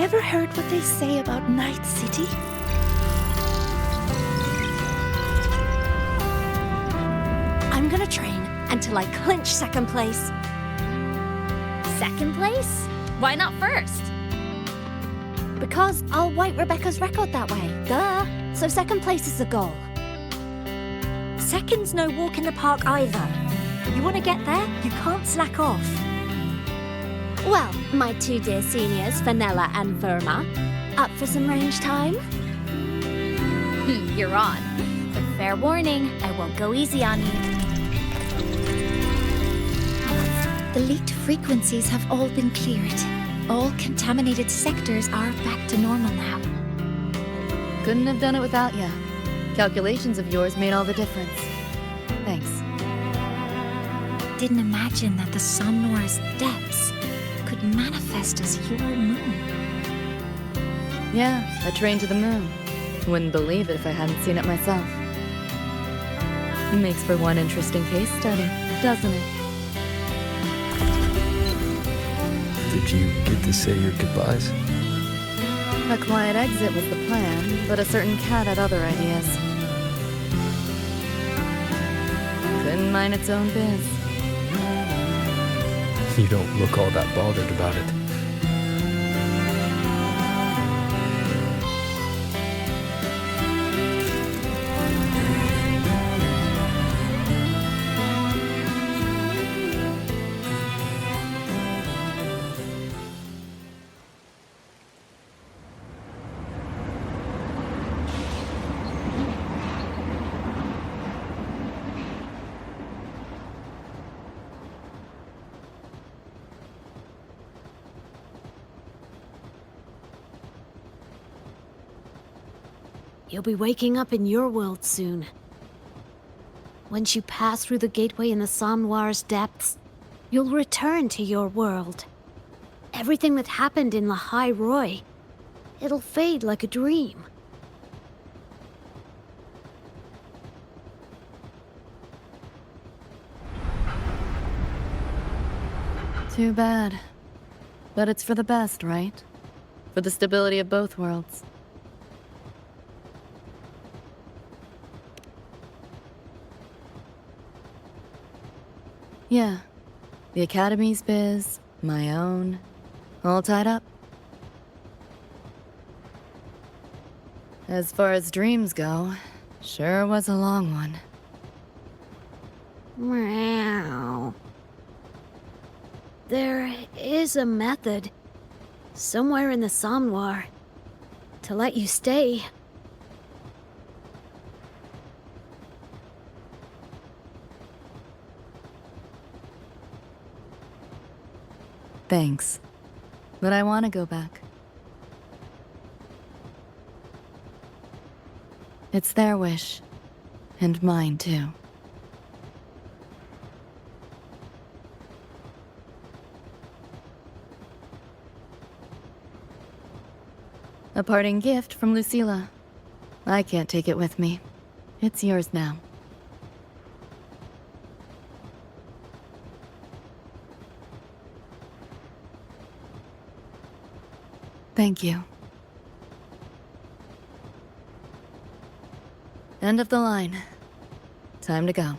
ever heard what they say about Night City? I'm gonna train until I clinch second place. Second place? Why not first? Because I'll wipe Rebecca's record that way. Duh. So second place is the goal. Second's no walk in the park either. You want to get there, you can't slack off. Well, my two dear seniors, Vanilla and Verma, up for some range time? You're on. But fair warning, I won't go easy on you. The leaked frequencies have all been cleared. All contaminated sectors are back to normal now. Couldn't have done it without you. Calculations of yours made all the difference. Thanks. Didn't imagine that the Somnor's depths could manifest as your moon. Yeah, a train to the moon. Wouldn't believe it if I hadn't seen it myself. Makes for one interesting case study, doesn't it? Did you get to say your goodbyes? A quiet exit was the plan, but a certain cat had other ideas. Couldn't mind its own biz. You don't look all that bothered about it. You'll be waking up in your world soon. Once you pass through the gateway in the Somnoir's depths, you'll return to your world. Everything that happened in La High Roy, it'll fade like a dream. Too bad. But it's for the best, right? For the stability of both worlds. Yeah. The Academy's biz, my own, all tied up. As far as dreams go, sure was a long one. Meow. There is a method, somewhere in the Somnoir, to let you stay. Thanks. But I want to go back. It's their wish. And mine, too. A parting gift from Lucilla. I can't take it with me. It's yours now. Thank you. End of the line. Time to go.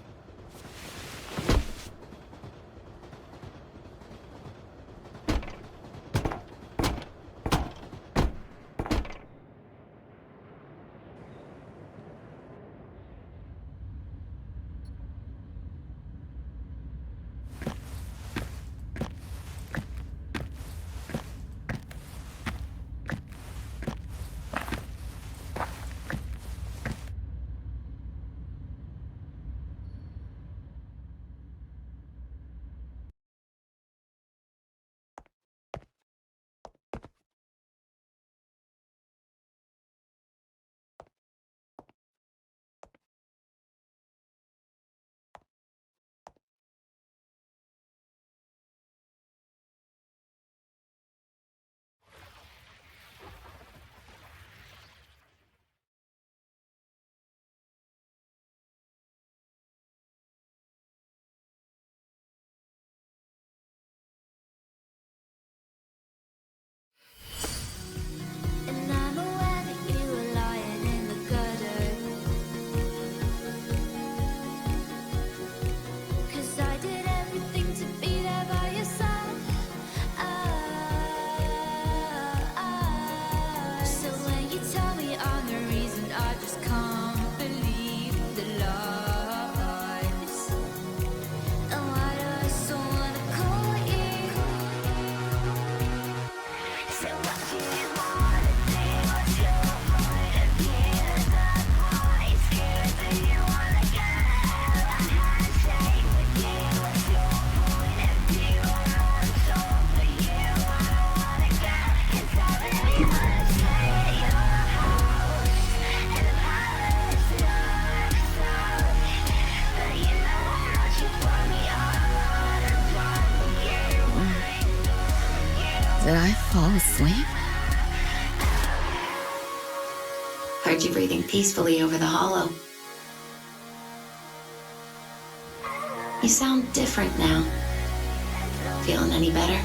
Did I fall asleep? Heard you breathing peacefully over the hollow. You sound different now. Feeling any better?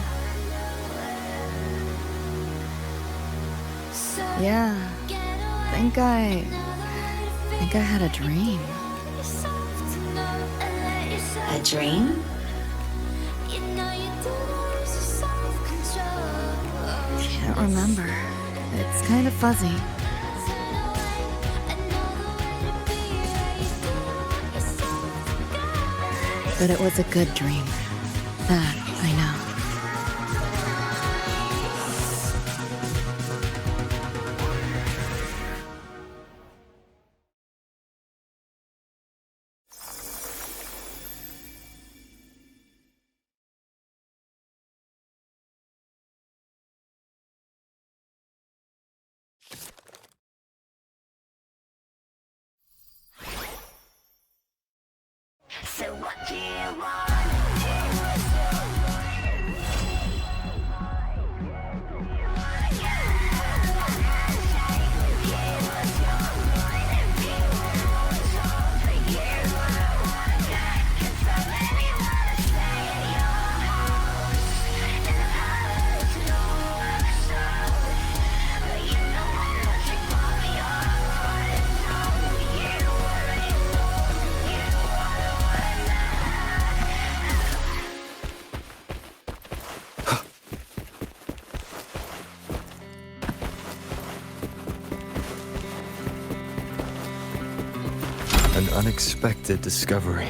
Yeah. Think I had a dream. A dream? Can't remember. It's kind of fuzzy. But it was a good dream. That I know. So what do you want? An unexpected discovery.